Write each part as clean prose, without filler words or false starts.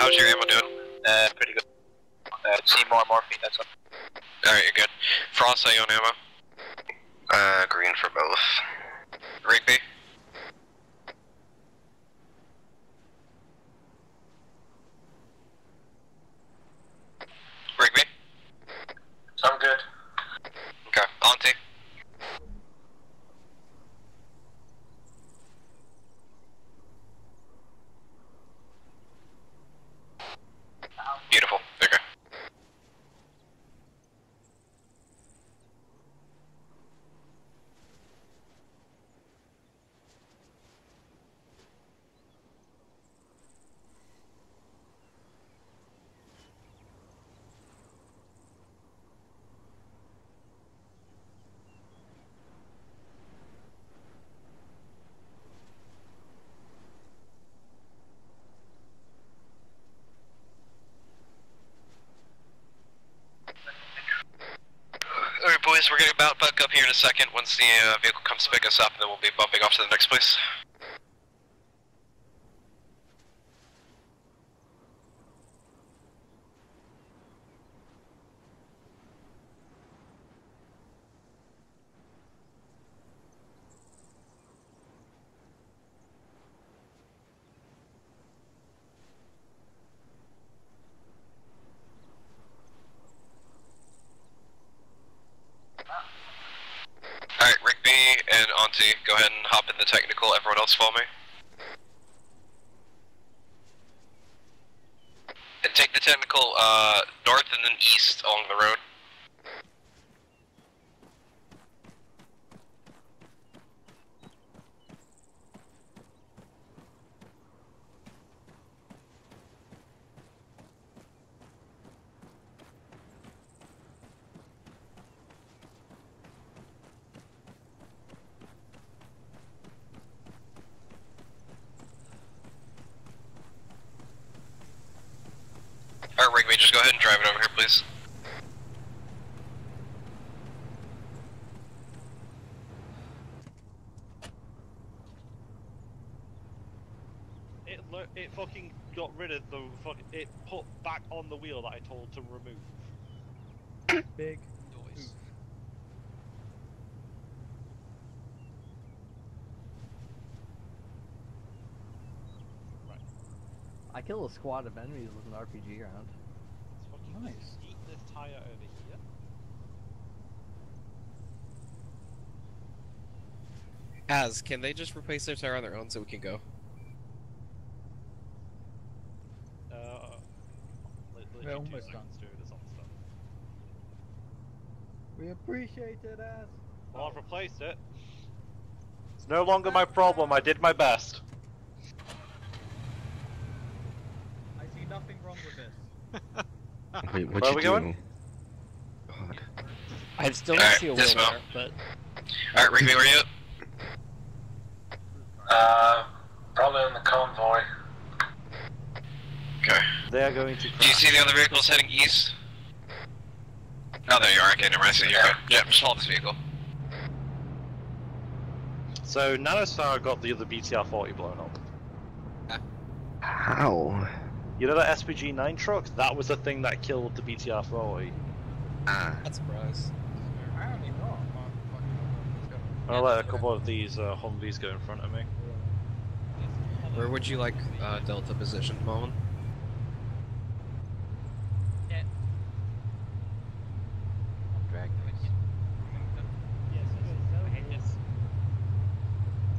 How's your ammo doing? Pretty good. See more morphine, that's all. Alright, you're good. Frost, how you on ammo? Green for both. Rigby? Rigby? I'm good. Okay. Auntie? Beautiful. Okay. Alright boys, we're gonna about back up here in a second once the vehicle comes to pick us up, and then we'll be bumping off to the next place. Alright, Rigby and Auntie, go ahead and hop in the technical. Everyone else follow me. And take the technical north and then east along the road. Alright, Rigby, just go ahead and drive it over here, please. It fucking got rid of the fucking. It put back on the wheel that I told to remove. Big noise. Right. I killed a squad of enemies with an RPG round. Let's fucking Nice. eat this tire over here. Can they just replace their tire on their own so we can go? We're almost 2 done. seconds to do this on stuff. We appreciate it, ass. Well, I've replaced it. It's no longer my problem, I did my best. I see nothing wrong with this. Wait, what'd Where are you we do? going? God. I still Alright, see a wheel dismount. there, but Alright, Rigby, where are you at? Probably on the convoy. Okay. They are going to Do you crash. see the other vehicles heading east? Oh, there you are. Okay, never mind. I see you. Okay. Yeah, just hold this vehicle. So, Nanostar got the other BTR-40 blown up. How? You know that SPG-9 truck? That was the thing that killed the BTR-40. Ah. not surprised. I don't even know. I'll let a couple of these Humvees go in front of me. Where would you like Delta positioned, Moment?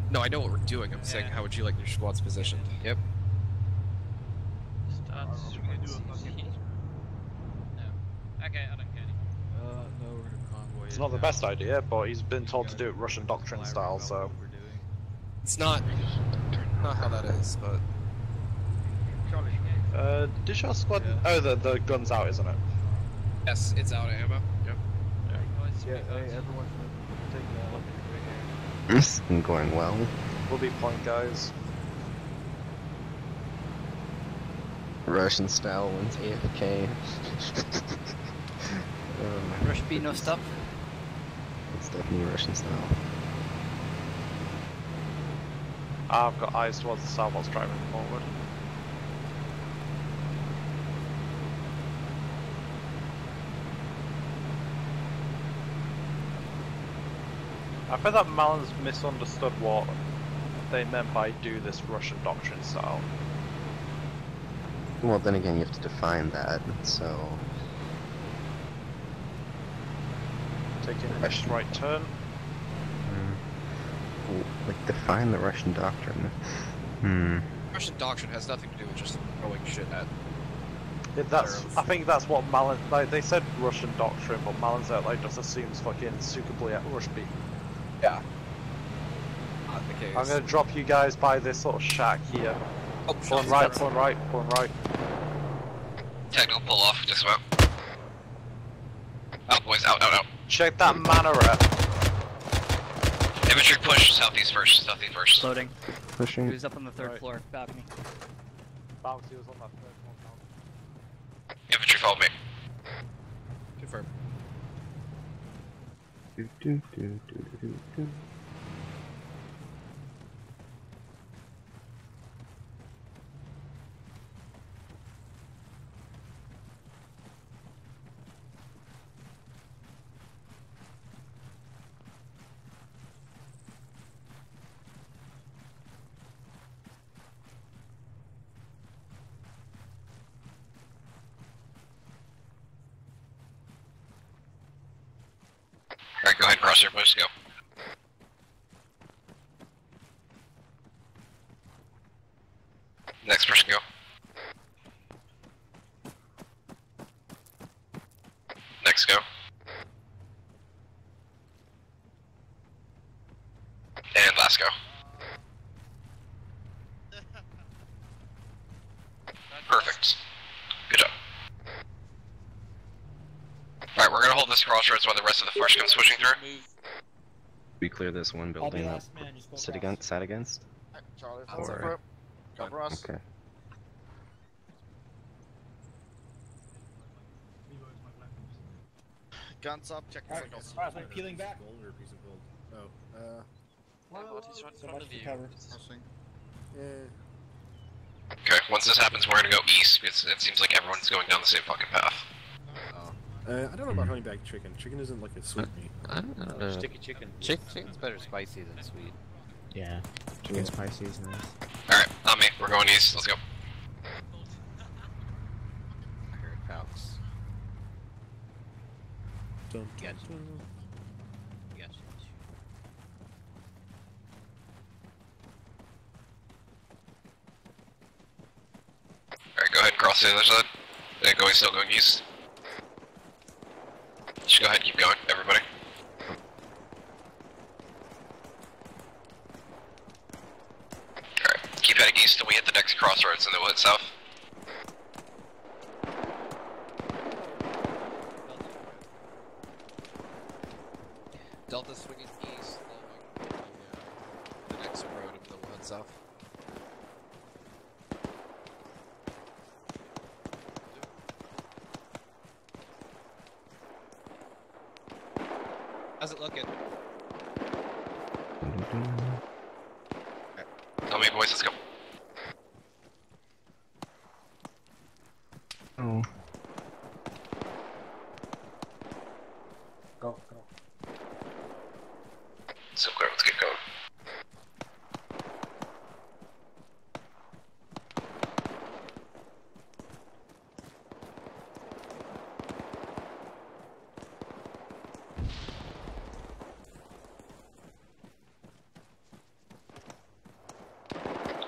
No, I know what we're doing. I'm saying, how would you like your squads positioned? Yep. Okay, I don't care anymore. No, we're gonna convoy. It's not the best idea, but he's been told to do it Russian doctrine style, so... It's not how that is, but Did your squad... Oh, the gun's out, isn't it? yes, it's out of ammo. Yep. Yeah, hey, everyone take that. This has been going well. We'll be point guys. Russian style wins AFK. Rush B, no stop. It's definitely Russian style. I've got eyes towards the south whilst driving forward. I feel that Malon's misunderstood what they meant by do this Russian doctrine style. Well, then again, you have to define that, so... Taking a next right turn. Like, define the Russian doctrine. Russian doctrine has nothing to do with just throwing shit at. I think that's what Malin, like, they said Russian doctrine, but Malin's out like just assumes fucking suitably at rush beat. Yeah. Not the case. I'm gonna drop you guys by this little shack here. Oh, Pulling right, pulling right, pulling right. Technical pull off, just about. Out, boys, out. Check that minaret. Infantry push, southeast first. Loading. Pushing. Who's up on the third Right. floor? Balcony. Bouncy was on that third one. Infantry follow me. Confirm. Alright, go ahead, cross your boys, go. Next person, go. Next, go. And last, go. Perfect. Good job. Alright, we're gonna hold this crossroads while the rest of the force comes switching through. We clear this one building that sat against? Charlie, Or... cover us. Okay. Guns up, check your signals. Alright, peeling back. Gold or a piece of gold? Oh, He's right in front of you. crossing. Yeah. Okay, once this happens, we're gonna go east because it seems like everyone's going down the same fucking path. I don't know about honeyback chicken. Chicken isn't like a sweet meat. I don't know. Sticky chicken. Chicken's better spicy than sweet. Yeah. Chicken spicy is nice. Alright, on me. We're going east. Let's go. I heard Falcons. Get you. Get you. Alright, go ahead and cross the other side. Still going east. Just go ahead and keep going, everybody. Alright, keep heading east till we hit the next crossroads and then we'll head south. Delta swinging east, following the next road, and then we'll head south. How's it looking? Tell me, boys, let's go. Oh. Go. So clear, let's get going.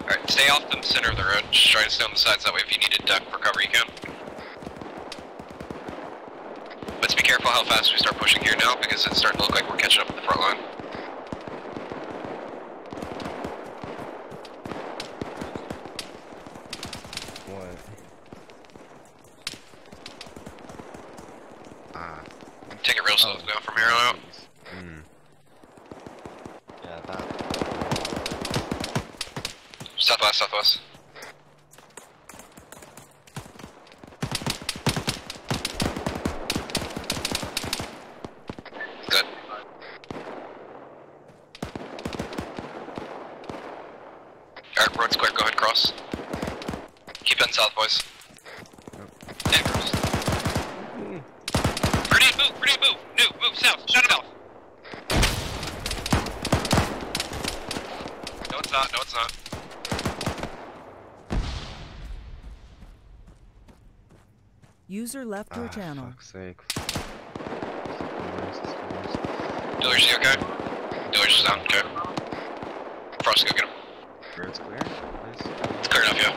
Alright, stay off the center of the road. Just try to stay on the sides, that way if you need to duck for cover you can. Let's be careful how fast we start pushing here now, because it's starting to look like we're catching up with the front line. What? Ah. Take it real slow now from here on out. Yeah, that. Southwest. Good. Alright, road's clear, go ahead, cross. Keep heading south, boys. And cross. Grenade, move! Move, south, shut it off! it's not. No, it's not. User left your channel. Fuck's sake. Dealer's he okay? Dealer's is down, okay. Frost, go get him. It's clear? Please. It's clear enough, yeah.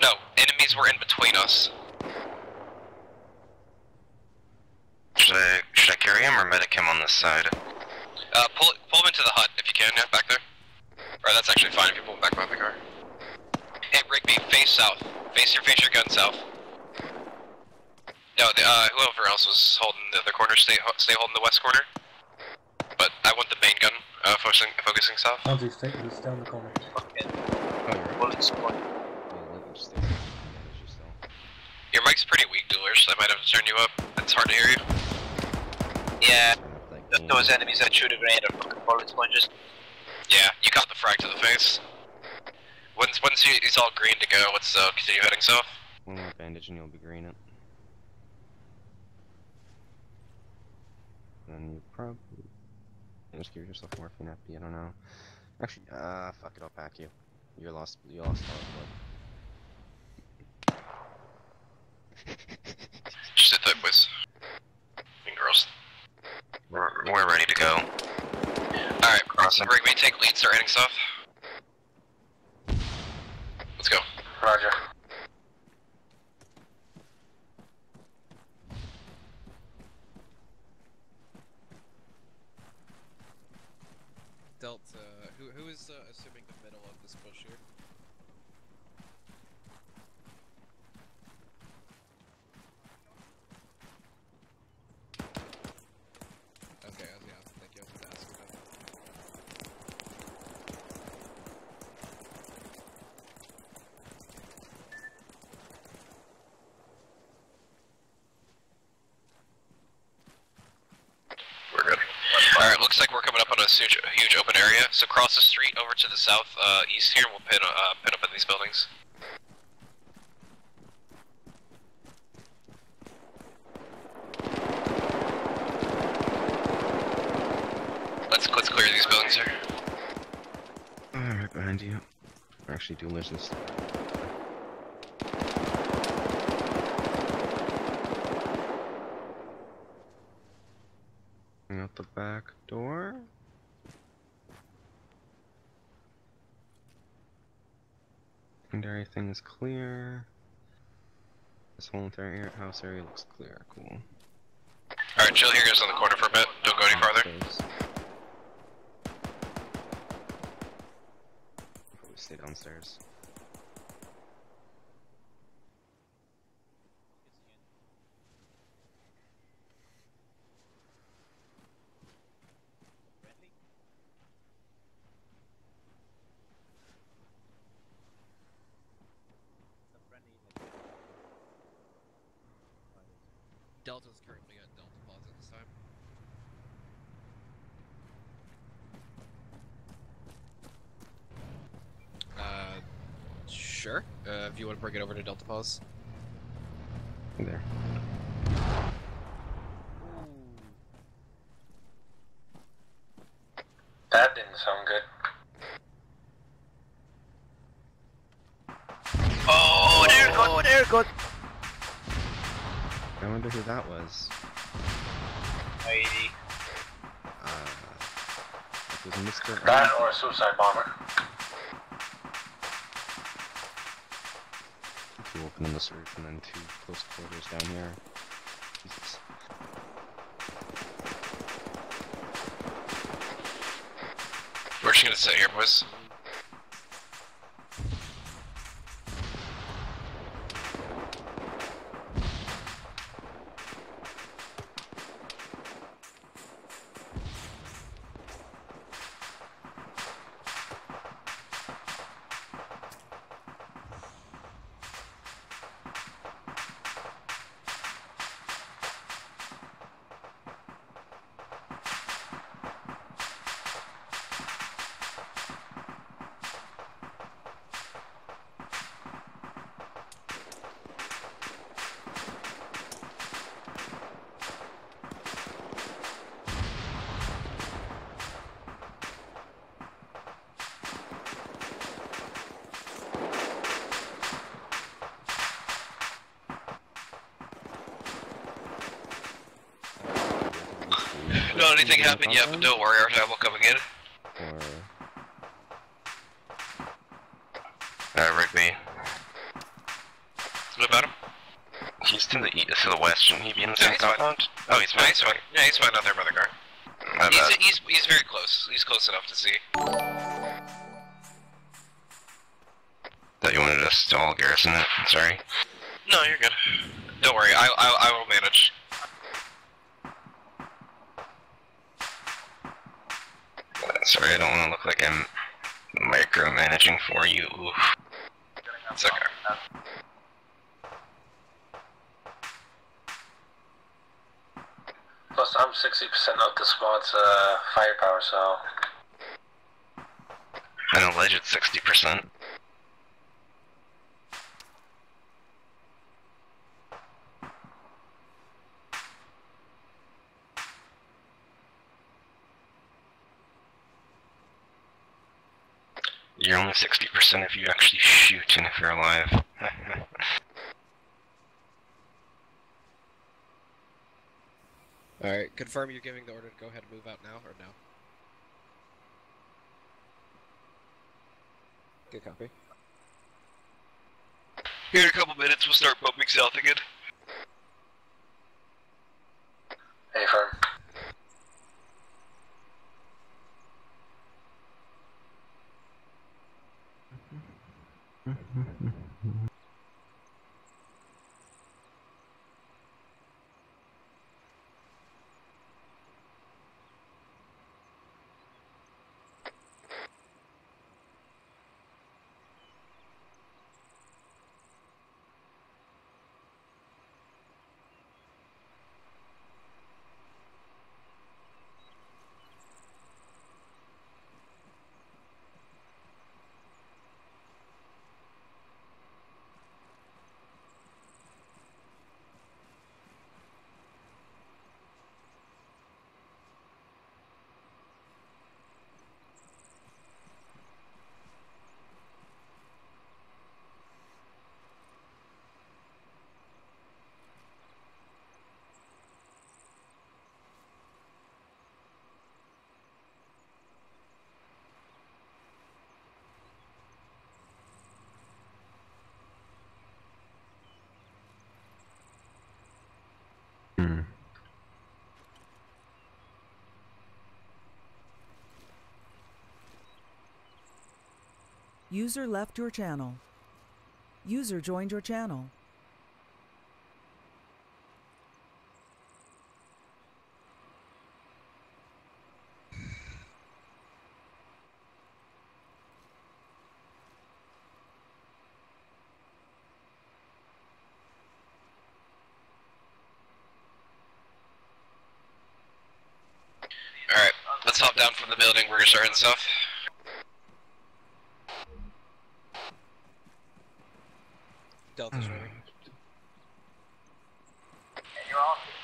No, enemies were in between us. Should I carry him or medic him on this side? Pull him into the hut if you can, yeah, back there. Alright, that's actually fine if you pull him back behind the car. Hey, Rigby, face south. Face your gun south. No, whoever else was holding the other corner, stay holding the west corner. But I want the main gun, focusing south. I'll just take this down the corner. Oh, you're right. Your mic's pretty weak, Duelers. I might have to turn you up. It's hard to hear you. Yeah, those enemies that shoot a grenade are fucking bullet sponges. Yeah, you caught the frag to the face. Once it's all green to go, let's continue heading south. One more bandage and you'll be green it. Then you probably just give yourself morphine FP, I don't know. Actually, fuck it, I'll pack you. You lost all of blood. Just sit tight, boys. And girls. We're ready to go. Alright, Rigby, take lead, start heading south. Let's go. Roger. Delta, who is assuming the middle of this push here? Okay, yeah, thank you. I was gonna ask about that. We're good. Alright, looks like we're coming up on a huge open area. So cross the street over to the south east here, and we'll pin up in these buildings. Let's clear these buildings here. Right behind you. Actually, Duelers this. Out the back door. And everything is clear. This whole entire house area looks clear. Cool. Alright, chill here, guys, on the corner for a bit. Don't go any farther. Probably stay downstairs. Delta's currently at Delta Plaza this time. Sure. If you want to bring it over to Delta Pause. There. That didn't sound good. Oh, there good. Oh, there good. I wonder who that was. Heidi. It was Mr. That or a suicide bomber. Two open in this roof and then two close quarters down here. Jesus. We're just gonna sit here, boys. No, anything happened yet, but don't worry, our time will come again. Rigby. What about him? He's to the east, to the west. Shouldn't he be in the same compound? Oh, he's fine. He's fine. Yeah, he's fine out there by the car. He's very close. He's close enough to see. Thought you wanted us to all garrison it. Sorry. No, you're good. Don't worry. I will manage. Sorry, I don't want to look like I'm micromanaging for you. It's okay. Plus, I'm 60% of the squad's firepower, so. An alleged 60%. You're only 60% if you actually shoot and if you're alive. Alright, confirm you're giving the order to go ahead and move out now, or no? Good copy. Here in a couple minutes, we'll start pumping south again. Hey, firm. User left your channel. User joined your channel. Alright, let's hop down from the building. We're gonna start heading south. Delta's ready.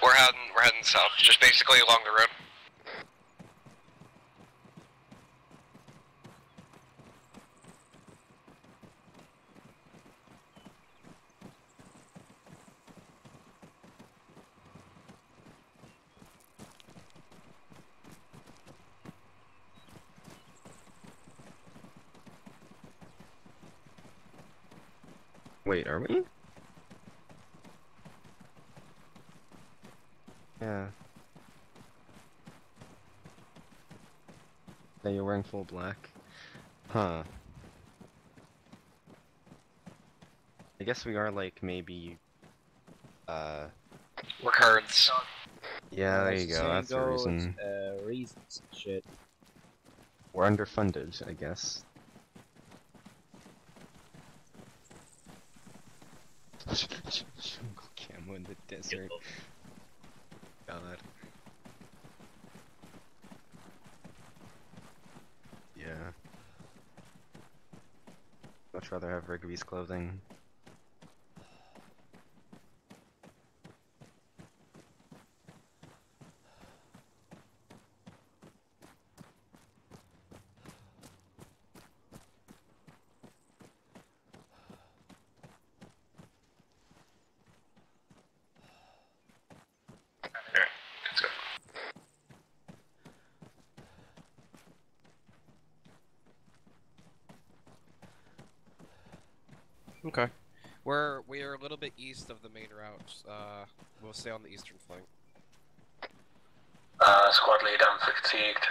We're heading south, just basically along the road. Wait, are we? Yeah. Yeah, you're wearing full black? Huh. I guess we are like maybe, we're cards. Yeah, there you go, that's the reason. Reasons and shit. We're underfunded, I guess. Jungle camo in the desert. God. Yeah. Much rather have Rigby's clothing. Okay. We are a little bit east of the main route. We'll stay on the eastern flank. Squad lead, I'm fatigued.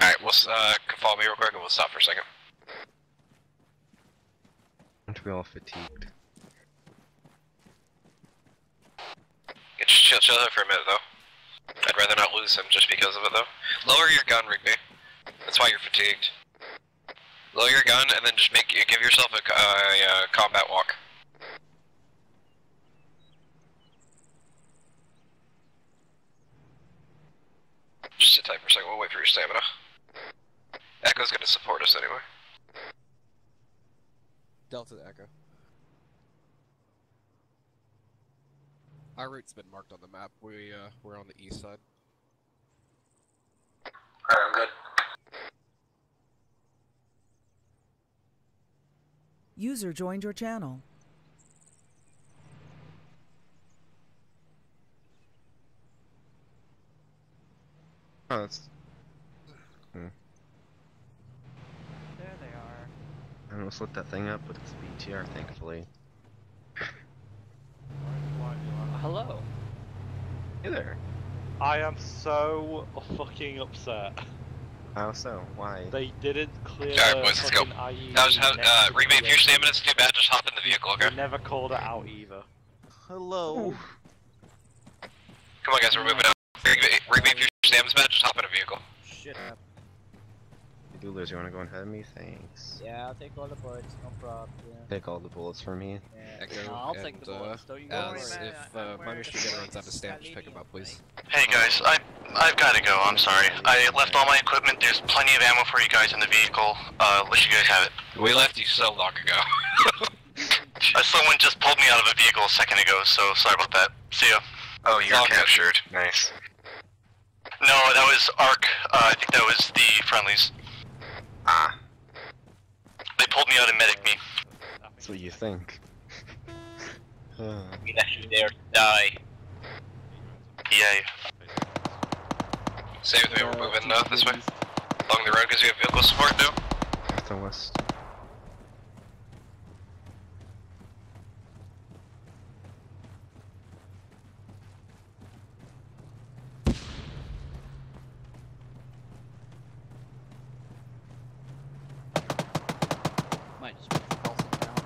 Alright, we'll follow me real quick and we'll stop for a second. Aren't we all fatigued? Get chill here for a minute though. I'd rather not lose him just because of it though. Lower your gun, Rigby. That's why you're fatigued. Lower your gun and then just give yourself a combat walk. Just sit tight for a second, we'll wait for your stamina. Echo's gonna support us anyway. Delta to Echo. Our route's been marked on the map. We're on the east side. I'm good. User joined your channel. Oh, that's... There they are. I almost looked that thing up, but it's BTR, thankfully. Hello. Hey there. I am so fucking upset. How so? Why? They didn't clear Alright boys, let's go. Rigby, if your stamina's too bad, just hop in the vehicle, okay? They never called it out either. Hello. Come on guys, we're moving out. Rigby, if your stamina's bad, just hop in a vehicle. Shit. You duelers, you wanna go ahead of me? Thanks. Yeah, I'll take all the bullets, no problem. Take all the bullets for me. Echo, No, I'll and, take the bullets, don't you as worry. if my machine gun runs out of stamina, just pick him up, please. Hey guys, I've gotta go, I'm sorry. I left all my equipment, there's plenty of ammo for you guys in the vehicle. Let you guys have it. We left you so long ago. Someone just pulled me out of a vehicle a second ago, so sorry about that. See ya. Oh, you're captured. Nice. No, that was ARC. I think that was the friendlies. Ah. They pulled me out and medic me. That's what you think. We left you there to die. Yay. Stay with me, we're moving this way. Along the road because we have vehicle support now. North and west. Might just put the pulse down.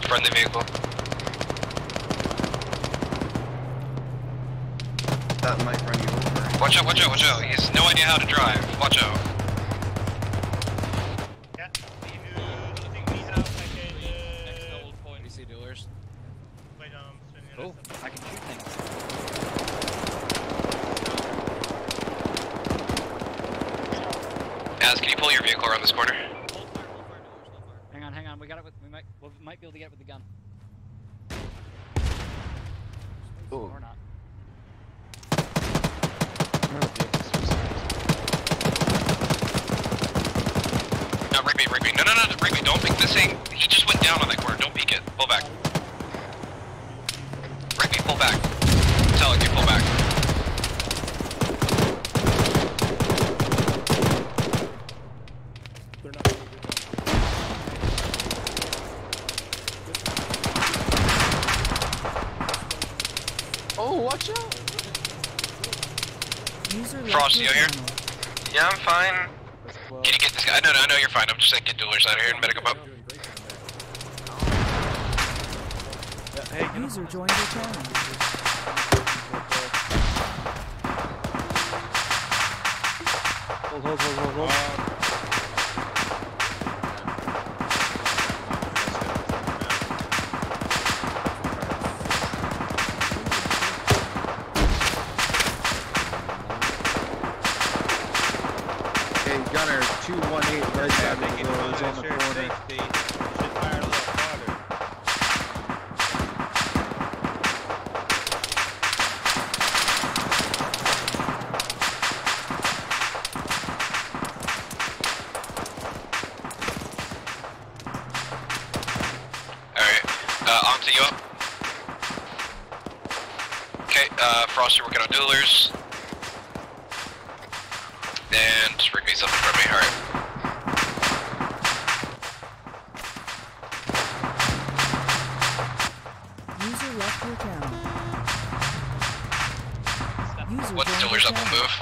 Friendly vehicle. That might run you over. Watch out, watch out, watch out. He has no idea how to drive. Watch out. Yeah, we have Next double point. DC dealers. Oh, I can shoot things. Az, can you pull your vehicle around this corner? Hang on, we got it with, we might be able to get it with the gun. Ooh. Or not. No, Rigby, no, Rigby, don't pick this thing. He just went down on that corner, don't peek it. Pull back. Rigby, pull back. I'm telling you, pull back. Oh, watch out! Frost, you here? Yeah, I'm fine. Can you get this guy? No, I know you're fine. I'm just saying get duelers out of here and medic him up. User joined your channel. Hold. Hey, Gunner, 218 red side of the road is on the corner. Alright, onto you up. Okay, Frost, you're working on duelers. And rig me something from me, alright. User left your channel. User What's joined your Diller's up channel. move?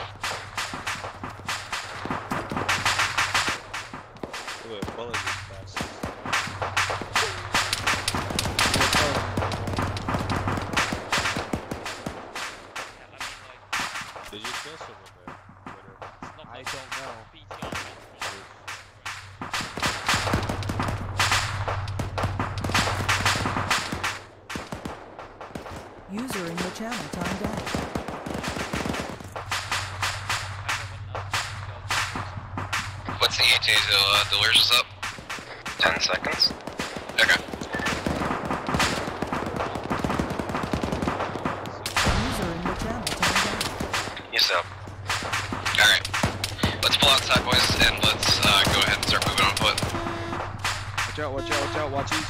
Did you kill someone there? I don't know. User in your channel timed out. What's the ETA till Dillers is up? 10 seconds. Okay. User in your channel timed out. Yes, up. Alright. Let's pull outside, boys, and let's go ahead and start moving on foot. Watch out, watch out, watch out, watch east.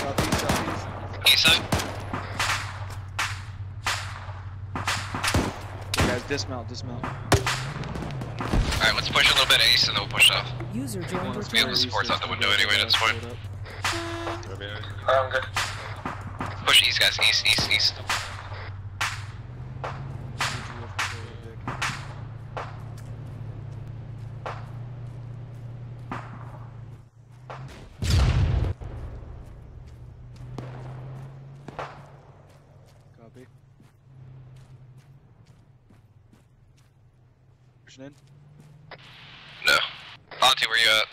Southeast, southeast. East side? You guys, dismount, dismount. Alright, let's push a little bit east and then we'll push south. User joined your Be able to channel. support out the window anyway at this point. I'm good. Push east, guys. East, east, east. Copy. Pushing in. No. Auntie, where you at?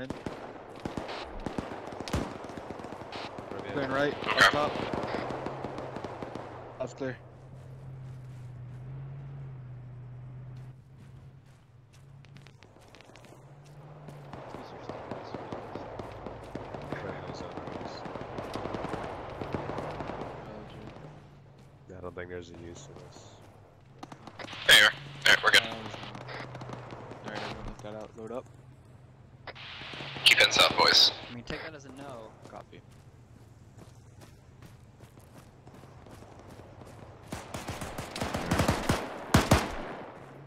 In. Clearing right. Okay. Up top. Left's clear. I don't think there's a use for this. There you are. Alright, we're good. Alright, everyone let that out. Load up. Keep heading south, boys. I mean, take that as a no. Copy.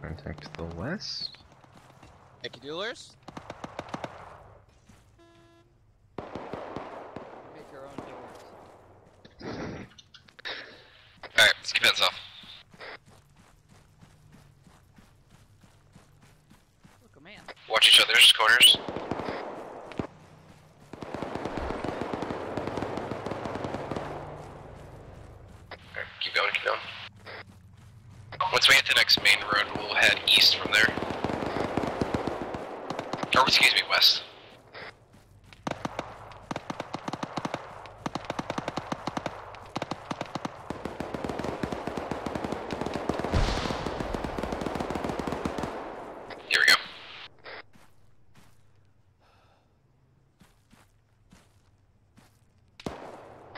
Contact to the west. Thank you, dealers. Make your own doors. Alright, let's keep heading south. Look, a man. Watch each other's corners. Alright, keep going, keep going. Once we hit the next main road, we'll head east from there. Or, excuse me, west. Here we go.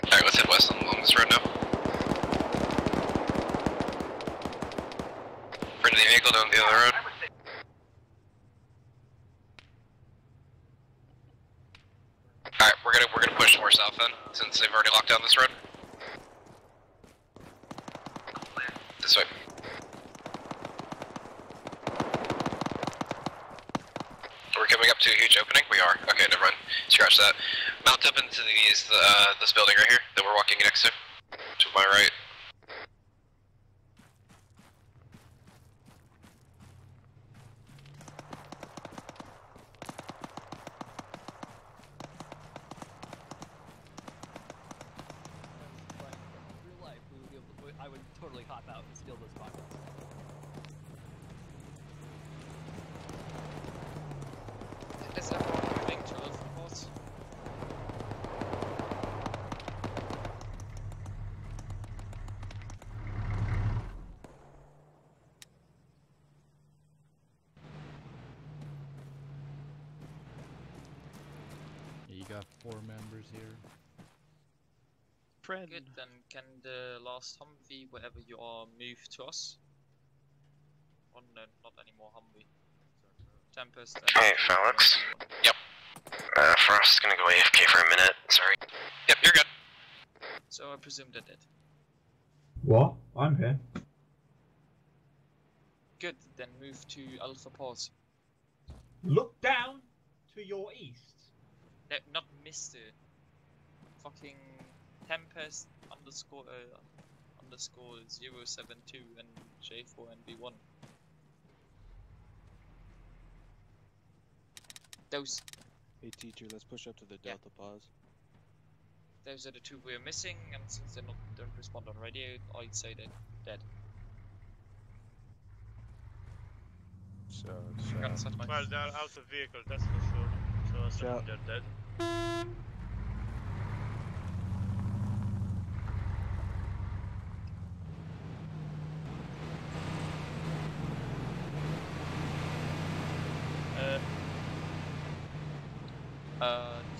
Alright, let's head west along this road now. Bring the vehicle down the other road. Alright, we're gonna push more south then, since they've already locked down this road. This way. We're coming up to a huge opening? We are. Okay, never mind. Scratch that. Mount up into this building right here that we're walking next to my right. Real life, I would totally hop out and steal those boxes. Is everyone moving to those reports? You got 4 members here. Good, then can the last Humvee, wherever you are, move to us? Oh no, not anymore Humvee. Tempest. Hey, Felix. Yep. Frost's gonna go AFK for a minute, sorry. Yep, you're good. So I presume they're dead. What? I'm here. Good, then move to Alpha Pause. Look down to your east. Not Mr. Fucking Tempest underscore 072 and J4NB1. Those. Hey teacher, let's push up to the Delta pause. Those are the two we're missing, and since they don't respond on radio, I'd say they're dead. So, well, they're out of vehicle, that's for sure. So I assume they're dead.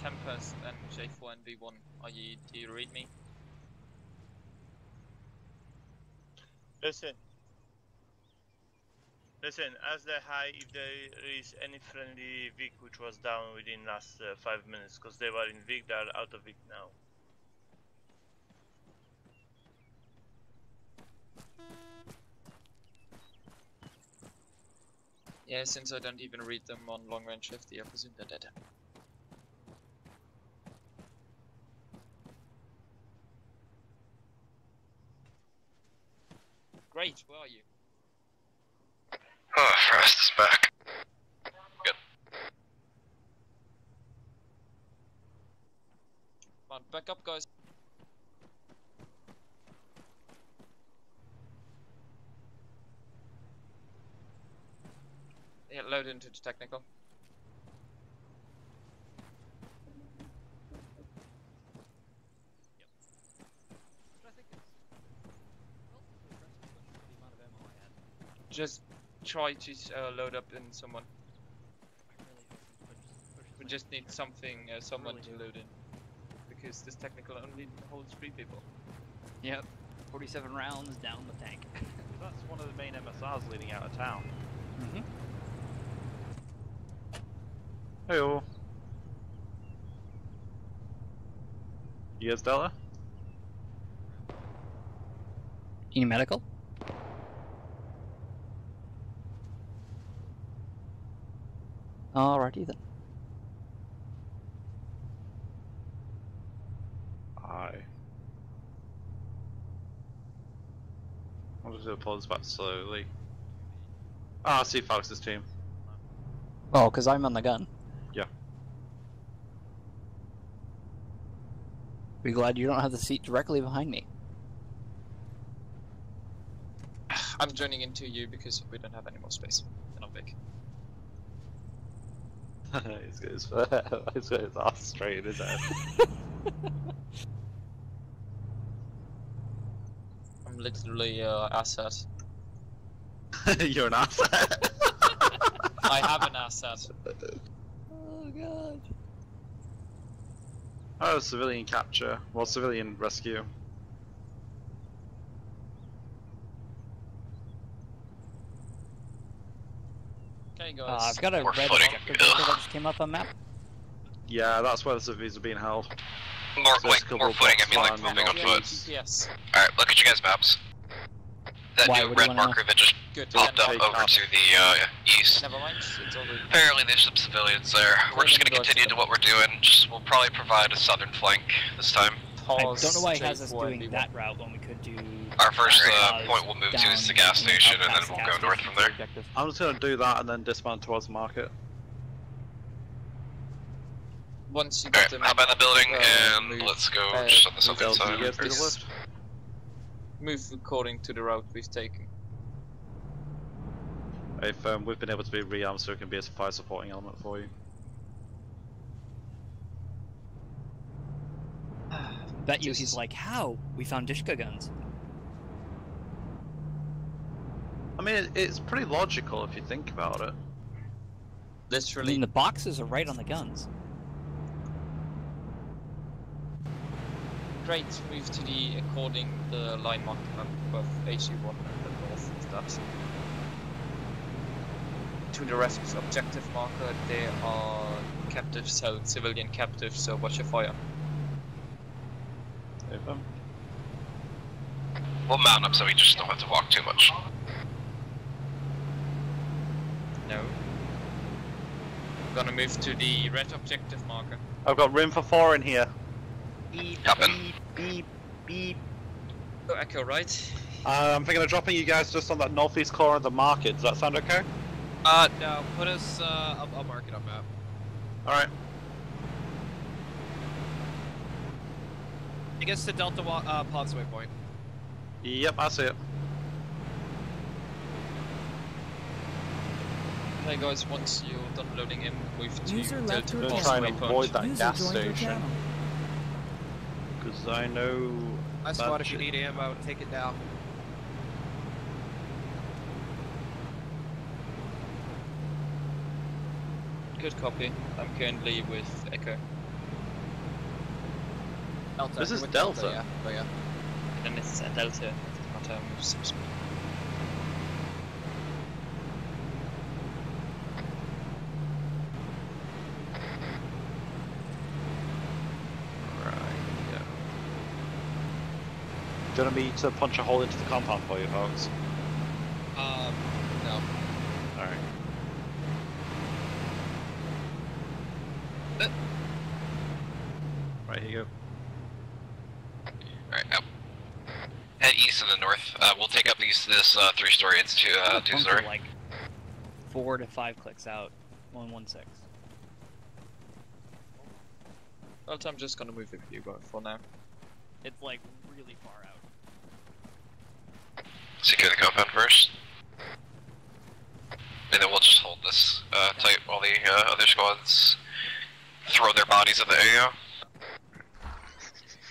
Tempest and J4NB1, do you read me? Listen, as they high, if there is any friendly Vic which was down within last 5 minutes, because they were in Vic, they are out of Vic now. Yeah, since I don't even read them on long range 50, I presume they're dead. Great, where are you? Oh, Frost is back. Good. Come on, back up, guys. Yeah, load into the technical. Just try to load up in someone. We just need something, someone to load in. Because this technical only holds 3 people. Yep. 47 rounds down the tank. That's one of the main MSRs leading out of town. Mm-hmm. Hey-o. You guys Delta? You need medical? Alrighty then. I'll just pull this back slowly. Ah, I see Fox's team. Oh, because I'm on the gun. Yeah. Be glad you don't have the seat directly behind me. I'm joining into you because we don't have any more space. And I'm big. He's got his ass straight in his head. I'm literally asset. You're an asset. I have an asset. Oh god. Oh, civilian capture. Well, civilian rescue. Okay, guys. I've got a red objective that just came up on map. Yeah, that's where the civvies are being held. More footing, I mean like moving on foot. Yes. Alright, look at you guys' maps. That Why, new red marker that just popped up over to the east. Never mind, it's all good. Apparently there's some civilians there. We're just gonna continue to what we're doing. We'll probably provide a southern flank this time. I don't know why he has us doing that route when we could do... Our first point we'll move to is the gas station, and then we'll go north from there. I'm just gonna do that and then dismount towards the market. Once you get them, hop in the building and let's go just on the southern side. Move according to the route we've taken. If we've been able to be rearmed so it can be a fire supporting element for you. Bet you he's like, how? We found Dishka guns. I mean, it's pretty logical if you think about it. Literally. I mean, the boxes are right on the guns. Great, move to the according the line mark above HU1 and the north of that. To the rest objective marker, they are captives, so civilian captives, so watch your fire. We'll mount up so we just don't have to walk too much. gonna move to the red objective marker. I've got room for 4 in here. Beep, Happen. beep, beep. Go Echo, right? I'm thinking of dropping you guys just on that northeast corner of the market. Does that sound okay? No, put us, I'll mark it on map. Alright. I guess the Delta Pogs waypoint. Yep, I see it. Hey guys, once you're done loading in, move to User left Delta your Gonna Pogs try and channel. avoid that User gas joined your station. channel. Because I know... My that squad, if you shit- need ammo, take it down. Good copy. I'm currently with Echo. Delta. This you're is with Delta. Yeah. Oh, yeah. And it's a Delta, not some speed. Do you want me to punch a hole into the compound for you folks? No. Alright. Right, here you go. Alright, out. Head east and the north. We'll take up this 3-story into 2-story. Like 4 to 5 clicks out. 116. Delta, I'm just gonna move with you both for now. It's like really far out. Secure the compound first. And then we'll just hold this tight while the other squads throw their bodies in the AO.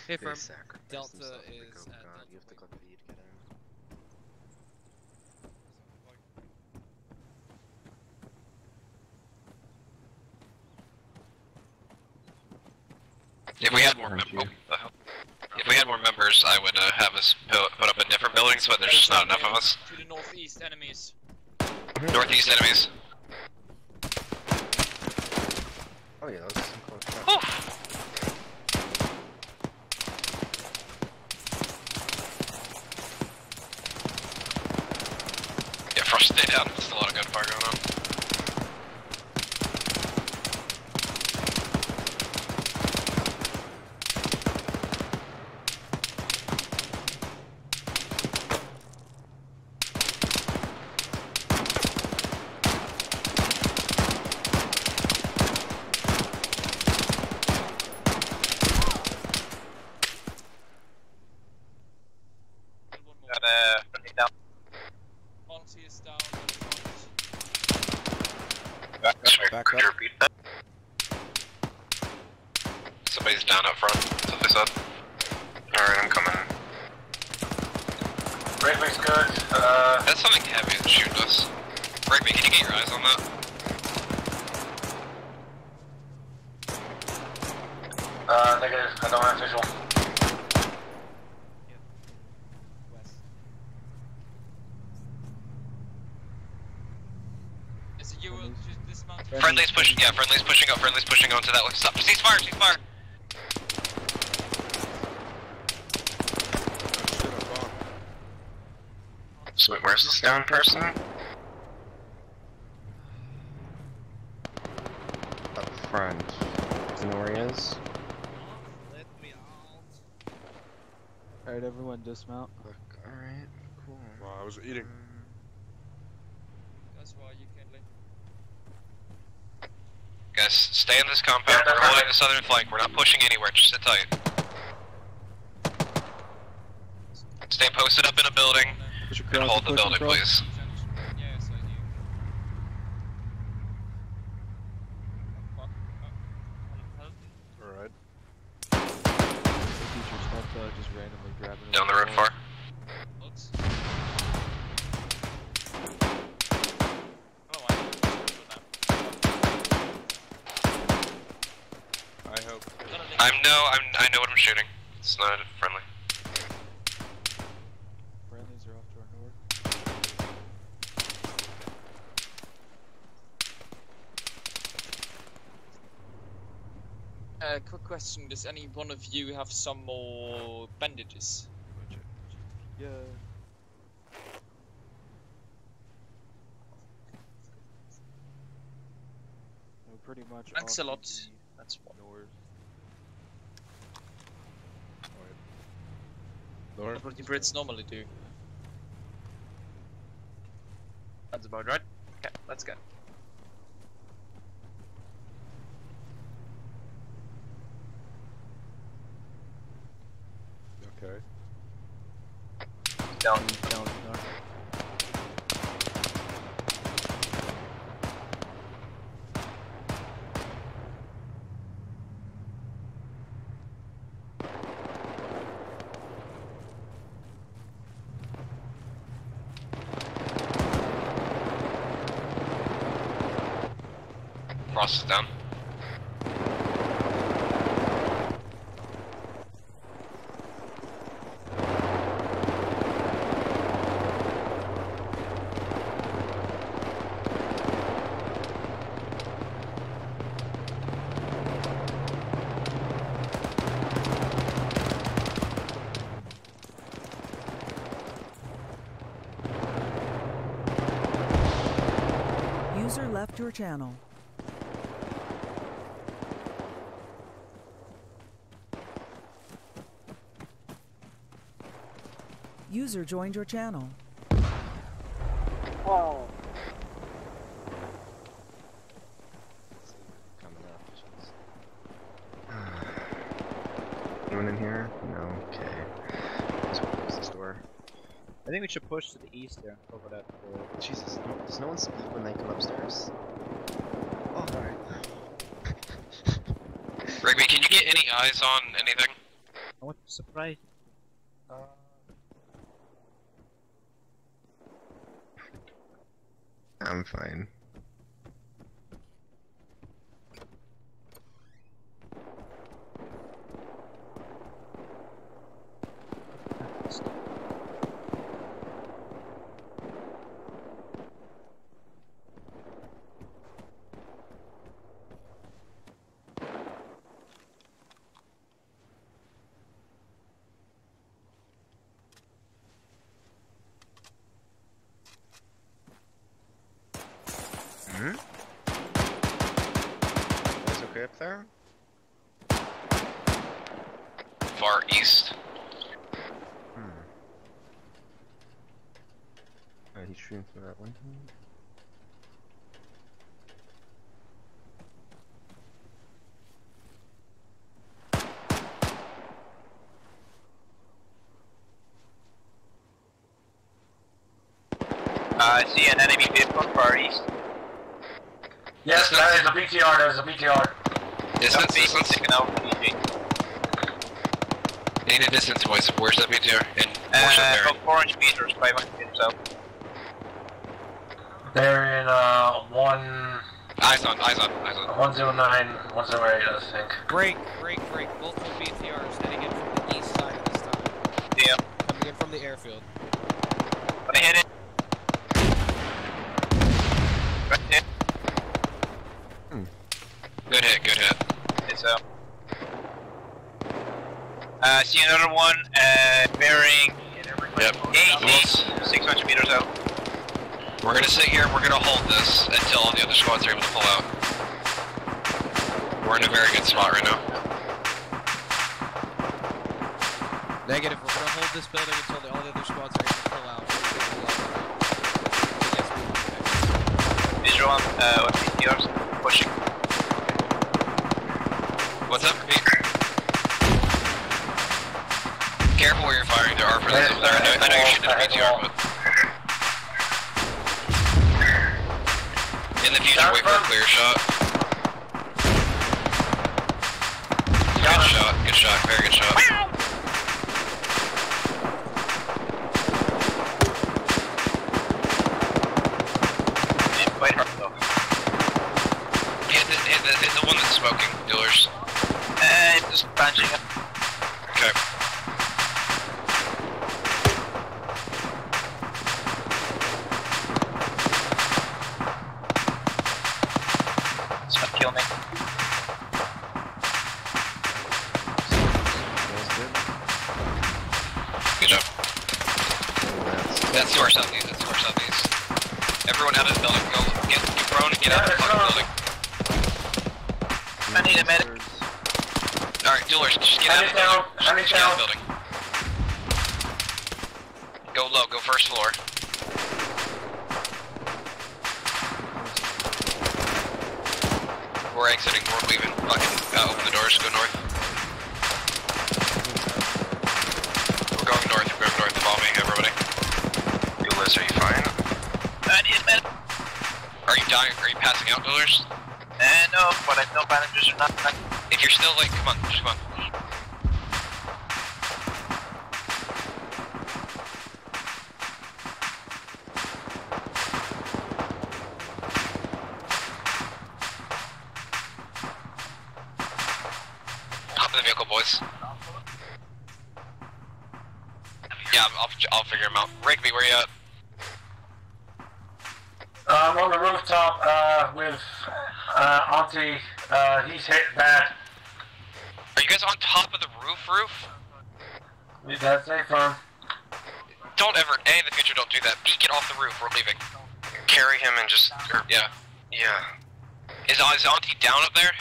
Hey, They firm. sacrifice Delta themselves for is Coke at God. Delta You have to click V to get in. If we had more members, I would have us put up in different buildings, but there's just not enough of us. To the northeast, enemies. Northeast enemies. Oh yeah, that was some close shot. Oh. Yeah, Frost, stay down. There's a lot of gunfire going on. Monty is down. Back up. Repeat that. Somebody's down up front, that's what they said. Alright, I'm coming. Breakmate's good. That's something heavy that's shooting us. Breakme, can you get your eyes on that? Negative. I don't have visual. Is it you will just dismount? Friendly's pushing, yeah, friendly's pushing up to that one. Stop, ceasefire, ceasefire! So wait, where's this down person? Up front. Do you know where he is? Alright, everyone dismount. Alright, cool. Well, I was eating. That's why you can leave. Guys, stay in this compound, we're holding the southern flank, we're not pushing anywhere, just sit tight. Stay posted up in a building, and hold the building, please. Yes, I do. Alright. Teacher, stop just randomly grabbing. Down the road far. Looks. I hope. I know what I'm shooting. It's not friendly. Friendlies are off to our north. Quick question, does any one of you have some more bandages? Yeah. No pretty much. Thanks a off lot. the That's what. north. That's what the Brits normally do. That's about right. Okay, let's go. Okay. Down. Frost is down. User left your channel. User joined your channel. Oh. Coming up. Anyone in here? No. Okay. Let's close this door. I think we should push to the east there. Over that. Jesus, does no one speak when they come upstairs? Oh, alright. Rigby, can you get any eyes on anything? I want to surprise. I'm fine. Hmm? Guys okay up there? Far east. He's shooting through that window. I see an enemy vehicle far east. Yes, that is a BTR, there's a BTR. Distance. Taken out from EG. Need a distance, boys. Where's that BTR? In Warsaw there. About 400 meters, 500 meters out. They're in, Eyes on. 109, 108, I think. Break. Multiple BTRs heading in from the east side of this time. Yeah. Coming in from the airfield. Gonna hit it. Right hit. Good hit. It's out. See another one, bearing Yep. 600 meters out. We're gonna sit here and we're gonna hold this until all the other squads are able to pull out. We're in a very good spot right now. Negative. We're gonna hold this building until all the other squads are able to pull out. Visual on BTRs pushing. What's up, Pete? Careful where you're firing. There are friends up there. I know you're shooting at a BTR, but in the future, wait for a clear shot. Good shot, very good shot. Quite hard though. Hit the one that's smoking, dealers. Just punching it. Okay. It's gonna kill me. Good job. That's to our southeast. Everyone out of the building. Go get prone and get out of the fucking building. need a medic. Alright, duelers, just get out of the building. Just get out of the building. Go low, go first floor. We're exiting, we're leaving. Fucking, open the doors, go north. We're going north, follow me, everybody. Duelers, are you fine? I need a medic. Are you dying, are you passing out, duelers? No, but I know managers are not. If you're still like, come on, just come on. Hop in the vehicle, boys. Yeah, I'll figure him out. Rigby, where you at? I'm on the rooftop with Auntie. He's hit bad. Are you guys on top of the roof? That's safe from. Don't ever, A, in the future, don't do that. B, get off the roof, we're leaving. Carry him and just, yeah. Is Auntie down up there?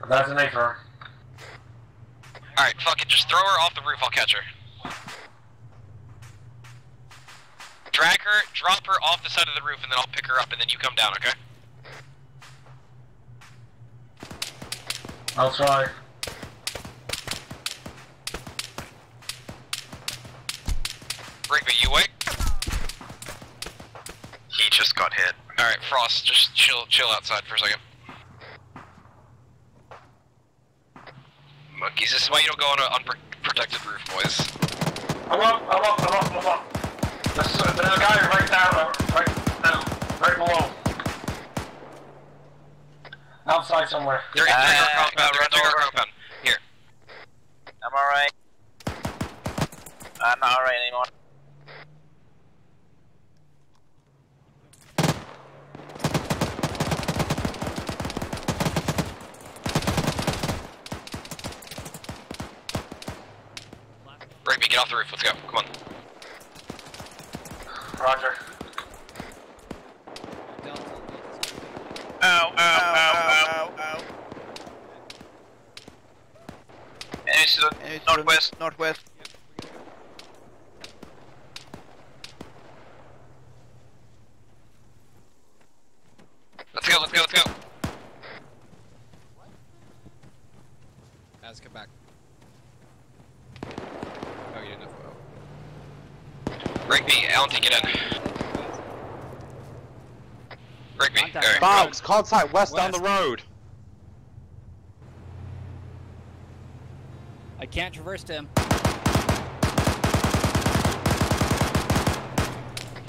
That's an A firm. Alright, fuck it, just throw her off the roof, I'll catch her. Drag her, drop her off the side of the roof, and then I'll pick her up, and then you come down, okay? I'll try. Rigby, you awake? He just got hit. Alright, Frost, just chill outside for a second. Monkeys, this is why you don't go on an unprotected roof, boys. I'm up. There's a guy right below. Outside somewhere. They're entering our compound, Here. I'm alright. I'm not alright anymore. Rigby, get off the roof, let's go, come on. Roger. Ow. Enemies to the northwest. Let's go. Guys, come back. Oh, you didn't have Rigby, Auntie, get in. Rigby, alright. Bogs, contact west down the road. I can't traverse to him.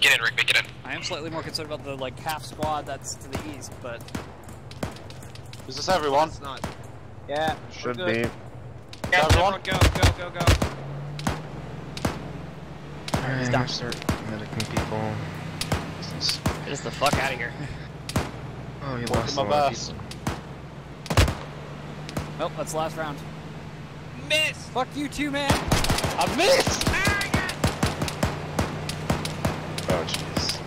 Get in, Rigby, get in. I am slightly more concerned about the like half squad that's to the east, but Is this everyone? It's not. yeah, Should be. Yeah, everyone? go. Alright, I'm gonna start medicing people. Get us the fuck out of here. Oh, you Working lost a my lot of best. people. Nope, that's the last round. Miss! Fuck you too, man! I missed! Oh, jeez.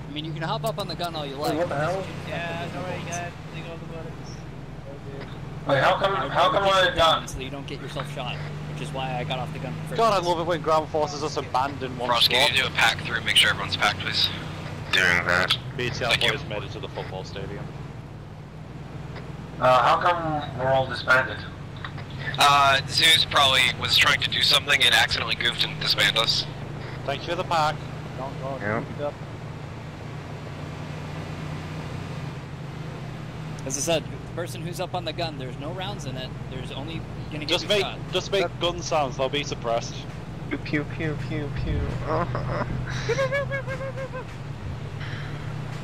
I mean, you can hop up on the gun all you like. What the hell? Yeah, it's already got legal the bullets. Wait, how come I got? So you don't get yourself shot, which is why I got off the gun first. God, I love it when ground forces us abandon one Frost, squad. can you do a pack through, make sure everyone's packed, please? Doing that. BTL boys made it to the football stadium. How come we're all disbanded? Zeus probably was trying to do something and accidentally goofed and disbanded us. Thank you for the pack. Yep. As I said, the person who's up on the gun, there's no rounds in it. There's only gonna get Just make gun sounds. They'll be suppressed. Pew pew pew pew pew.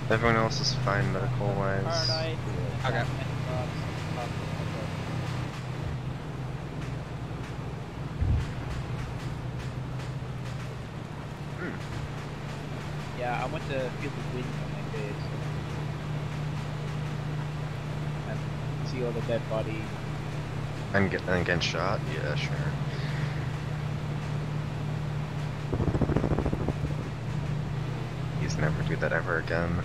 Everyone else is fine medical wise. Okay. Yeah, I went to feel the bleeding on my face. And see all the dead body. And get shot? Yeah, sure. Let's never do that ever again.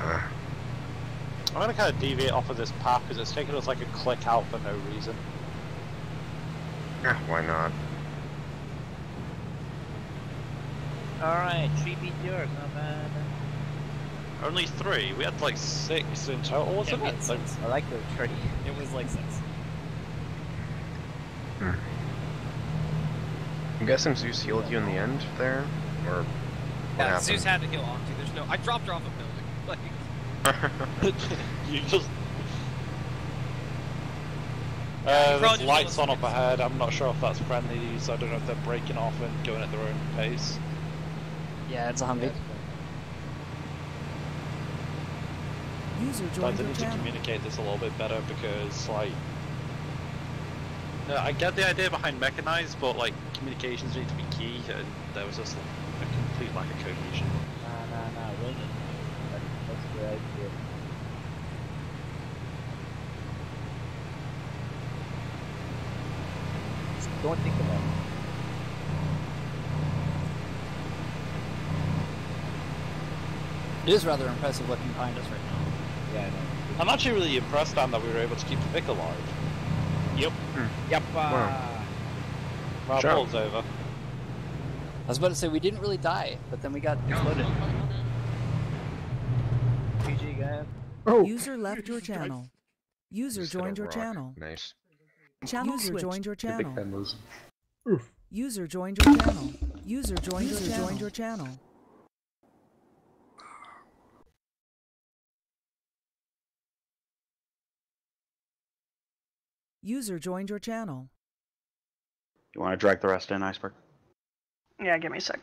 I'm gonna kind of deviate off of this path because it's taking us like a click out for no reason. Yeah, why not? Alright, 3 beat yours, not bad. Only 3? We had like 6 in total, wasn't Yeah, it? Like, I like the 30. It was like 6. I'm guessing Zeus healed you in the end there? Or what Yeah, happened? Zeus had to heal Octi. There's no. I dropped her off a building. Like, you just... Yeah, there's lights on up ahead. I'm not sure if that's friendly, so I don't know if they're breaking off and going at their own pace. Yeah, it's a Humvee. User But I joined do your need to channel. communicate this a little bit better because, like... I get the idea behind mechanized, but like communications need to be key, and there was just a complete lack of cohesion. Nah, wing it. That's a good idea. Just don't think about it. It is rather impressive looking behind us right now. Yeah, I know. I'm actually really impressed, Dan, that we were able to keep the Vic alive. Yep. Yep. Well, Sure. ball's over. I was about to say we didn't really die, but then we got exploded. GG, guys. User left your channel. User Just hit a joined your rock. channel. Nice. Channel User switched. joined your The big channel. fan moves. User joined your channel. User joined your channel. User joined your channel. You want to drag the rest in, Iceberg? Yeah, give me a sec.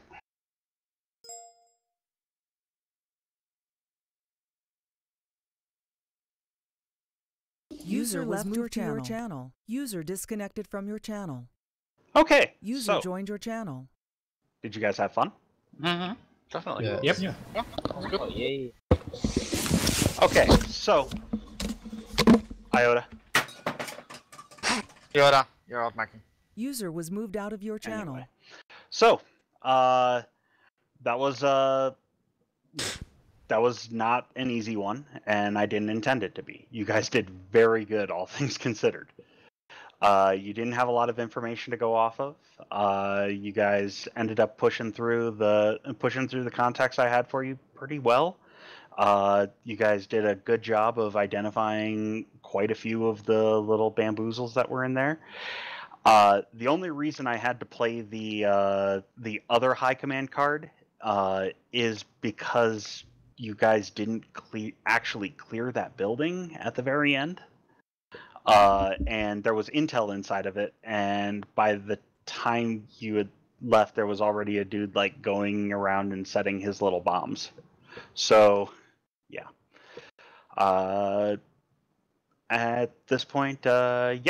User left your channel. User disconnected from your channel. Okay. User so, joined your channel. did you guys have fun? Mm-hmm. Definitely. Yeah. Yep. Yeah. Oh, yay. Okay, so Iota. Yoda, you're out, Mackie. User was moved out of your channel. Anyway. So, that was not an easy one, and I didn't intend it to be. You guys did very good, all things considered. You didn't have a lot of information to go off of. You guys ended up pushing through the contacts I had for you pretty well. You guys did a good job of identifying quite a few of the little bamboozles that were in there. The only reason I had to play the other high command card is because you guys didn't actually clear that building at the very end. And there was intel inside of it, and by the time you had left, there was already a dude like going around and setting his little bombs. So, yeah. At this point, I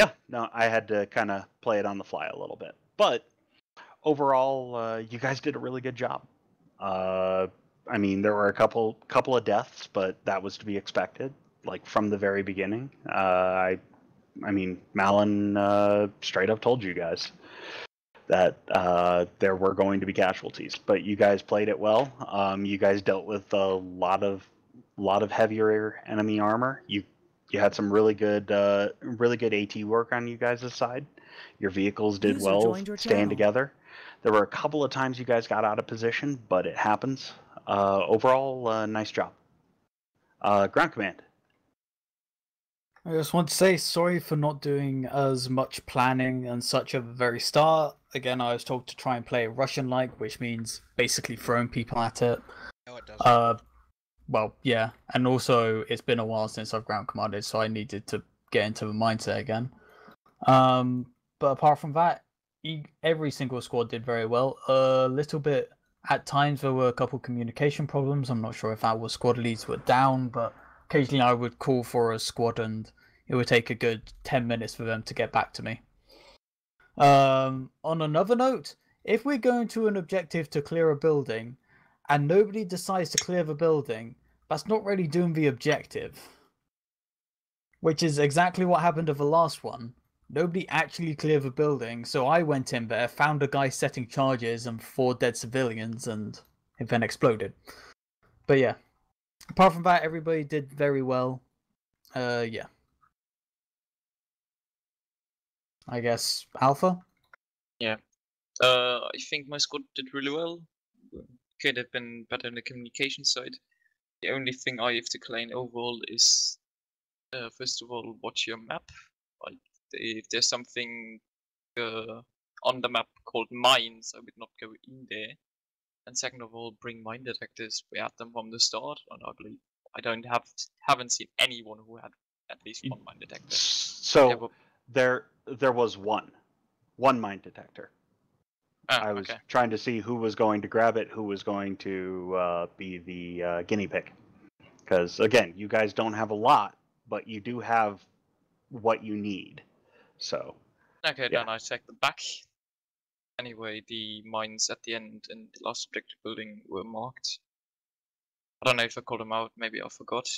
had to kind of play it on the fly a little bit. But overall, you guys did a really good job. I mean, there were a couple of deaths, but that was to be expected, like from the very beginning. I mean, Malin straight up told you guys that there were going to be casualties, but you guys played it well. You guys dealt with a lot of heavier enemy armor. You had some really good AT work on you guys' side. Your vehicles did User well joined your staying channel. together. There were a couple of times you guys got out of position, but it happens. Overall, nice job. Ground command. I just want to say sorry for not doing as much planning and such at the very start. Again, I was told to try and play Russian-like, which means basically throwing people at it. No, it doesn't. Well, yeah, and also it's been a while since I've ground commanded, so I needed to get into the mindset again. But apart from that, every single squad did very well. A little bit at times there were a couple communication problems. I'm not sure if our squad leads were down, but occasionally I would call for a squad and it would take a good 10 minutes for them to get back to me. On another note, if we're going to an objective to clear a building and nobody decides to clear the building, that's not really doing the objective. Which is exactly what happened to the last one. nobody actually cleared the building, so I went in there, found a guy setting charges and 4 dead civilians, and it then exploded. But yeah, apart from that, everybody did very well. Yeah. I guess Alpha? Yeah. I think my squad did really well. Could have been better in the communication side. The only thing I have to claim overall is, first of all, watch your map. Like, if there's something on the map called mines, I would not go in there. And second of all, bring mine detectors. We had them from the start, and I believe I haven't seen anyone who had at least one mine detector. So there was one mine detector. I was trying to see who was going to grab it, who was going to be the guinea pig. Because again, you guys don't have a lot, but you do have what you need. So. Okay, then I checked the back. Anyway, the mines at the end and the last objective building were marked. I don't know if I called them out, maybe I forgot.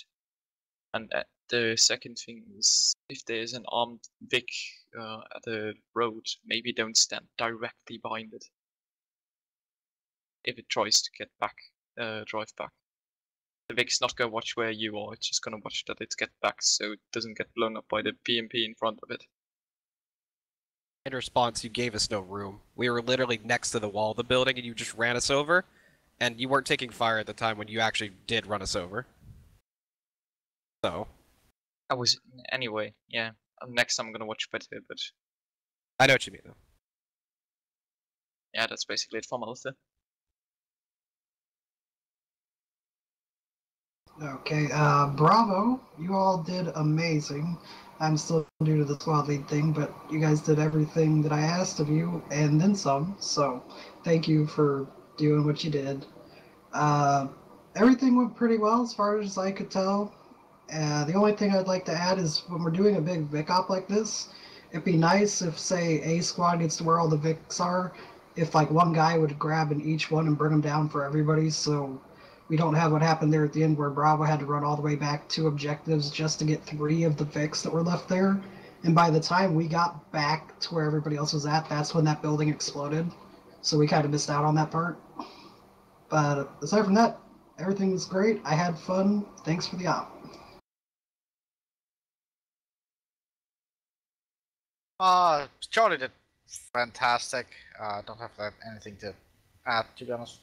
And the second thing is, if there's an armed Vic at the road, maybe don't stand directly behind it. If it tries to get back, drive back. The Vic's not gonna watch where you are, it's just gonna watch that it gets back so it doesn't get blown up by the PMP in front of it. In response, you gave us no room. We were literally next to the wall of the building and you just ran us over. And you weren't taking fire at the time when you actually did run us over. So. I was, anyway, yeah. Next time I'm gonna watch better, but... I know what you mean, though. Yeah, that's basically it for Malta. Okay, bravo. You all did amazing. I'm still new to the squad lead thing, but you guys did everything that I asked of you, and then some, so thank you for doing what you did. Everything went pretty well as far as I could tell. The only thing I'd like to add is when we're doing a big Vic op like this, it'd be nice if, say, A squad gets to where all the Vics are, if like one guy would grab in each one and bring them down for everybody, so we don't have what happened there at the end where Bravo had to run all the way back 2 objectives just to get 3 of the Vics that were left there. And by the time we got back to where everybody else was at, that's when that building exploded. So we kind of missed out on that part. But aside from that, everything was great. I had fun. Thanks for the op. Charlie did fantastic. Don't have anything to add, to be honest.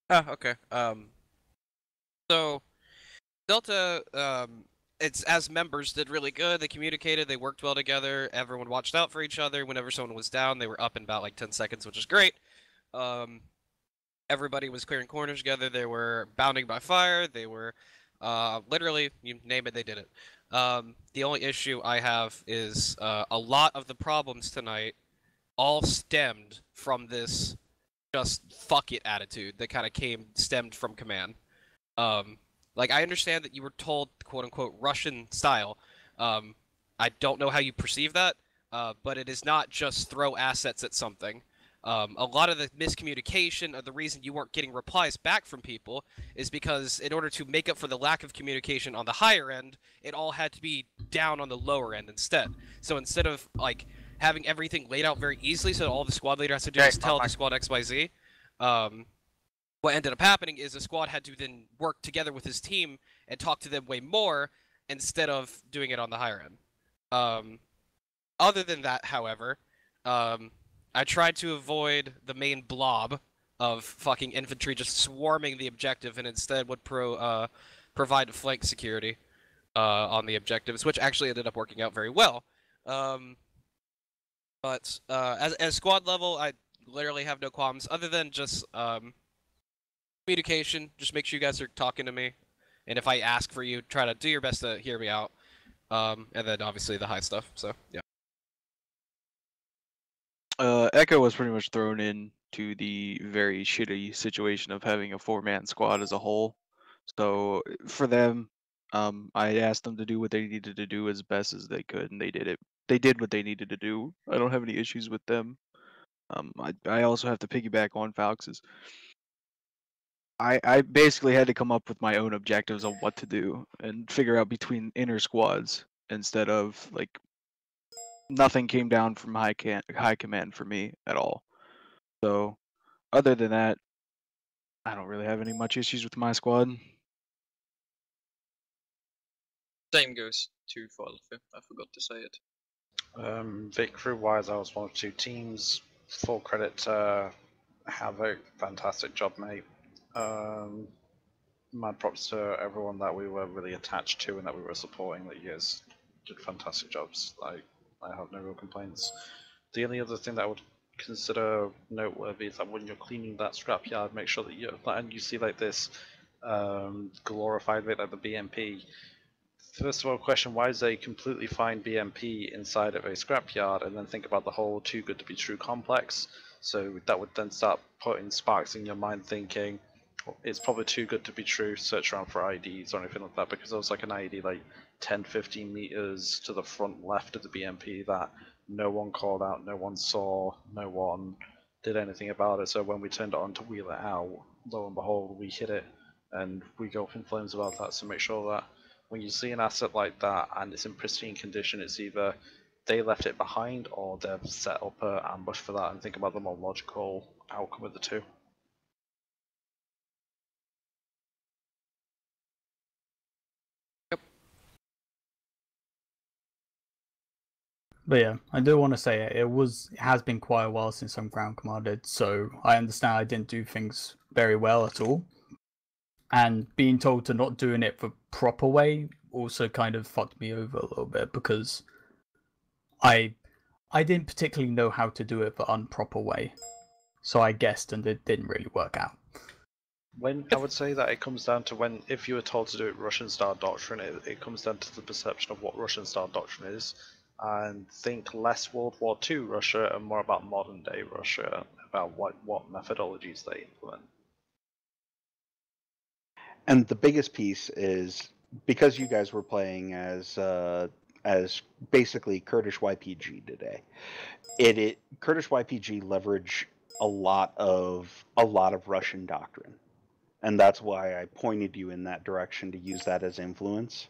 Oh, okay. So Delta, it's as members did really good. They communicated, they worked well together. Everyone watched out for each other. Whenever someone was down, they were up in about like 10 seconds, which is great. Everybody was clearing corners together. They were bounding by fire. They were, literally, you name it, they did it. The only issue I have is a lot of the problems tonight all stemmed from this just fuck it attitude that kind of stemmed from command. Like, I understand that you were told, quote-unquote, Russian style. I don't know how you perceive that, but it is not just throw assets at something. A lot of the miscommunication, or the reason you weren't getting replies back from people, is because in order to make up for the lack of communication on the higher end, it all had to be down on the lower end instead. So instead of, like, having everything laid out very easily so that all the squad leader has to do is tell the squad XYZ, what ended up happening is the squad had to then work together with his team and talk to them way more instead of doing it on the higher end. Other than that, however, I tried to avoid the main blob of fucking infantry just swarming the objective and instead would provide flank security on the objectives, which actually ended up working out very well. But as squad level, I literally have no qualms other than just communication. Just make sure you guys are talking to me, and if I ask for you, try to do your best to hear me out. And then obviously the high stuff. So yeah. Echo was pretty much thrown into the very shitty situation of having a 4-man squad as a whole. So for them, I asked them to do what they needed to do as best as they could, and they did it. They did what they needed to do. I don't have any issues with them. I also have to piggyback on Falx's. I basically had to come up with my own objectives on what to do and figure out between inner squads instead of like nothing came down from high command for me at all. So other than that, I don't really have any much issues with my squad. Same goes to Falfe. I forgot to say it. Vic, crew-wise, I was one of 2 teams. Full credit to Havoc, fantastic job, mate. Mad props to everyone that we were really attached to and that we were supporting. That you guys did fantastic jobs. I have no real complaints. The only other thing that I would consider noteworthy is that when you're cleaning that scrapyard, make sure that you see like this glorified bit like the BMP. First of all, question, why is a completely fine BMP inside of a scrapyard, and then think about the whole too good to be true complex. So that would then start putting sparks in your mind thinking, it's probably too good to be true, search around for IDs or anything like that, because there was like an ID like 10-15 meters to the front left of the BMP that no one called out, no one saw, no one did anything about it. So when we turned it on to wheel it out, lo and behold, we hit it, and we go up in flames about that. So make sure that when you see an asset like that and it's in pristine condition, it's either they left it behind or they've set up an ambush for that, and think about the more logical outcome of the two. But yeah, I do want to say it has been quite a while since I'm ground commanded, so I understand I didn't do things very well at all. And being told to not doing it the proper way also kind of fucked me over a little bit, because I didn't particularly know how to do it the improper way. So I guessed and it didn't really work out. When I would say that it comes down to if you were told to do it Russian style doctrine, it comes down to the perception of what Russian style doctrine is, and think less World War II Russia and more about modern day Russia, about what methodologies they implement. And the biggest piece is because you guys were playing as basically Kurdish YPG today. Kurdish YPG leverage a lot of Russian doctrine, and that's why I pointed you in that direction to use that as influence.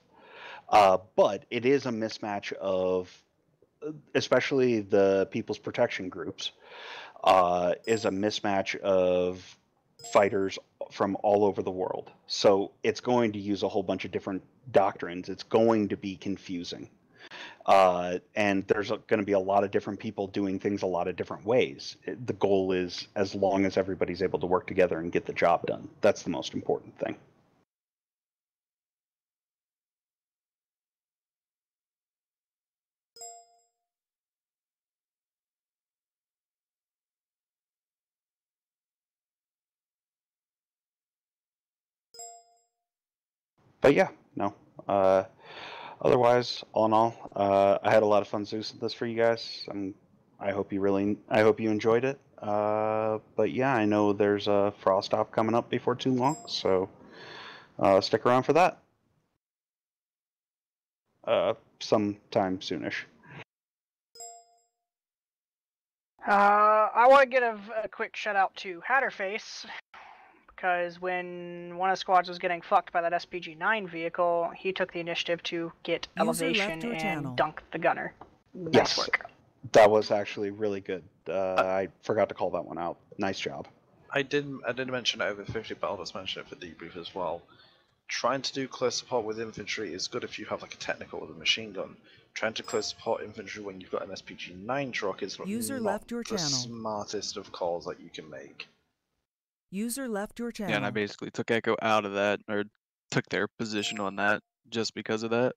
But it is a mismatch of, especially the People's Protection groups, is a mismatch of fighters from all over the world. So it's going to use a whole bunch of different doctrines. It's going to be confusing. And there's going to be a lot of different people doing things a lot of different ways. The goal is, as long as everybody's able to work together and get the job done, that's the most important thing. But yeah, no. Otherwise, all in all, I had a lot of fun Zeusing this for you guys. I hope you enjoyed it. But yeah, I know there's a frost off coming up before too long, so stick around for that. Sometime soonish. I want to give a quick shout out to Hatterface, because when one of the squads was getting fucked by that SPG-9 vehicle, he took the initiative to get elevation and dunk the gunner. Nice work. That was actually really good. I forgot to call that one out. Nice job. I didn't mention it over 50, but I'll just mention it for debrief as well. Trying to do close support with infantry is good if you have like a technical with a machine gun. Trying to close support infantry when you've got an SPG-9 truck is not the smartest of calls that you can make. User left your channel. Yeah, and I basically took Echo out of that, or took their position on that, just because of that.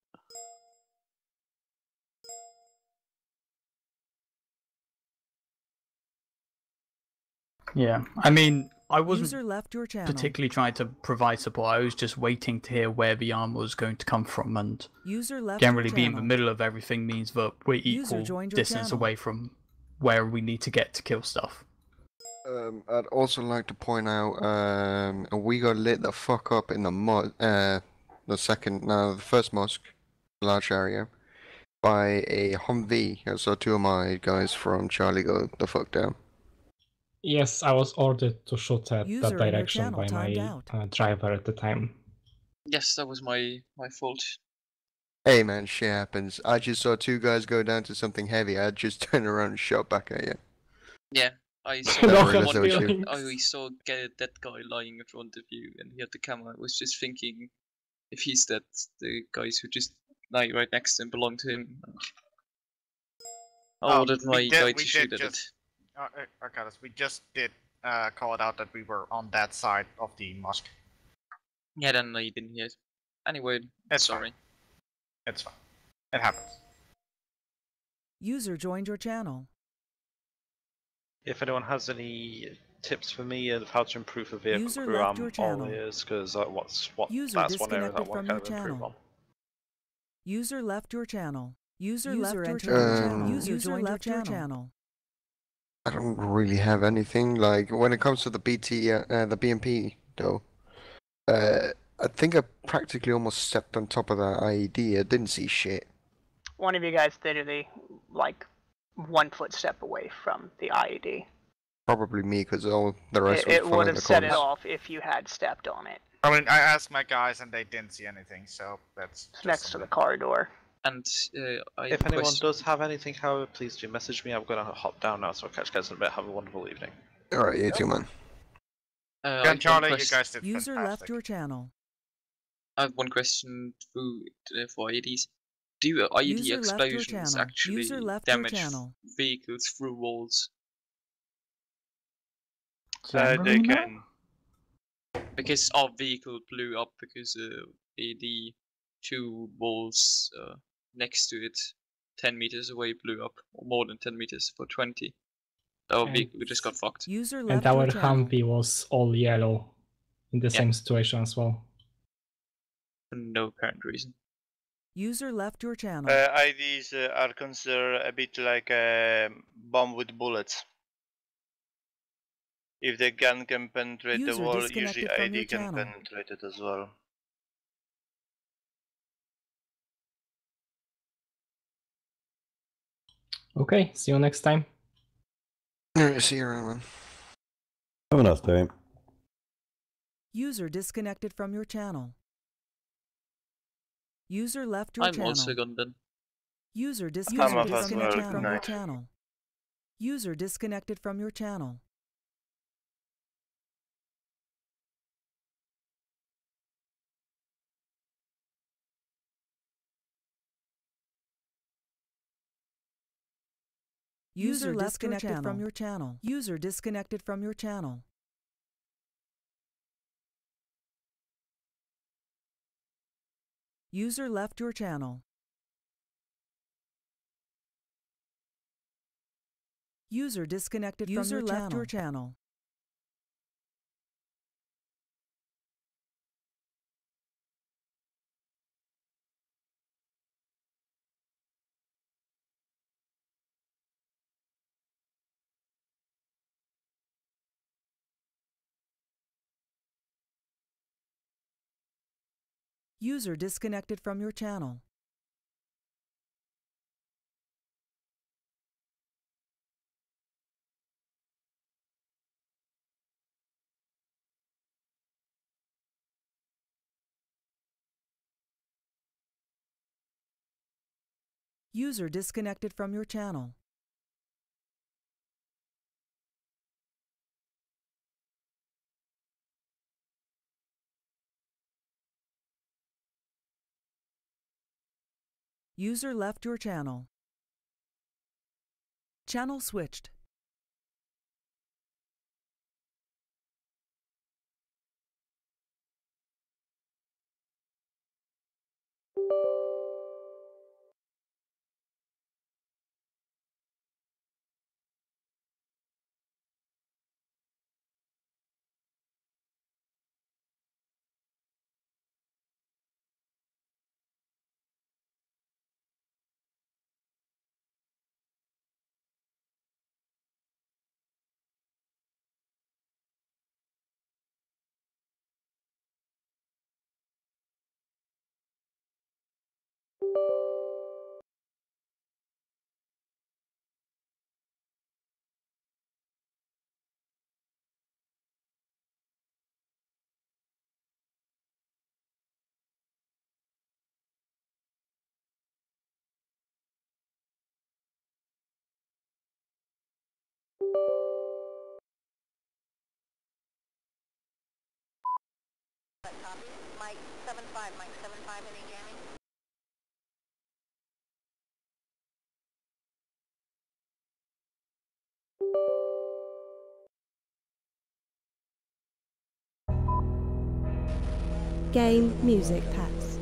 Yeah, I mean, I wasn't User left your channel. particularly trying to provide support. I was just waiting to hear where the armor was going to come from, and User left generally your being in the channel. middle of everything means that we're equal distance away from where we need to get to kill stuff. I'd also like to point out, we got lit the fuck up in the first mosque, large area, by a Humvee. So two of my guys from Charlie got the fuck down. Yes, I was ordered to shoot at User that in your direction channel by timed my out. driver at the time. Yes, that was my fault. Hey man, shit happens. I just saw two guys go down to something heavy. I just turned around and shot back at you. Yeah, I saw Don't that worry, one. that's no issue. I saw that guy lying in front of you, and he had the camera. I was just thinking, if he's dead, the guys who just lie right next to him belong to him. I ordered my guy to shoot at it. Arcadis, we just did call it out that we were on that side of the mosque. Yeah, then I didn't hear it. Anyway, It's sorry. fine. It's fine. It happens. User joined your channel. If anyone has any tips for me of how to improve the vehicle User crew, left I'm your channel. all ears, because User that's one area disconnected that I want from to your kind of improve channel. on. User left your channel. User User left your entered channel. your channel. User User left your channel. I don't really have anything like when it comes to the the BMP though. I think I practically almost stepped on top of that IED. I didn't see shit. One of you guys literally, like, 1 footstep away from the IED. Probably me, because all the rest was It would following have the set it corners. off if you had stepped on it. I mean, I asked my guys and they didn't see anything, so that's It's next to the car door. And I If anyone does have anything, however, please do message me. I'm going to hop down now, so I'll catch you guys in a bit. Have a wonderful evening. Alright, you too, man. Gun Charlie, you guys did User fantastic. left your channel. I have one question for IEDs. Do IED User left your explosions channel. actually User left your damage channel. vehicles through walls? They can. Because our vehicle blew up because the two walls next to it, 10 meters away, blew up, or more than 10 meters for 20. Our And- vehicle just got fucked. User And left our your channel. Humvee was all yellow in the same situation as well. For no apparent reason. User left your channel. IDs are considered a bit like a bomb with bullets. If the gun can penetrate the User wall, usually disconnected from your ID can channel. penetrate it as well. Okay, see you next time. Alright, see you around, man. Have a nice day. User disconnected from your channel. User left your I'm channel. also gone then. User off as disconnected well, from your good channel. night. channel. User disconnected from your channel. User disconnected from your channel. User disconnected from your channel. User left your channel. User disconnected from your channel. User left your channel. User disconnected from your channel. User disconnected from your channel. User left your channel. Channel switched. copy. Mike 75, Mike 75, any jamming? Game music packs.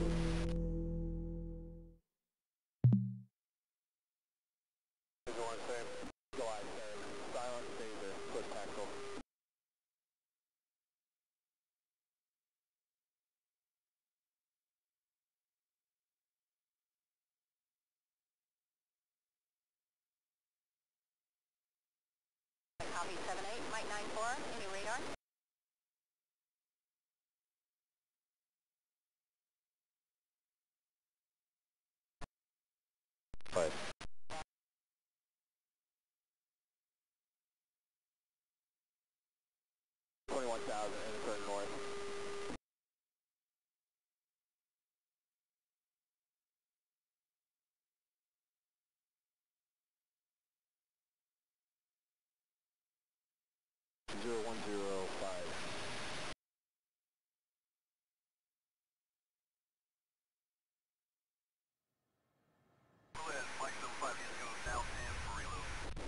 Copy 78, Mike 94, any radar? Five.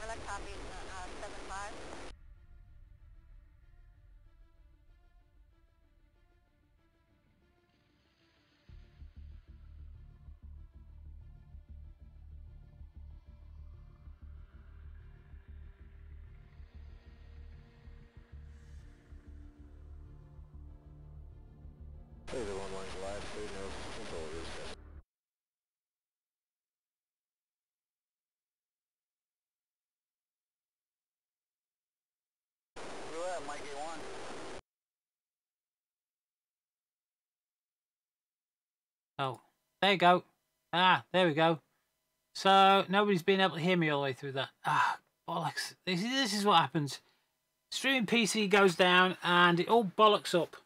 Relax, copy 75. Hey, the one line's live, so no control is Roulette, Mike 81. Oh, there you go. Ah, there we go. So nobody's been able to hear me all the way through that. Ah, bollocks. This is what happens. Streaming PC goes down and it all bollocks up,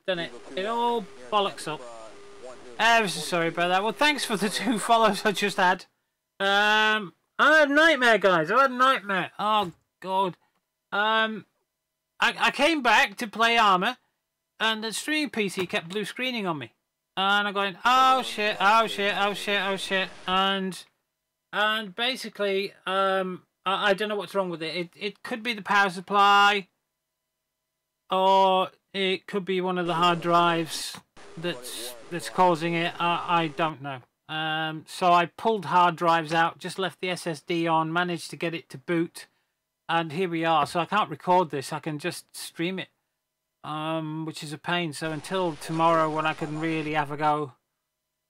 doesn't it? It all bollocks up. I'm so sorry about that. Well, thanks for the 2 follows I just had. I had a nightmare, guys. I had a nightmare. Oh, God. I came back to play Arma and the streaming PC kept blue screening on me. And I'm going, oh shit, oh shit, oh shit, oh shit. And basically, I don't know what's wrong with it. It could be the power supply, or it could be one of the hard drives that's causing it. I don't know. So I pulled hard drives out, just left the SSD on, managed to get it to boot, and here we are. So I can't record this. I can just stream it, which is a pain. So until tomorrow, when I can really have a go,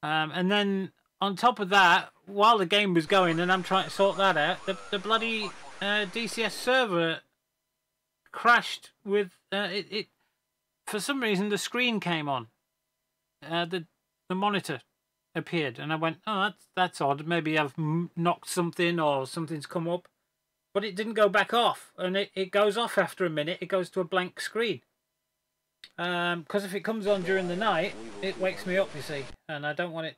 and then on top of that, while the game was going and I'm trying to sort that out, the bloody DCS server crashed with it. For some reason, the screen came on. The monitor appeared, and I went, "Oh, that's odd. Maybe I've knocked something or something's come up." But it didn't go back off, and it goes off after a minute. It goes to a blank screen. Because if it comes on during the night, it wakes me up, you see, and I don't want it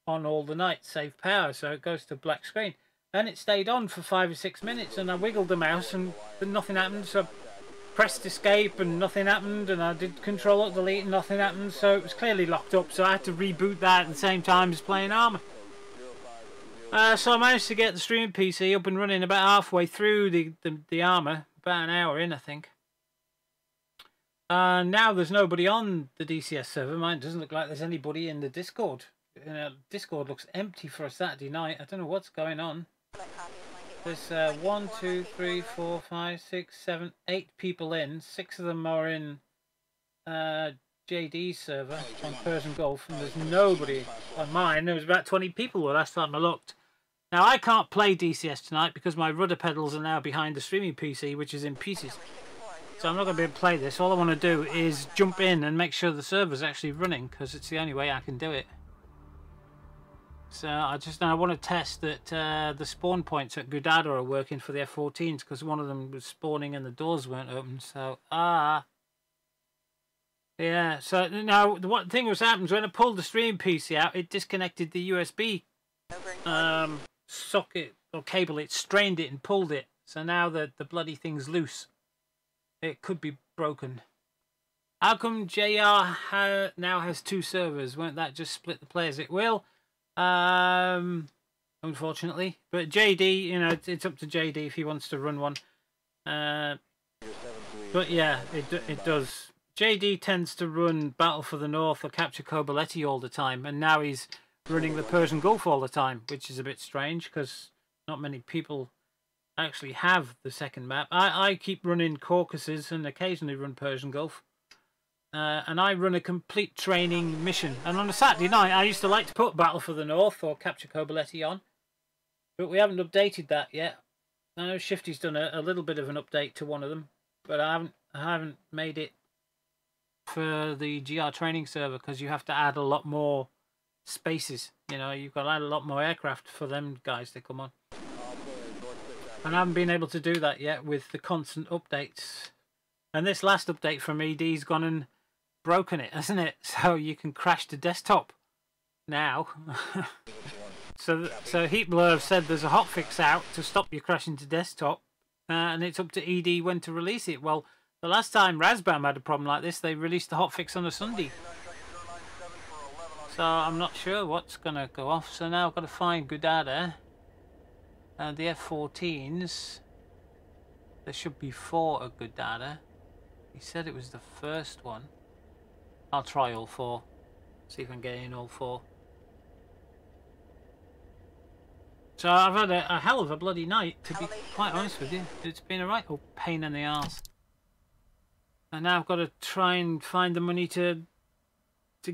on all the night, save power, so it goes to black screen. And it stayed on for 5 or 6 minutes, and I wiggled the mouse and nothing happened, so I pressed escape and nothing happened, and I did control alt delete and nothing happened, so it was clearly locked up, so I had to reboot that at the same time as playing Arma. So I managed to get the streaming PC up and running about halfway through the Arma, about an hour in, I think. Now there's nobody on the DCS server. Mine doesn't look like there's anybody in the Discord. Discord looks empty for a Saturday night. I don't know what's going on. There's 1, 2, 3, 4, 5, 6, 7, 8 people in. 6 of them are in JD's server on Persian Gulf, and there's nobody on mine. There was about 20 people the last time I looked. Now I can't play DCS tonight because my rudder pedals are now behind the streaming PC, which is in pieces. So I'm not going to be able to play this. All I want to do is jump in and make sure the server's actually running, because it's the only way I can do it. So I want to test that the spawn points at Gudada are working for the F-14s, because one of them was spawning and the doors weren't open. So yeah. So now the one thing was happens when I pulled the stream PC out, it disconnected the USB socket or cable. It strained it and pulled it. So now the bloody thing's loose. It could be broken. How come JR now has 2 servers? Won't that just split the players? It will. Unfortunately. But JD, you know, it's up to JD if he wants to run one. But yeah, it does. JD tends to run Battle for the North or Capture Kobuleti all the time, and now he's running the Persian Gulf all the time, which is a bit strange because not many people actually have the second map. I keep running Caucasus and occasionally run Persian Gulf. And I run a complete training mission. And on a Saturday night, I used to like to put Battle for the North or Capture Kobuleti on. But we haven't updated that yet. I know Shifty's done a little bit of an update to one of them. But I haven't made it for the GR training server because you have to add a lot more spaces. You know, you've got to add a lot more aircraft for them guys to come on. And I haven't been able to do that yet with the constant updates. And this last update from ED's gone and broken it, hasn't it? So you can crash the desktop now. so Heatblur have said there's a hotfix out to stop you crashing to desktop. And it's up to ED when to release it. Well, the last time Razbam had a problem like this, they released the hotfix on a Sunday. So I'm not sure what's going to go off. So now I've got to find Gudada. And the F-14s. There should be 4 at Gudada. He said it was the first one. I'll try all 4. See if I can get in all 4. So I've had a hell of a bloody night, to be quite honest with you. It's been a right old pain in the arse. And now I've got to try and find the money to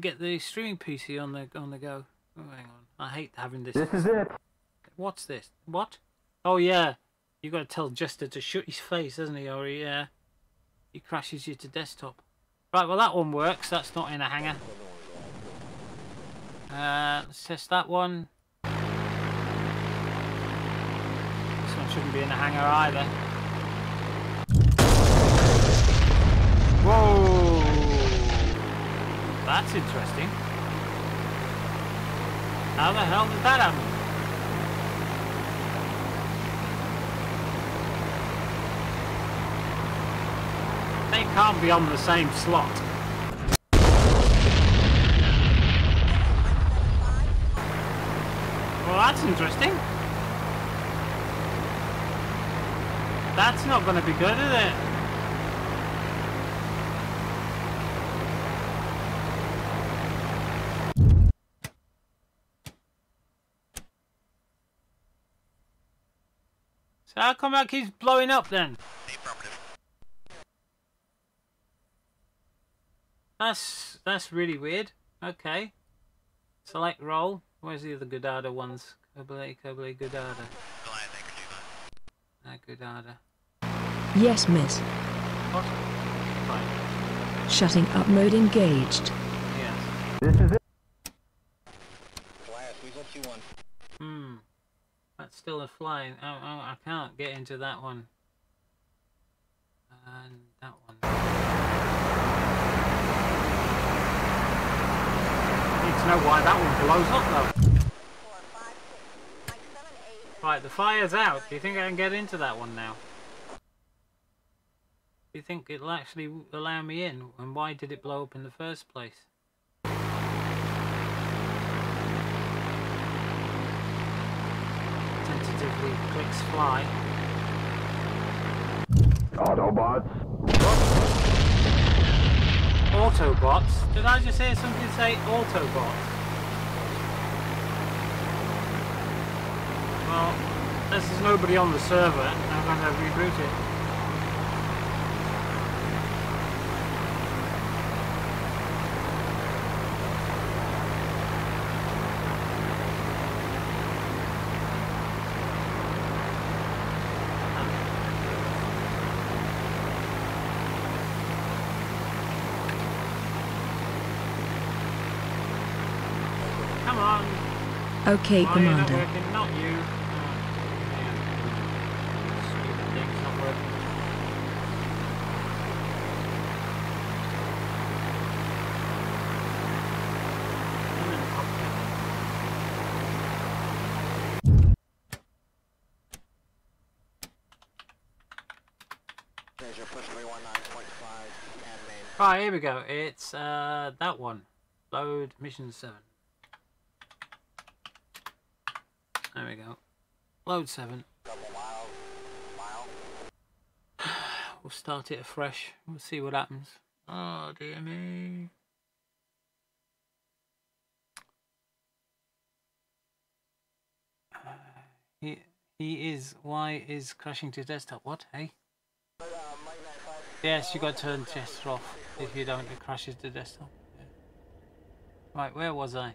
get the streaming PC on the go. Oh, hang on. I hate having this. This is it. What's this? What? Oh yeah. You got to tell Jester to shut his face, hasn't he? Or he crashes you to desktop. Right, well that one works. That's not in a hangar. Let's test that one. This one shouldn't be in a hangar either. Whoa! That's interesting. How the hell did that happen? They can't be on the same slot. Well, that's interesting. That's not going to be good, is it? So how come that keeps blowing up then? That's really weird. Okay. Select role. Where's the other Gudada ones? Kobuleti, Gudada. Gudada. Yes, miss. What? Right. Shutting up mode engaged. Yes. This is it. That's still a flying. Oh, I can't get into that one. And that one. I need to know why that one blows up though. Right, the fire's out. Do you think I can get into that one now? Do you think it'll actually allow me in? And why did it blow up in the first place? Tentatively clicks fly. Autobots. Autobots? Did I just hear something say Autobots? Well, this is nobody on the server. I'm going to reboot it. Come on. Okay, Why Commander. are you not working? Not you. Stupid thing's not working. I'm in the cockpit. Measure push 319.5 and main. Right, here we go. It's that one. Load mission 7. There we go. Load 7. We'll start it afresh. We'll see what happens. Oh dear me. He is. Why is crashing to desktop? What? Hey. Yes, you got to turn gesture off. If you don't, it crashes to desktop. Yeah. Right, where was I?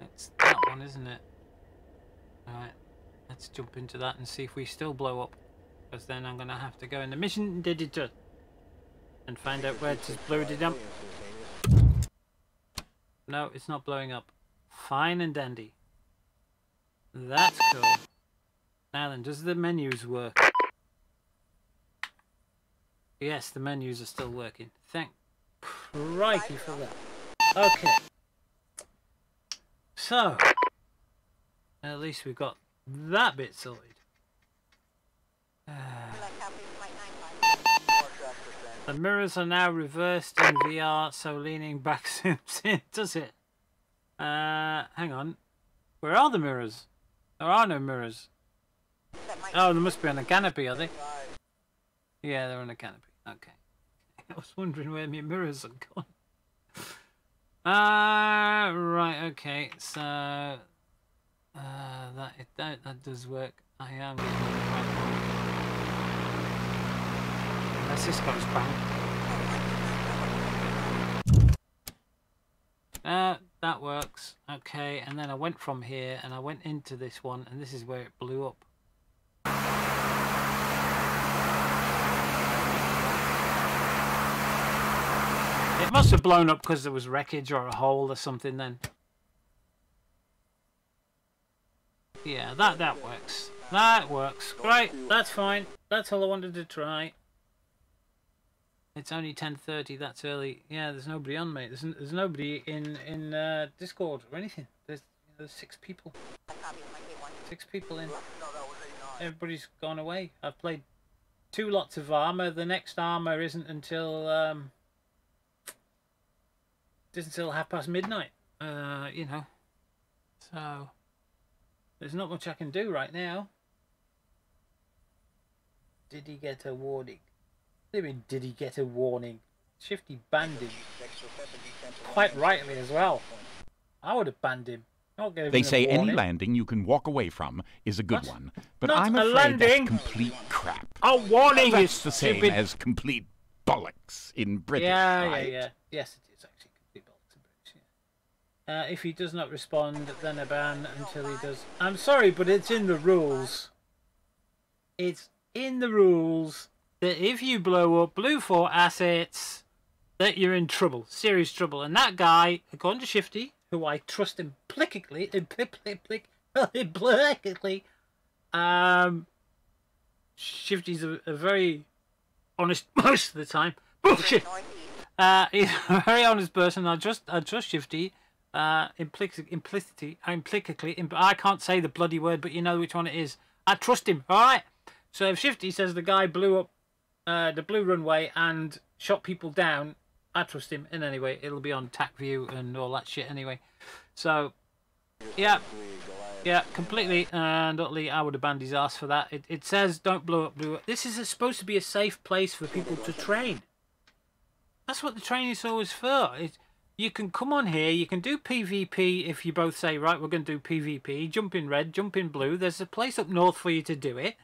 It's that one, isn't it? Alright, let's jump into that and see if we still blow up. Because then I'm going to have to go in the mission editor and find out where to blow it up. No, it's not blowing up. Fine and dandy. That's cool. Now then, does the menus work? Yes, the menus are still working. Thank crikey for that. Okay. So, at least we've got that bit sorted. The mirrors are now reversed in VR, so leaning back zooms in, does it? Hang on. Where are the mirrors? There are no mirrors. Oh, they must be on a canopy, are they? Yeah, they're on a canopy. Okay. I was wondering where my mirrors are gone. Right, okay. So, that does work. I am getting the right one. Unless this goes bang. That works. Okay, and then I went from here and I went into this one, and this is where it blew up. It must have blown up because there was wreckage or a hole or something then. Yeah, that works. That works. Great, that's fine. That's all I wanted to try. It's only 10:30. That's early. Yeah, there's nobody on, mate. There's nobody in Discord or anything. There's 6 people. 6 people in. Everybody's gone away. I've played 2 lots of Arma. The next Arma isn't until 1:30 midnight. You know. So there's not much I can do right now. Did he get a warning? What do you mean, did he get a warning? Shifty banned him. Quite rightly as well. I would have banned him. They say any landing you can walk away from is a good one, but Not I'm a afraid landing. that's complete crap. A warning That's is the same stupid. as complete bollocks in British, Yeah, right? yeah. Yes, it is actually complete bollocks in British. Yeah. If he does not respond, then a ban until he does. I'm sorry, but it's in the rules. It's in the rules that if you blow up Blue 4 assets, that you're in trouble, serious trouble. And that guy, according to Shifty, who I trust implicitly, Shifty's a very honest most of the time. Bullshit. He's a very honest person. I trust Shifty. Implicitly, I can't say the bloody word, but you know which one it is. I trust him. All right. So if Shifty says the guy blew up the blue runway and shot people down, I trust him. And anyway, it'll be on TAC View and all that shit anyway. So, yeah, completely and utterly, I would have banned his ass for that. It says don't blow up blue. This is supposed to be a safe place for people to train. That's what the training is always for. You can come on here, you can do PvP if you both say, right, we're going to do PvP, jump in red, jump in blue. There's a place up north for you to do it.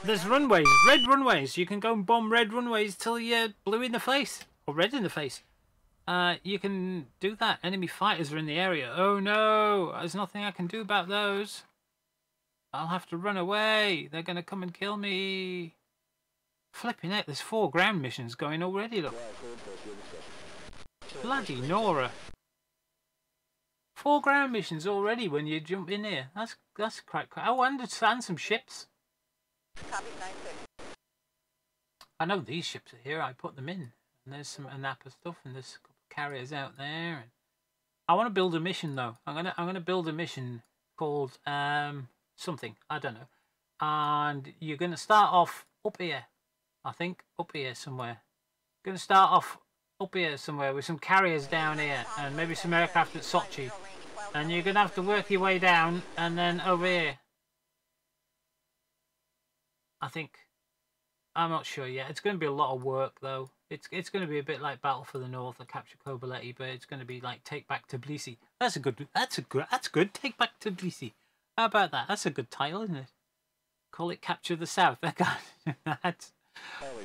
There's runways, red runways. You can go and bomb red runways till you're blue in the face or red in the face. You can do that. Enemy fighters are in the area. Oh no, there's nothing I can do about those. I'll have to run away. They're going to come and kill me. Flipping it, there's 4 ground missions going already, look. Bloody Nora. 4 ground missions already when you jump in here. That's quite. Oh, and some ships. I know these ships are here. I put them in. And there's some Anapa stuff, and there's a couple of carriers out there. And I want to build a mission though. I'm gonna build a mission called something. I don't know. and you're going to start off up here. I think up here somewhere. Going to start off up here somewhere with some carriers down here and maybe some aircraft at Sochi. And you're going to have to work your way down and then over here. I think. I'm not sure yet. It's going to be a lot of work though. It's going to be a bit like Battle for the North or Capture Kobaleti, but it's going to be like Take Back Tbilisi. That's good. Take Back Tbilisi. How about that? That's a good title, isn't it? Call it Capture the South.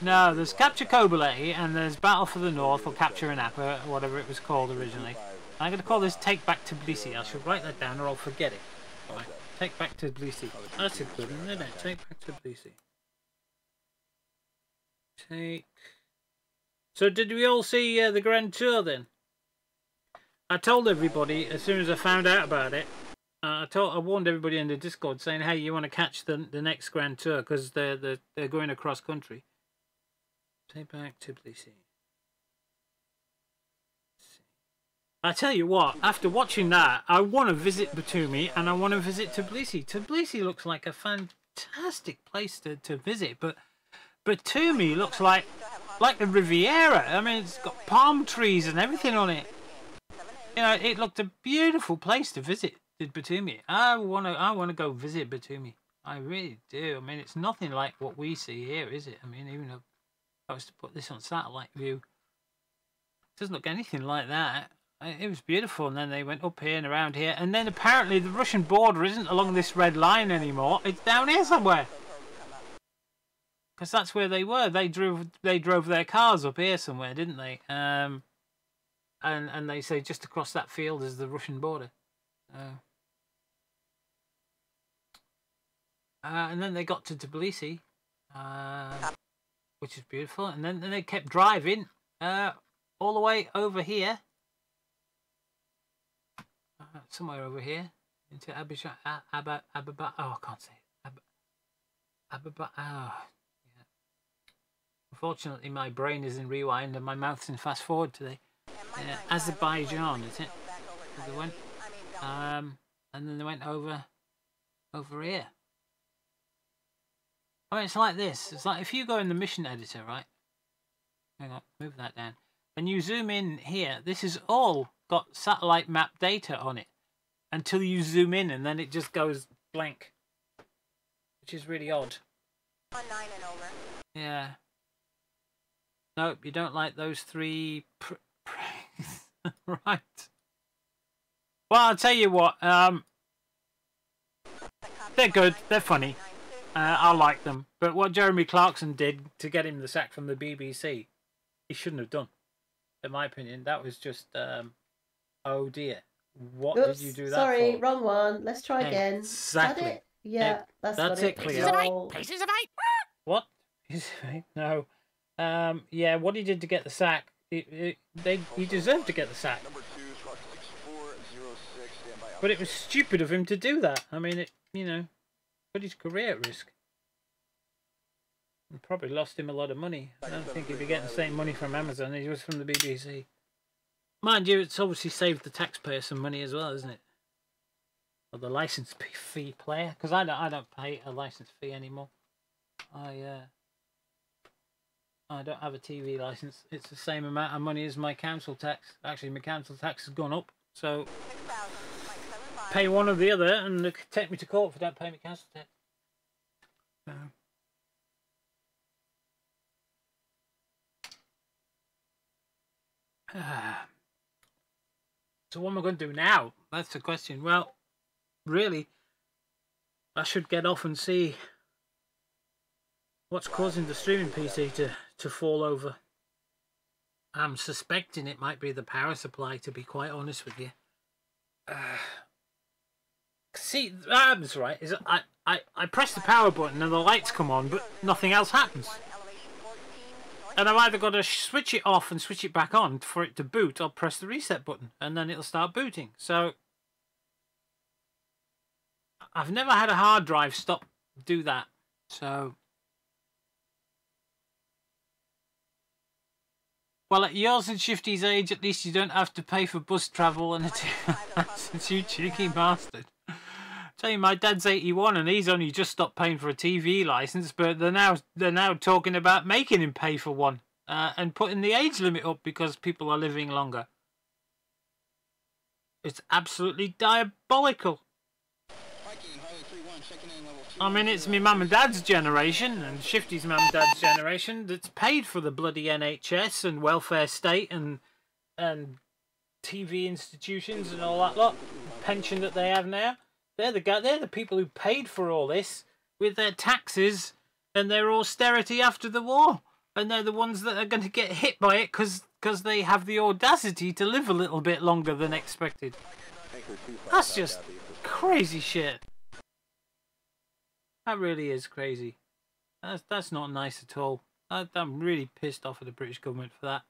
No, there's Capture Kobaleti and there's Battle for the North or Capture Anapa, or whatever it was called originally. I'm going to call this Take Back Tbilisi. I should write that down or I'll forget it. Right. Take Back Tbilisi. That's a good one, isn't it? Take Back Tbilisi. So did we all see the Grand Tour then? I told everybody as soon as I found out about it. I warned everybody in the Discord saying, "Hey, you want to catch the next Grand Tour because they're going across country." Take Back Tbilisi. I tell you what, after watching that, I want to visit Batumi and I want to visit Tbilisi. Tbilisi looks like a fantastic place to visit, but Batumi looks like the Riviera. I mean, it's got palm trees and everything on it. You know, it looked a beautiful place to visit. Did Batumi? I wanna go visit Batumi. I really do. I mean, it's nothing like what we see here, is it? I mean, even if I was to put this on satellite view, it doesn't look anything like that. It was beautiful, and then they went up here and around here, and then apparently the Russian border isn't along this red line anymore. It's down here somewhere. Because that's where they were. They drove their cars up here somewhere, didn't they? And they say just across that field is the Russian border. And then they got to Tbilisi, which is beautiful. And then they kept driving all the way over here, somewhere over here, into Ababa. Oh, I can't say it. Ababa. Oh. Unfortunately, my brain is in rewind and my mouth's in fast forward today. Azerbaijan, is it? They went, and then they went over here. I mean, it's like this. It's like if you go in the mission editor, right? Hang on, move that down. And you zoom in here. This is all got satellite map data on it until you zoom in, and then it just goes blank, which is really odd. 9 and over. Yeah. Nope, you don't like those three right. Well, I'll tell you what, they're good, they're funny. I like them. But what Jeremy Clarkson did to get him the sack from the BBC, he shouldn't have done. In my opinion, that was just, oh dear. What did you do that sorry, for? wrong one. Let's try again. Exactly. Is that it? Yeah, that's it, Cleo. Places of eight. What? No. Yeah, what he did to get the sack, he deserved to get the sack. But it was stupid of him to do that. I mean, put his career at risk. And probably lost him a lot of money. I don't think he'd be getting the same money from Amazon as he was from the BBC. Mind you, it's obviously saved the taxpayer some money as well, isn't it? Or the license fee player, because I don't pay a license fee anymore. I don't have a TV license. It's the same amount of money as my council tax. Actually, my council tax has gone up, so pay one or the other, and they could take me to court if I don't pay my council tax. So what am I going to do now? That's the question. Well, really, I should get off and see what's causing the streaming PC to fall over. I'm suspecting it might be the power supply, to be quite honest with you. See, what happens, right, is I press the power button and the lights come on, but nothing else happens. And I've either got to switch it off and switch it back on for it to boot, or press the reset button, and then it'll start booting. So I've never had a hard drive do that. So, well, at yours and Shifty's age, at least you don't have to pay for bus travel and it's you cheeky bastard. Tell you, my dad's 81 and he's only just stopped paying for a TV license, but they're now talking about making him pay for one and putting the age limit up because people are living longer. It's absolutely diabolical. I mean, it's me mum and dad's generation and Shifty's mum and dad's generation that's paid for the bloody NHS and welfare state and TV institutions and all that lot. The pension that they have now. They're the people who paid for all this with their taxes and their austerity after the war. And they're the ones that are going to get hit by it because they have the audacity to live a little bit longer than expected. That's just crazy shit. That really is crazy. That's not nice at all. I'm really pissed off at the British government for that.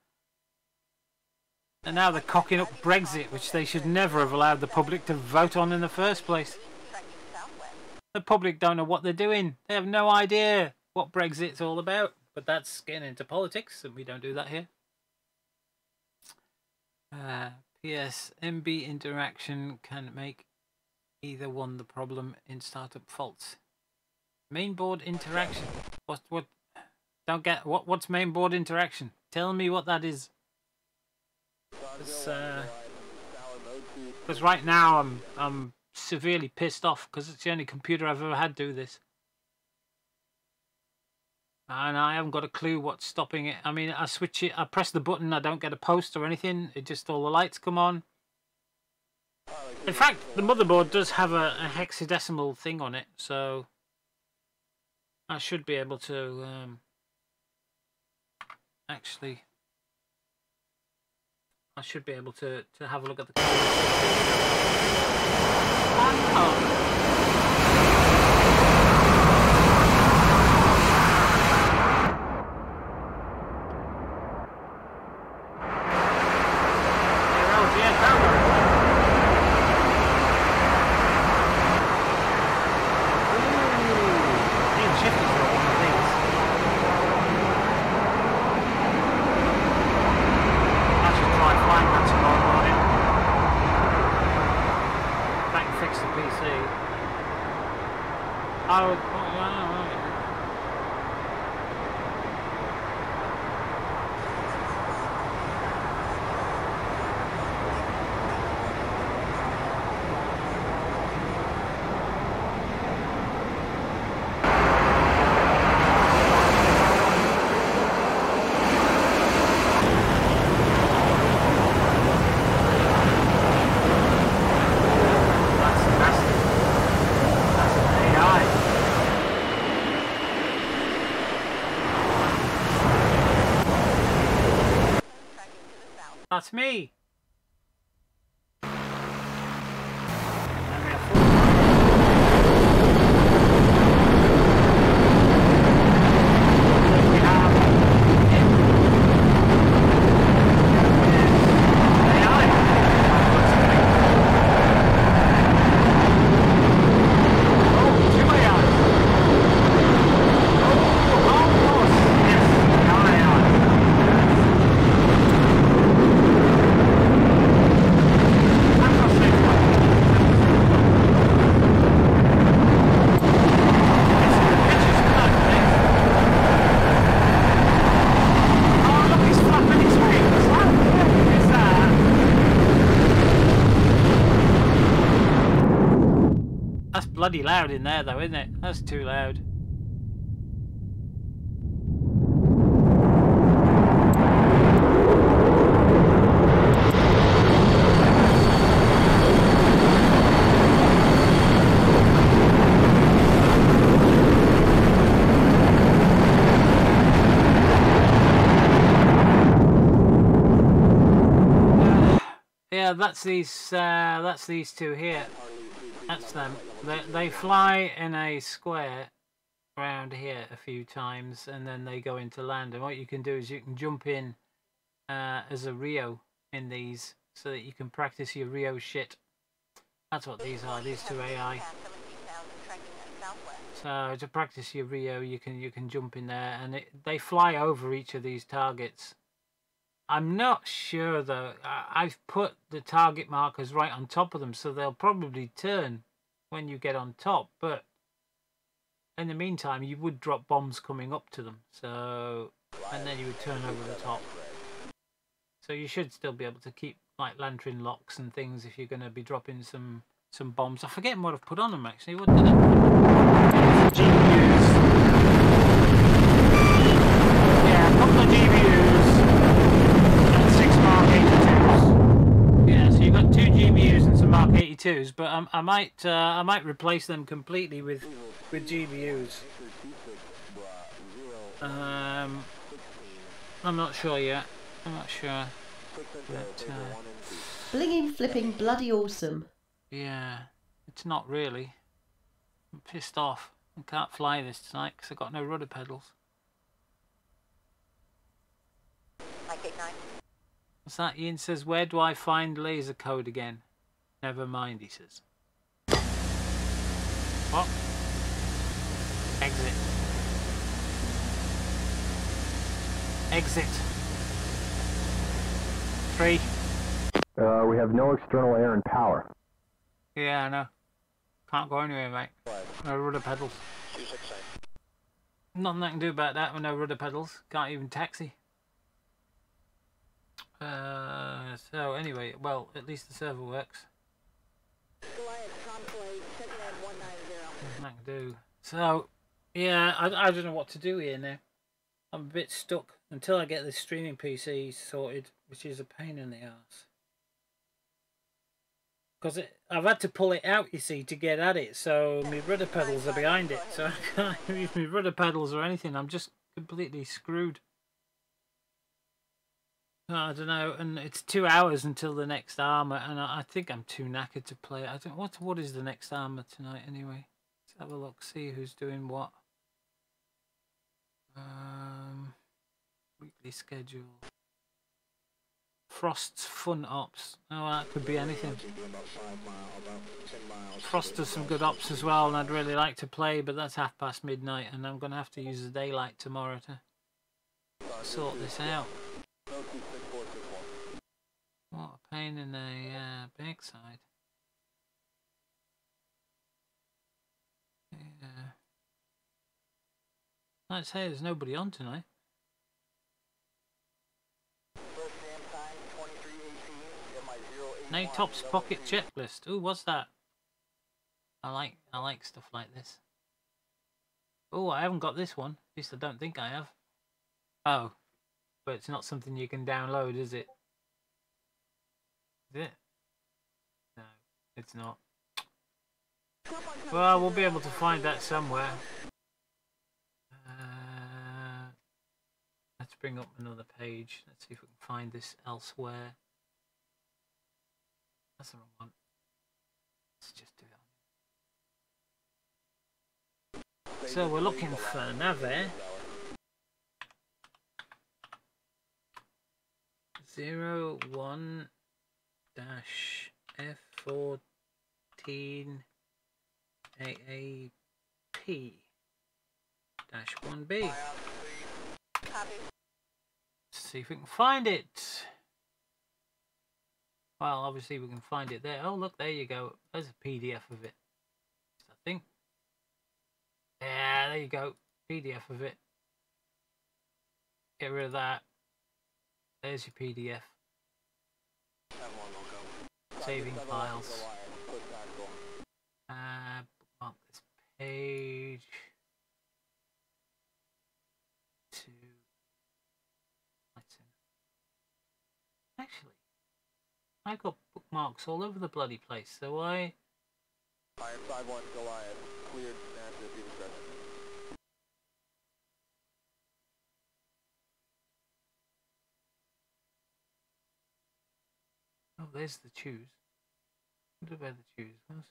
And now they're cocking up Brexit, which they should never have allowed the public to vote on in the first place. The public don't know what they're doing. They have no idea what Brexit's all about. But that's getting into politics, and we don't do that here. P.S. MB interaction can make either one the problem in startup faults. Mainboard interaction. What? Don't get what's mainboard interaction? Tell me what that is. Because right now I'm severely pissed off because it's the only computer I've ever had do this. And I haven't got a clue what's stopping it. I mean, I switch it, I press the button, I don't get a post or anything. It just, all the lights come on. In fact, the motherboard does have a hexadecimal thing on it, so I should be able to actually, I should be able to have a look at the code. Oh. That's me. Bloody loud in there though, isn't it? That's too loud. Yeah, that's these two here. That's them. They fly in a square around here a few times and then they go into land. And what you can do is you can jump in as a Rio in these so that you can practice your Rio shit. That's what these are, these two AI. So to practice your Rio, you can jump in there and they fly over each of these targets. I'm not sure though. I've put the target markers right on top of them, so they'll probably turn when you get on top, but in the meantime, you would drop bombs coming up to them. So, and then you would turn over the top. So you should still be able to keep like lantern locks and things if you're going to be dropping some bombs. I forget what I've put on them actually. What did I put? GPUs. Yeah, a couple of GPUs and 6 Mark 82s. Yeah, so you've got 2 GPUs and some Mark 82s, but I might replace them completely with GPUs. I'm not sure yet. I'm not sure. But, Blinging, flipping, bloody awesome. yeah, it's not really. I'm pissed off. I can't fly this tonight because I've got no rudder pedals. Mike 89. What's that? Ian says, where do I find laser code again? Never mind, he says. What? Exit. Exit. 3. We have no external air and power. Yeah, I know. Can't go anywhere, mate. No rudder pedals. Nothing I can do about that with no rudder pedals. Can't even taxi. So anyway, well, at least the server works. Nothing I can do. So, yeah, I don't know what to do here now. I'm a bit stuck until I get this streaming PC sorted, which is a pain in the ass. Because I've had to pull it out, you see, to get at it. So my rudder pedals are behind it. So I can't use my rudder pedals or anything. I'm just completely screwed. I don't know. And it's 2 hours until the next Arma. And I think I'm too knackered to play it. I don't. What is the next Arma tonight anyway? Let's have a look. See who's doing what. Weekly schedule. Frost's Fun Ops. Oh, that could be anything. Frost does some good ops as well, and I'd really like to play, but that's midnight, and I'm going to have to use the daylight tomorrow to sort this out. What a pain in the backside. Yeah. I'd say there's nobody on tonight. Natop's pocket checklist. Ooh, what's that? I like stuff like this. Oh, I haven't got this one. At least I don't think I have. Oh, but it's not something you can download, is it? Is it? No, it's not. Well, we'll be able to find that somewhere. Let's bring up another page. Let's see if we can find this elsewhere. That's the wrong one. Let's just do that. So we're looking for Nave. 01-F14 AAP-1B. Let's see if we can find it. Well, obviously we can find it there. Oh, look, there you go. There's a PDF of it, I think. Yeah, there you go. PDF of it. Get rid of that. There's your PDF. Saving files. Bookmark this page. Actually, I got bookmarks all over the bloody place, so I... Iron 5-1, Goliath. Cleared, massive, be discretion. Oh, there's the choose. I wonder where the choose was.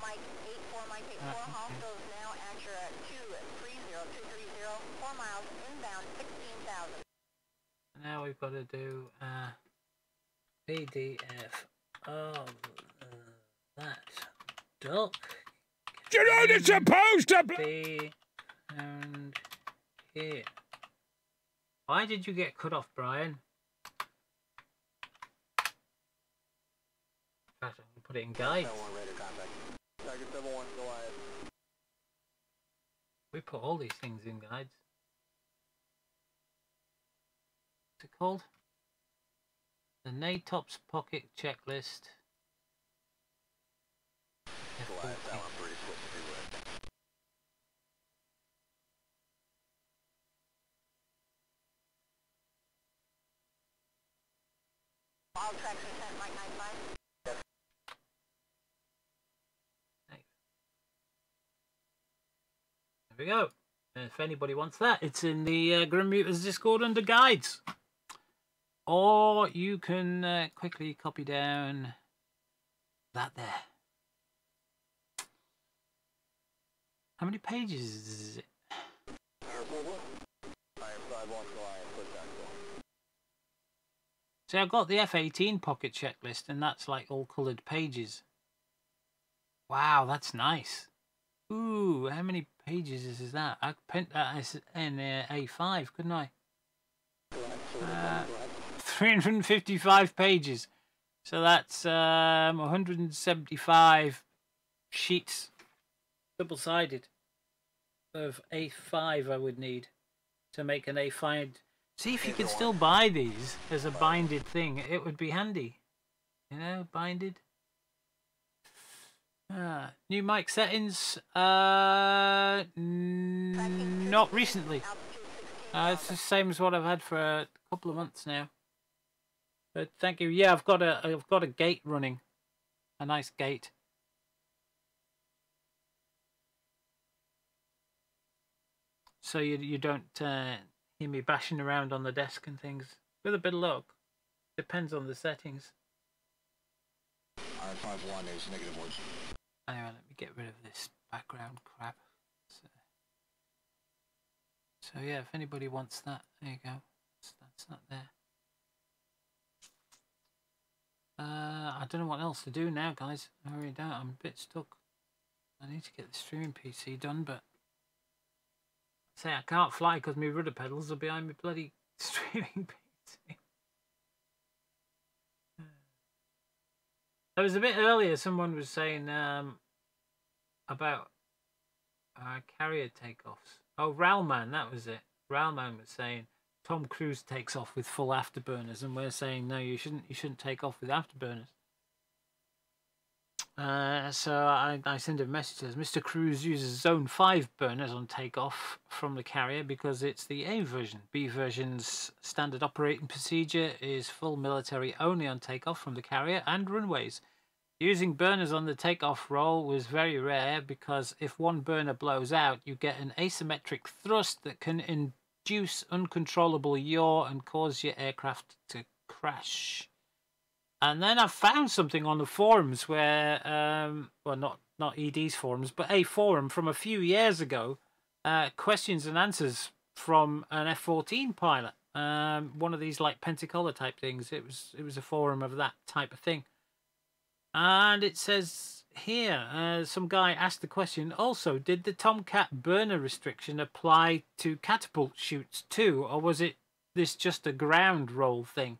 Mike 84, Mike 84, Hostel is now at your 230230, 4 miles inbound, 16,000. Now we've got to do PDF of that duck. You know it's supposed to be and here. Why did you get cut off, Brian? In fact, I can put it in guide. Tiger 7-1, Goliath. We put all these things in guides. What's it called? The NATOPS pocket checklist. Goliath, that one pretty swift to do with. All tracks are sent, Mike 95. There we go. And if anybody wants that, it's in the Grim Muters Discord under guides. Or you can quickly copy down that there. How many pages is it? See, I've got the F-18 pocket checklist, and that's like all coloured pages. Wow, that's nice. Ooh, how many pages is that? I could print that as in A5, couldn't I? 355 pages. So that's 175 sheets, double-sided, of A5 I would need to make an A5. See if you could still buy these as a binded thing. It would be handy. You know, binded. New mic settings. Not recently. It's the same as what I've had for a couple of months now. But thank you. Yeah, I've got a gate running, a nice gate. So you don't hear me bashing around on the desk and things. With a bit of luck, depends on the settings. R51 is -1. Anyway, let me get rid of this background crap. So yeah, if anybody wants that, there you go. That's not there. I don't know what else to do now, guys. I really don't. I'm a bit stuck. I need to get the streaming PC done, but say I can't fly because my rudder pedals are behind my bloody streaming PC. There was a bit earlier. Someone was saying about carrier takeoffs. Oh, Ralman, that was it. Ralman was saying Tom Cruise takes off with full afterburners, and we're saying no, you shouldn't take off with afterburners. So I send him messages. Mr. Cruise uses Zone 5 burners on takeoff from the carrier because it's the A version. B version's standard operating procedure is full military only on takeoff from the carrier and runways. Using burners on the takeoff roll was very rare because if one burner blows out, you get an asymmetric thrust that can induce uncontrollable yaw and cause your aircraft to crash. And then I found something on the forums where, well, not ED's forums, but a forum from a few years ago, questions and answers from an F-14 pilot, one of these like Pensacola type things. It was a forum of that type of thing. And it says here, some guy asked the question, also, did the Tomcat burner restriction apply to catapult shoots too, or was this just a ground roll thing?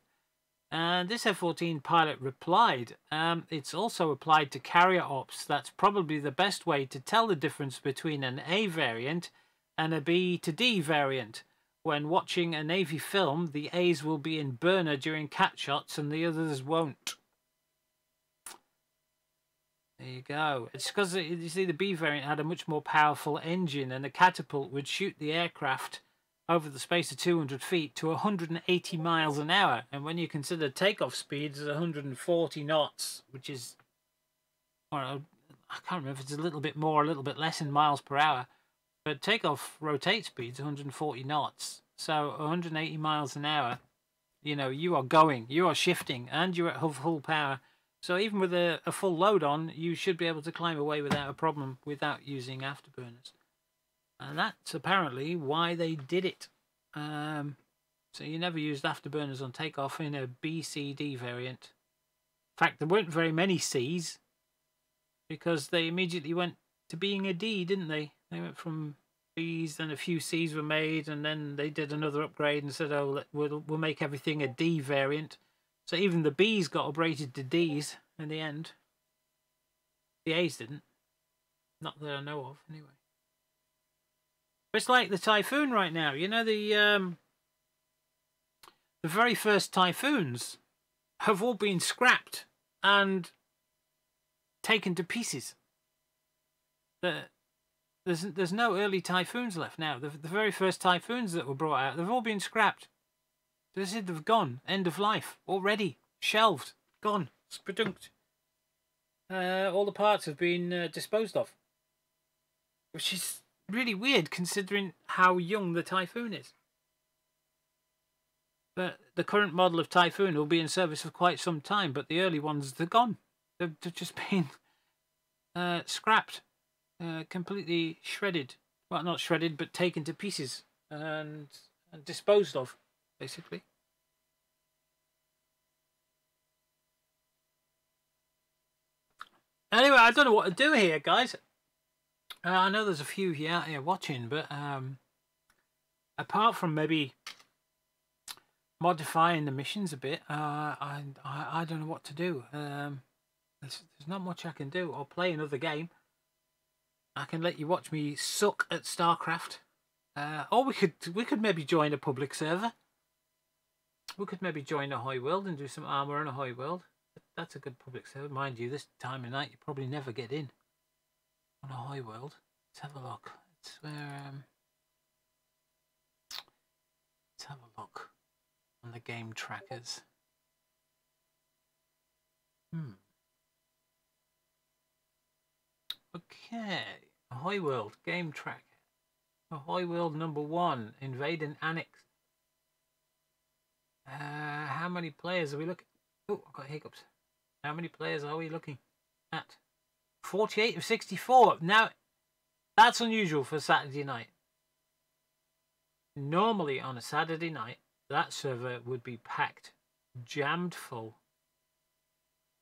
And this F-14 pilot replied, it's also applied to carrier ops. That's probably the best way to tell the difference between an A variant and a B to D variant. When watching a Navy film, the A's will be in burner during cat shots and the others won't. There you go. It's because, you see, the B variant had a much more powerful engine, and the catapult would shoot the aircraft over the space of 200 feet to 180 miles an hour. And when you consider takeoff speeds as 140 knots, which is, I can't remember if it's a little bit more, a little bit less in miles per hour, but takeoff rotate speeds 140 knots. So 180 miles an hour, you know, you are shifting, and you're at full power. So even with a full load on, you should be able to climb away without a problem without using afterburners. And that's apparently why they did it. So you never used afterburners on takeoff in a BCD variant. In fact, there weren't very many Cs because they immediately went to being a D, didn't they? They went from Bs, then a few Cs were made, and then they did another upgrade and said, oh, we'll make everything a D variant. So even the Bs got upgraded to Ds in the end. The As didn't. Not that I know of, anyway. But it's like the Typhoon right now. You know, the very first Typhoons have all been scrapped and taken to pieces. There's no early Typhoons left now. The very first Typhoons that were brought out, they've all been scrapped. They've gone. End of life. Already. Shelved. Gone. Spadunked. All the parts have been disposed of. Which is really weird considering how young the Typhoon is. But the current model of Typhoon will be in service for quite some time, but the early ones, they're gone. They've just been scrapped. Completely shredded. Well, not shredded, but taken to pieces and disposed of, basically. Anyway, I don't know what to do here, guys. I know there's a few out here watching, but apart from maybe modifying the missions a bit, I don't know what to do. There's not much I can do. Or play another game. I can let you watch me suck at StarCraft. Or we could maybe join a public server. We could maybe join a high world and do some Arma on a high world. That's a good public server. Mind you, this time of night you probably never get in on a high world. Let's have a look. It's where let's have a look on the game trackers. Okay, a high world game tracker. A high world number 1, invade and annex. How many players are we looking? Oh, I've got hiccups. How many players are we looking at? 48 of 64. Now, that's unusual for Saturday night. Normally on a Saturday night, that server would be packed, jammed full,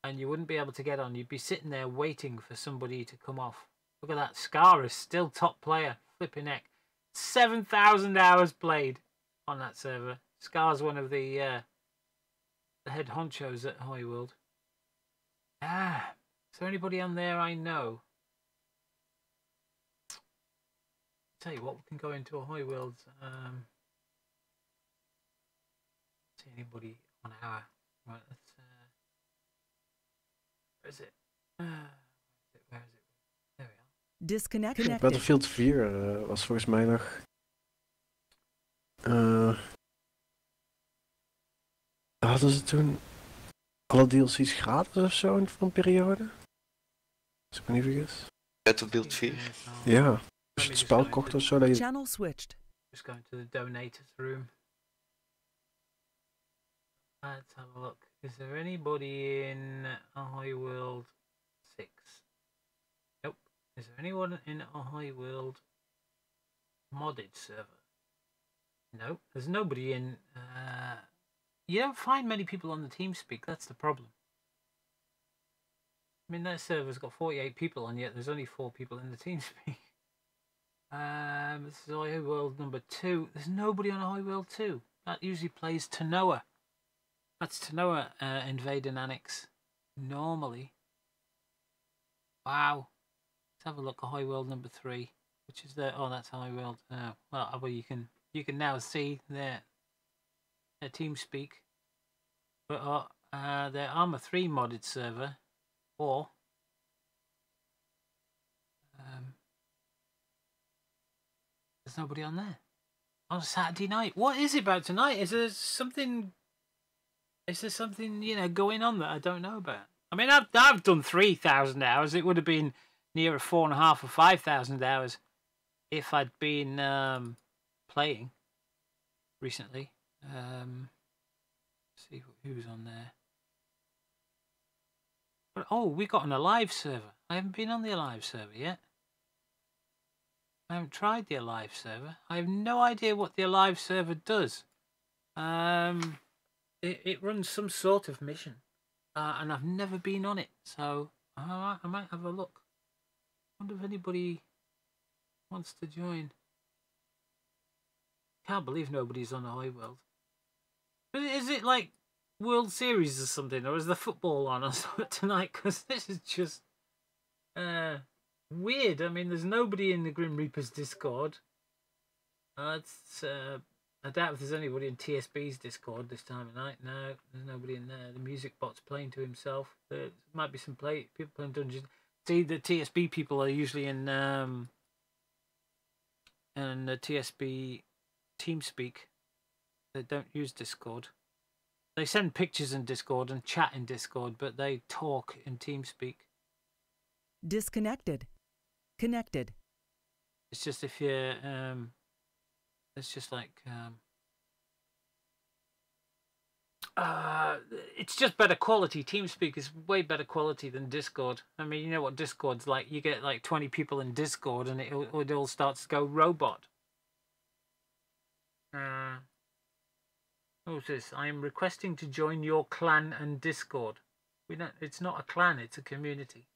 and you wouldn't be able to get on. You'd be sitting there waiting for somebody to come off. Look at that. Scar is still top player. Flipping neck. 7,000 hours played on that server. Scar's one of the head honchos at High World. Is there anybody on there I know? Tell you what, we can go into a High World. See anybody on our right? Let's. Where is it? Where is it? There we are. Disconnected. Battlefield 4 was volgens mij nog. Hadden ze toen alle DLC's gratis of zo voor een periode? Als ik me niet vergis. Battlefield 4? Ja, als je het spel kocht of zo. Dat je... Channel switched. Just going to the donators room. Let's have a look. Is there anybody in a High World 6? Nope. Is there anyone in a High World modded server? No. There's nobody in... You don't find many people on the TeamSpeak, that's the problem. I mean, that server's got 48 people on, yet there's only 4 people in the TeamSpeak. This is High World number 2. There's nobody on High World 2. That usually plays Tanoa. That's Tanoa invade and annex. Normally. Wow. Let's have a look at High World number 3. Which is there? Oh, that's High World. Well, you can now see their TeamSpeak. But their Arma 3 modded server, or there's nobody on there on a Saturday night. What is it about tonight? Is there something going on that I don't know about? I mean, I've done 3,000 hours. It would have been nearer 4,500 or 5,000 hours if I'd been playing recently. See who's on there. But we got an Alive server. I haven't been on the Alive server yet. I haven't tried the Alive server. I have no idea what the Alive server does. It runs some sort of mission, and I've never been on it, so I might have a look. I wonder if anybody wants to join. Can't believe nobody's on a High World. Is it like World Series or something, or is the football on or something tonight? Because this is just weird. I mean, there's nobody in the Grim Reaper's Discord. I doubt if there's anybody in TSB's Discord this time of night. No, there's nobody in there. The music bot's playing to himself. There might be some people playing Dungeons. See, the TSB people are usually in the TSB TeamSpeak. They don't use Discord. They send pictures in Discord and chat in Discord, but they talk in TeamSpeak. Disconnected. Connected. It's just if you're it's just like it's just better quality. TeamSpeak is way better quality than Discord. I mean, you know what Discord's like. You get like 20 people in Discord and it all starts to go robot. What's this? I am requesting to join your clan and Discord. It's not a clan, it's a community.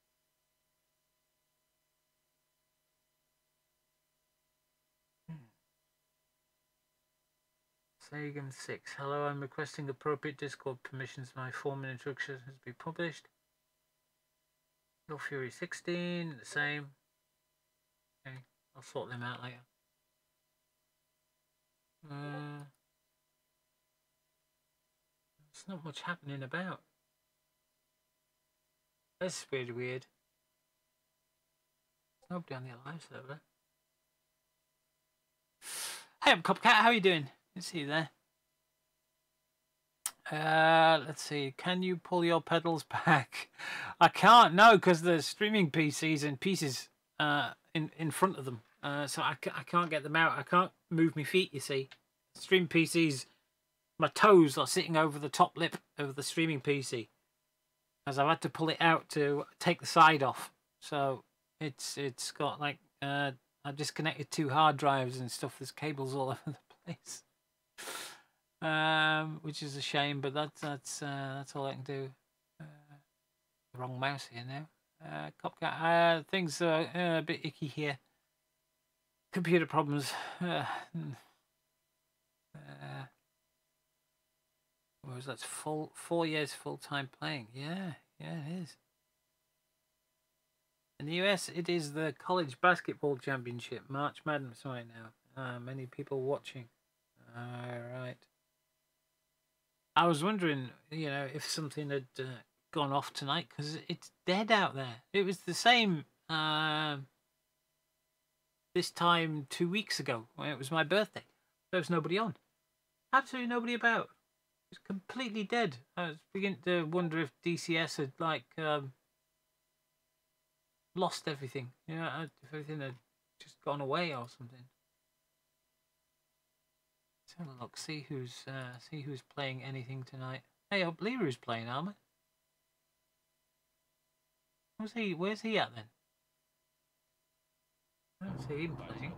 Sagan 6. Hello, I'm requesting appropriate Discord permissions. My form and instructions has been published. Your Fury 16, the same. Okay, I'll sort them out later. There's not much happening about. That's really weird. There's nobody on the Alive server. Hey, I'm Copcat, how are you doing? Let's see you there. Let's see. Can you pull your pedals back? I can't, no, because the streaming PC's in pieces in front of them. So I can't get them out. I can't move my feet, you see. Stream PC's, my toes are sitting over the top lip of the streaming PC. As I've had to pull it out to take the side off. So it's got like, I've disconnected 2 hard drives and stuff. There's cables all over the place. Which is a shame, but that's all I can do. Wrong mouse here now. Copcat, things are a bit icky here. Computer problems. Whereas that's 4 years full-time playing. Yeah, it is. In the US, it is the college basketball championship, March Madness right now. Many people watching. Right. I was wondering, you know, if something had gone off tonight, because it's dead out there. It was the same this time 2 weeks ago when it was my birthday. There was nobody on. Absolutely nobody about. It was completely dead. I was beginning to wonder if DCS had like lost everything. You know, if everything had just gone away or something. Let's have a look. See who's playing anything tonight. Hey, Leroy's playing Arma. Where's he at then? I don't see him playing.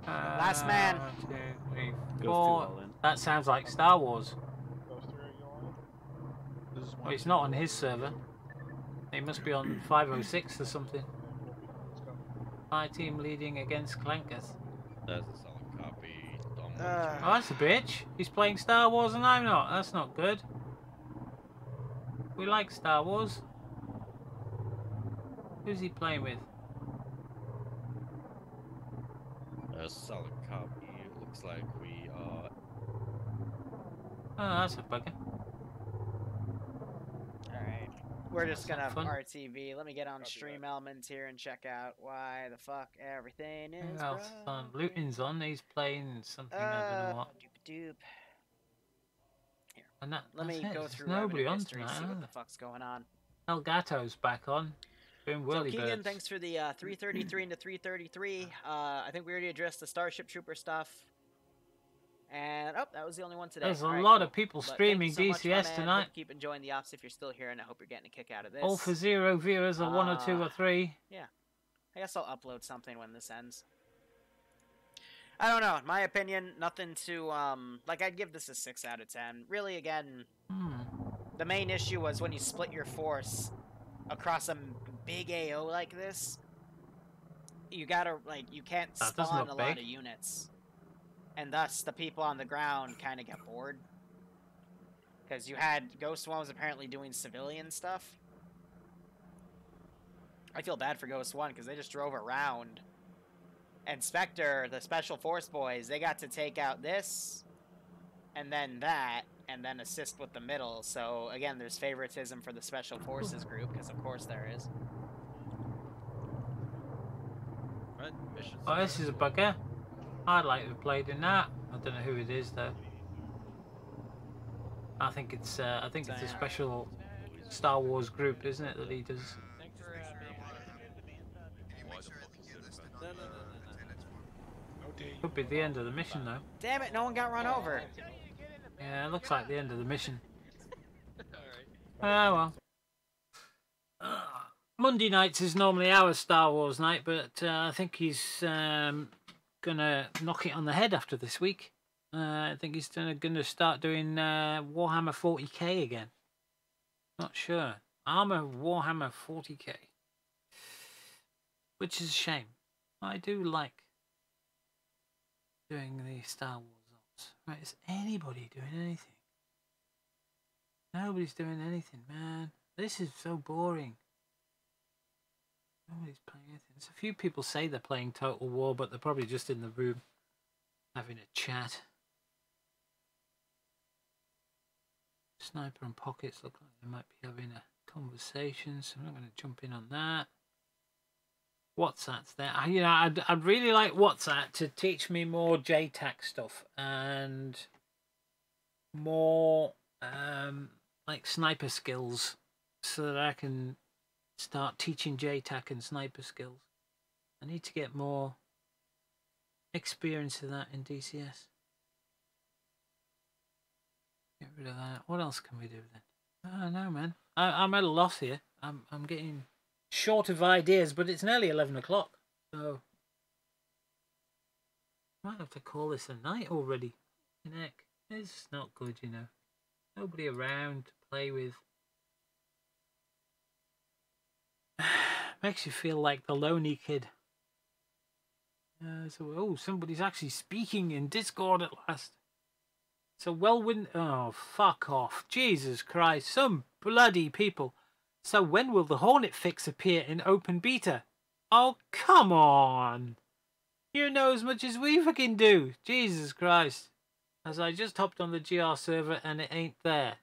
Last man. 1, 2, 3, 4. That sounds like Star Wars. Well, it's not on his server. He must be on 506 or something. My team leading against Clankers. That's a solid copy. Oh, that's a bitch. He's playing Star Wars and I'm not. That's not good. We like Star Wars. Who's he playing with? A solid copy. It looks like we are. Oh, that's a bugger. Alright. We're just gonna fun. RTV. Let me get on Stream Elements here and check out why the fuck everything is. Who else on? Luton's on. He's playing something. I don't know what. Doop. Here. And Let me go There's through nobody on history and tonight. see what the fuck's going on. Elgato's back on. Doing So whirly Keegan, birds. thanks for the 333 into 333. I think we already addressed the Starship Trooper stuff. And that was the only one today. There's a All right, lot cool. of people But streaming thank you so much, DCS my man. tonight. Hope you keep enjoying the ops if you're still here, and I hope you're getting a kick out of this. All for 0 viewers, or 1 or 2 or 3. Yeah, I guess I'll upload something when this ends. I don't know. In my opinion, nothing to like. I'd give this a 6 out of 10. Really, again, the main issue was when you split your force across a big AO like this. You gotta you can't spawn a lot of units, and thus the people on the ground kind of get bored. Because you had Ghost One was apparently doing civilian stuff, I feel bad for Ghost 1 because they just drove around. And Spectre, the Special Force boys, they got to take out this, and then that, and then assist with the middle. So, again, there's favoritism for the Special Forces group, because of course there is. Right, mission Oh, this is a bugger. I'd like to have played in that. I don't know who it is though. I think it's a special Star Wars group, isn't it, that he does? Could be the end of the mission though. Damn it, no one got run over. Yeah, it looks like the end of the mission. Oh well. Monday nights is normally our Star Wars night, but I think he's gonna knock it on the head after this week. I think he's gonna start doing Warhammer 40k again. Not sure. Arma Warhammer 40k, which is a shame. I do like doing the Star Wars ops. Right, is anybody doing anything? Nobody's doing anything, man. This is so boring. Nobody's playing anything. There's a few people say they're playing Total War, but they're probably just in the room having a chat. Sniper and Pockets look like they might be having a conversation, so I'm not going to jump in on that. WhatsApp's there. I'd really like WhatsApp to teach me more JTAC stuff and more like sniper skills, so that I can start teaching JTAC and sniper skills. I need to get more experience of that in DCS. Get rid of that. What else can we do then? I don't know, man. I'm at a loss here. I'm getting short of ideas, but it's nearly 11 o'clock, so I might have to call this a night already. Heck, it's not good, you know. Nobody around to play with. Makes you feel like the lonely kid. Oh, somebody's actually speaking in Discord at last. So oh, fuck off. Jesus Christ, some bloody people. So when will the Hornet fix appear in open beta? Oh, come on. You know as much as we fucking do. Jesus Christ. As I just hopped on the GR server and it ain't there.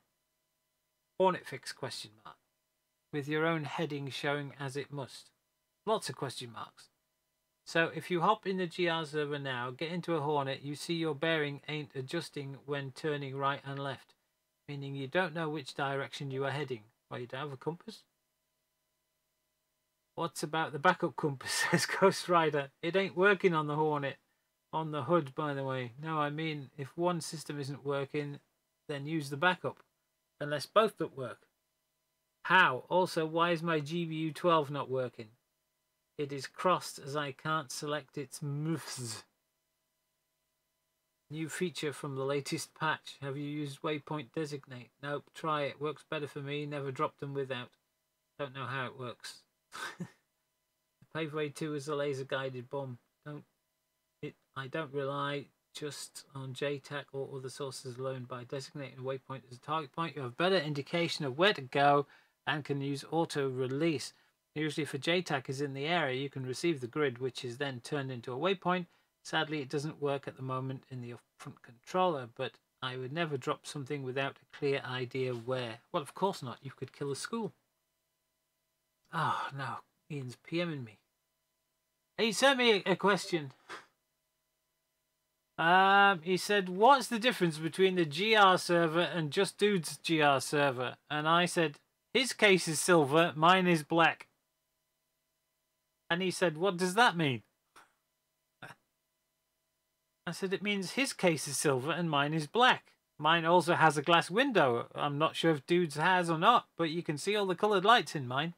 Hornet fix question mark. With your own heading showing as it must. Lots of question marks. So if you hop in the GR server now, get into a Hornet, you see your bearing ain't adjusting when turning right and left. Meaning you don't know which direction you are heading. Well, you don't have a compass? What's about the backup compass, says Ghost Rider. It ain't working on the Hornet. On the hood, by the way. No, I mean, if one system isn't working, then use the backup. Unless both don't work. How? Also, why is my GBU 12 not working? It is crossed as I can't select its moves. New feature from the latest patch. Have you used waypoint designate? Nope, try it. Works better for me. Never dropped them without. Don't know how it works. Paveway 2 is a laser guided bomb. I don't rely just on JTAC or other sources alone. By designating a waypoint as a target point, you have better indication of where to go and can use auto release. Usually if a JTAC is in the area, you can receive the grid, which is then turned into a waypoint. Sadly, it doesn't work at the moment in the upfront controller, but I would never drop something without a clear idea where. Well, of course not. You could kill a school. Oh, no. Ian's PMing me. He sent me a question. He said, what's the difference between the GR server and Just Dude's GR server? And I said, his case is silver, mine is black. And he said, what does that mean? I said, it means his case is silver and mine is black. Mine also has a glass window. I'm not sure if Dude's has or not, but you can see all the coloured lights in mine.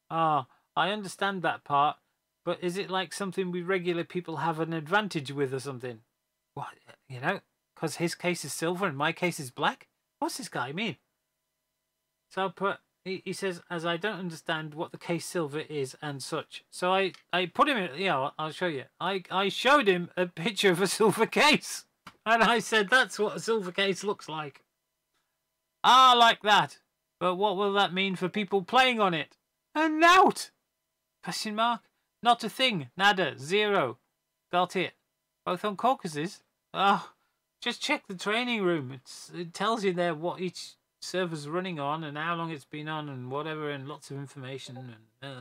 Ah, I understand that part, but is it like something we regular people have an advantage with or something? What, you know, because his case is silver and my case is black? What's this guy mean? So I put, he says, as I don't understand what the case silver is and such. So I put him in, I'll show you. I showed him a picture of a silver case. And I said, that's what a silver case looks like. Ah, like that. But what will that mean for people playing on it? A nout! Question mark? Not a thing. Nada. Zero. Got it. Both on Caucasus? Oh, just check the training room. It tells you there what each server's running on and how long it's been on and whatever, and lots of information. And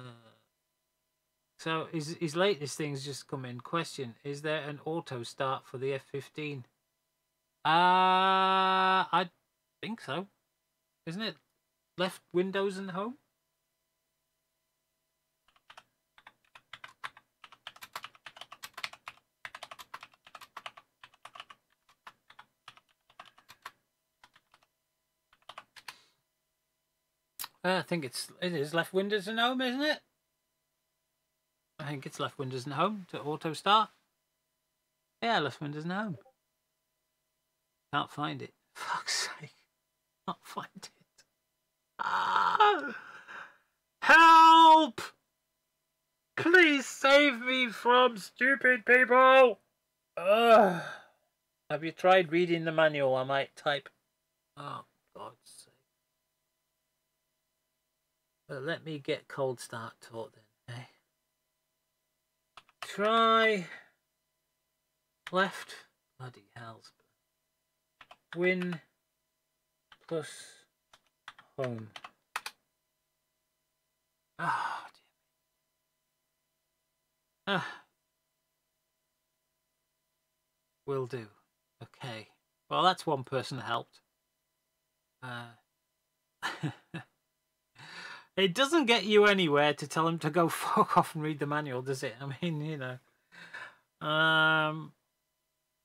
so his latest things just come in. Question: is there an auto start for the F-15? I think so. Isn't it left Windows and home? I think it is left Windows and home, isn't it? I think it's left Windows and home to auto start. Yeah, left Windows and home. Can't find it. Fuck's sake. Can't find it. Ah! Help! Please save me from stupid people! Ugh. Have you tried reading the manual? I might type. Oh, God's sake. But let me get cold start taught then, eh? Try left. Bloody hell's. Win plus home. Ah, oh, dear. Ah. Will do. Okay. Well, that's one person that helped. It doesn't get you anywhere to tell him to go fuck off and read the manual, does it? I mean, you know.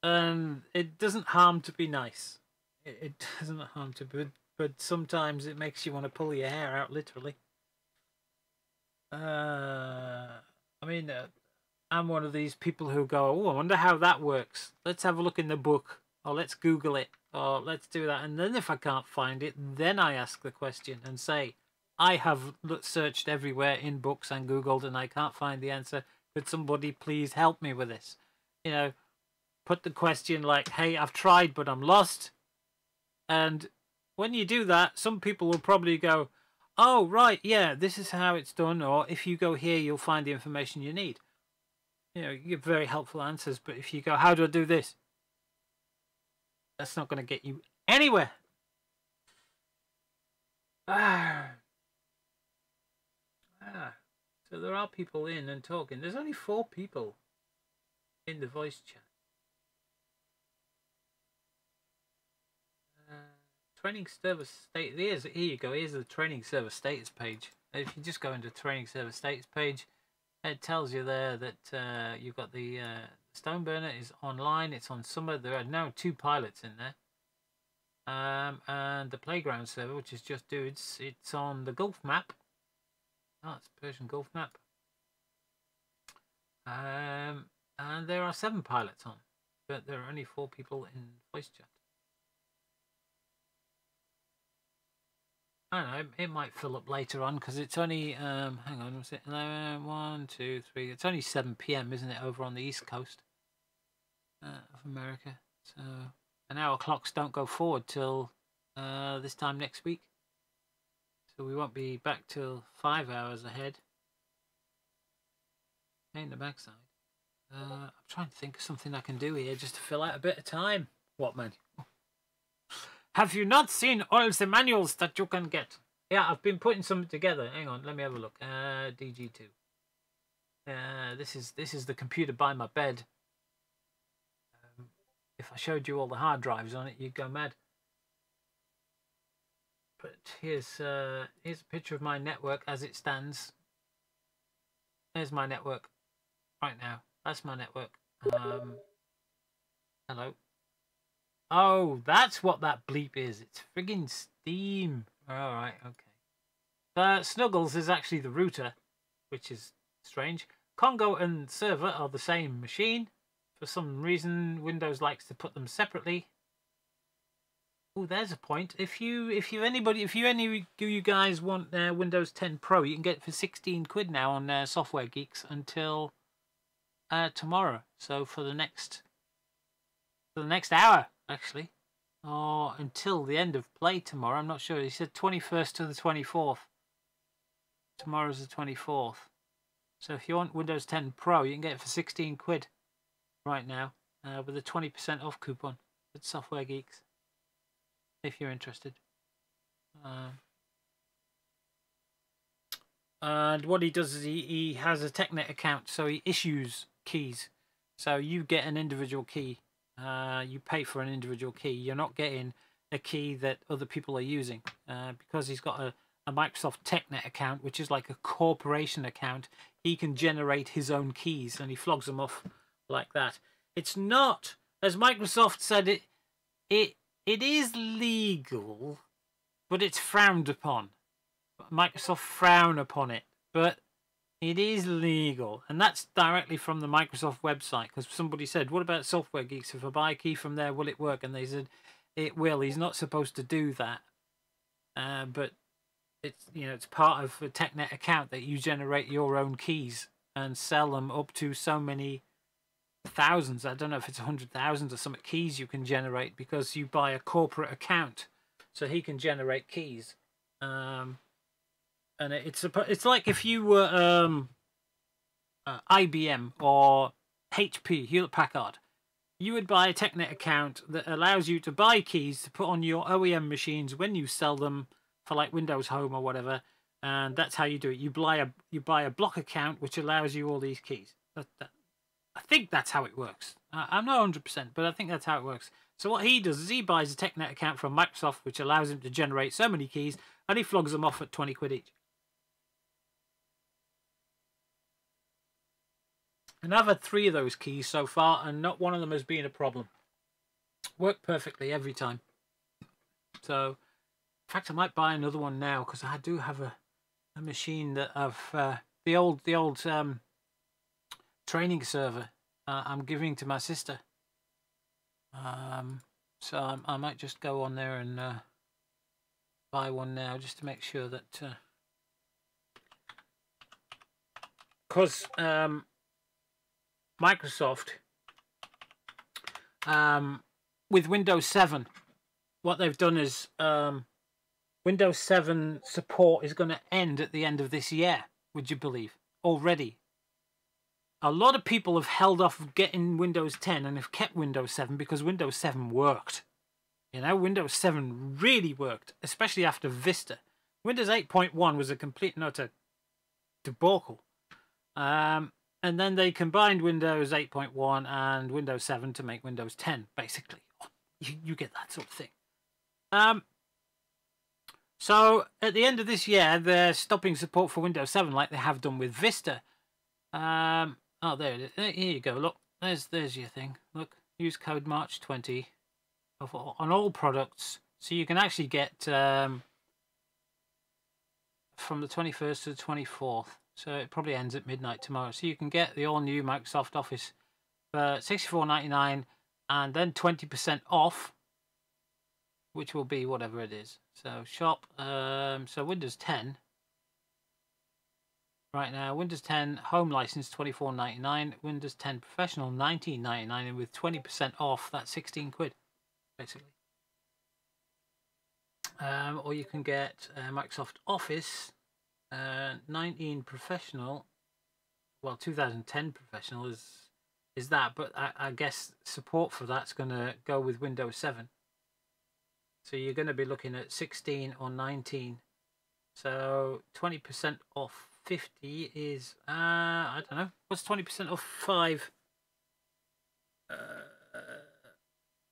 And it doesn't harm to be nice. It doesn't harm to be, but sometimes it makes you want to pull your hair out, literally. I mean, I'm one of these people who go, oh, I wonder how that works. Let's have a look in the book, or let's Google it, or let's do that. And then if I can't find it, then I ask the question and say, I have searched everywhere in books and Googled and I can't find the answer. Could somebody please help me with this? You know, put the question like, hey, I've tried, but I'm lost. And when you do that, some people will probably go, oh, right, yeah, this is how it's done. Or if you go here, you'll find the information you need. You know, you give very helpful answers. But if you go, how do I do this? That's not going to get you anywhere. So there are people in and talking. There's only 4 people in the voice chat. Training server status. Here you go. Here's the training server status page. If you just go into training server status page, it tells you there that you've got the stone burner is online. It's on summer. There are now 2 pilots in there. And the playground server, which is just dudes, it's on the Gulf map. Oh, it's Persian Gulf map. And there are 7 pilots on, but there are only 4 people in voice chat. I don't know, it might fill up later on because it's only, hang on, was it 1, 2, 3, it's only 7 PM, isn't it, over on the East Coast of America. So, and our clocks don't go forward till this time next week. So we won't be back till 5 hours ahead. In the backside. I'm trying to think of something I can do here just to fill out a bit of time. What, man? Have you not seen all the manuals that you can get? Yeah, I've been putting some together. Hang on, let me have a look. DG2. This is the computer by my bed. If I showed you all the hard drives on it, you'd go mad. But here's a picture of my network as it stands. There's my network right now. That's my network. Hello. Oh, that's what that bleep is. It's friggin' Steam. All right, okay. Snuggles is actually the router, which is strange. Congo and server are the same machine. For some reason, Windows likes to put them separately. Oh, there's a point. If any of you guys want Windows 10 Pro, you can get it for 16 quid now on Software Geeks until tomorrow. So for the next hour, actually, or until the end of play tomorrow. I'm not sure. He said 21st to the 24th. Tomorrow's the 24th. So if you want Windows 10 Pro, you can get it for 16 quid right now with a 20% off coupon at Software Geeks, if you're interested. And what he does is he has a TechNet account, so he issues keys. So you get an individual key. You pay for an individual key. You're not getting a key that other people are using. Because he's got a Microsoft TechNet account, which is like a corporation account, he can generate his own keys, and he flogs them off like that. It's not, as Microsoft said, it is legal, but it's frowned upon. Microsoft frown upon it, but it is legal, and that's directly from the Microsoft website. Because somebody said, "What about Software Geeks? If I buy a key from there, will it work?" And they said, "It will." He's not supposed to do that, but it's it's part of a TechNet account that you generate your own keys and sell them up to so many thousands. I don't know if it's 100,000 or some keys you can generate because you buy a corporate account, so he can generate keys. And it's like if you were IBM or HP, Hewlett Packard, you would buy a TechNet account that allows you to buy keys to put on your OEM machines when you sell them for like Windows Home or whatever, and that's how you do it. You buy a block account which allows you all these keys. I think that's how it works. I'm not 100%, but I think that's how it works. So what he does is he buys a TechNet account from Microsoft, which allows him to generate so many keys, and he flogs them off at 20 quid each. And I've had 3 of those keys so far, and not one of them has been a problem. Work perfectly every time. So, in fact, I might buy another one now because I do have a machine that I've the old training server I'm giving to my sister. So I might just go on there and buy one now just to make sure that because Microsoft with Windows 7, what they've done is Windows 7 support is going to end at the end of this year, would you believe? Already. A lot of people have held off getting Windows 10 and have kept Windows 7 because Windows 7 worked. Windows 7 really worked, especially after Vista. Windows 8.1 was a complete and utter debacle. And then they combined Windows 8.1 and Windows 7 to make Windows 10, basically. You get that sort of thing. So at the end of this year, they're stopping support for Windows 7 like they have done with Vista. Oh, there it is. Here you go. Look, there's your thing. Look, use code March 20 on all products. So you can actually get from the 21st to the 24th. So it probably ends at midnight tomorrow. So you can get the all-new Microsoft Office for $64.99 and then 20% off, which will be whatever it is. So shop, so Windows 10. Right now, Windows 10 Home License $24.99, Windows 10 Professional $19.99, and with 20% off, that's 16 quid, basically. Or you can get Microsoft Office 19 Professional. Well, 2010 Professional is that, but I guess support for that's going to go with Windows 7. So you're going to be looking at 16 or 19. So 20% off 50 is I don't know, what's 20% off 5?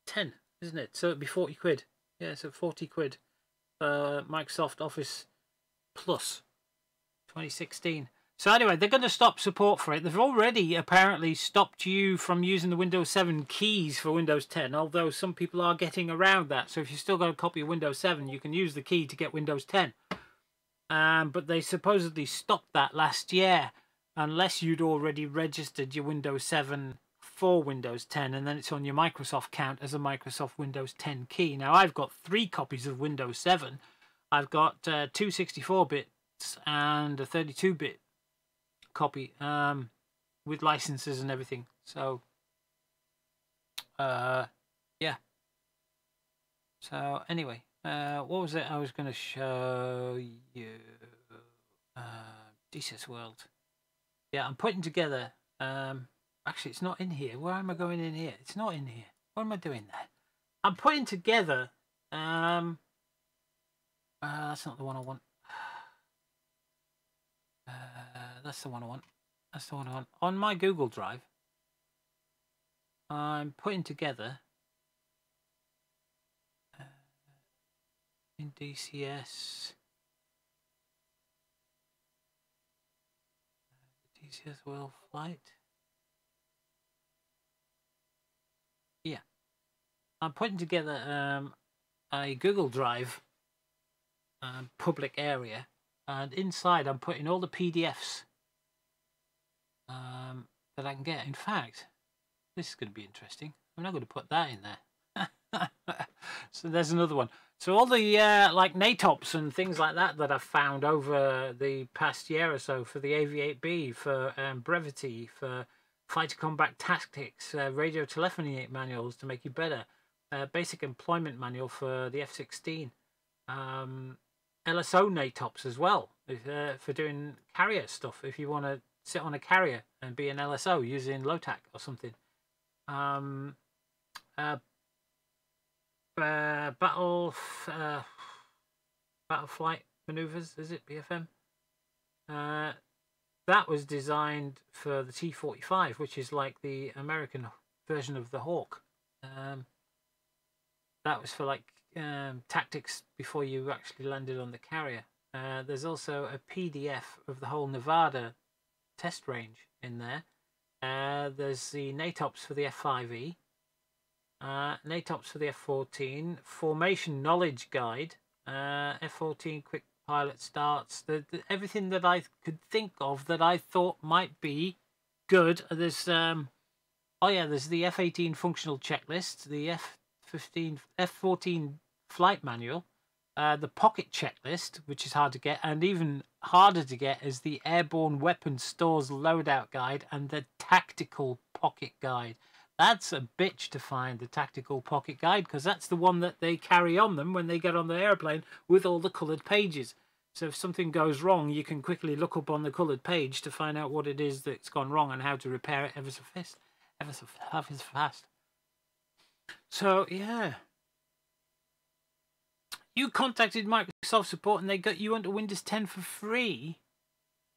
10, isn't it? So it'd be 40 quid. Yeah, so 40 quid for Microsoft Office Plus 2016. So anyway, they're going to stop support for it. They've already apparently stopped you from using the Windows 7 keys for Windows 10, although some people are getting around that. So if you've still got a copy of Windows 7, you can use the key to get Windows 10. But they supposedly stopped that last year unless you'd already registered your Windows 7 for Windows 10, and then it's on your Microsoft account as a Microsoft Windows 10 key. Now, I've got 3 copies of Windows 7. I've got 2 64-bits and a 32-bit copy with licenses and everything. So, yeah. So, anyway. What was it I was going to show you? DCS World. Yeah, I'm putting together. Actually, it's not in here. Where am I going in here? It's not in here. What am I doing there? I'm putting together. That's not the one I want. That's the one I want. That's the one I want. On my Google Drive, I'm putting together in DCS. DCS World Flight. Yeah. I'm putting together a Google Drive public area, and inside I'm putting all the PDFs that I can get. In fact, this is going to be interesting. I'm not going to put that in there. So there's another one. So all the like NATOPS and things like that I've found over the past year or so for the AV-8B, for brevity, for fighter combat tactics, radio telephony manuals to make you better, basic employment manual for the F-16, LSO NATOPS as well, for doing carrier stuff if you want to sit on a carrier and be an LSO using LOTAC or something. Battle flight maneuvers, is it BFM? That was designed for the T-45, which is like the American version of the Hawk. That was for like tactics before you actually landed on the carrier. There's also a PDF of the whole Nevada test range in there. There's the NATOPS for the F-5E. NATOPS for the F-14, Formation Knowledge Guide, F-14 Quick Pilot Starts, everything that I could think of that I thought might be good. There's there's the F-18 Functional Checklist, the F-14 Flight Manual, the Pocket Checklist, which is hard to get, and even harder to get is the Airborne Weapons Stores Loadout Guide and the Tactical Pocket Guide. That's a bitch to find, the Tactical Pocket Guide, because that's the one that they carry on them when they get on the airplane with all the coloured pages. So if something goes wrong, you can quickly look up on the coloured page to find out what it is that's gone wrong and how to repair it ever so fast. So, yeah. You contacted Microsoft support and they got you onto Windows 10 for free?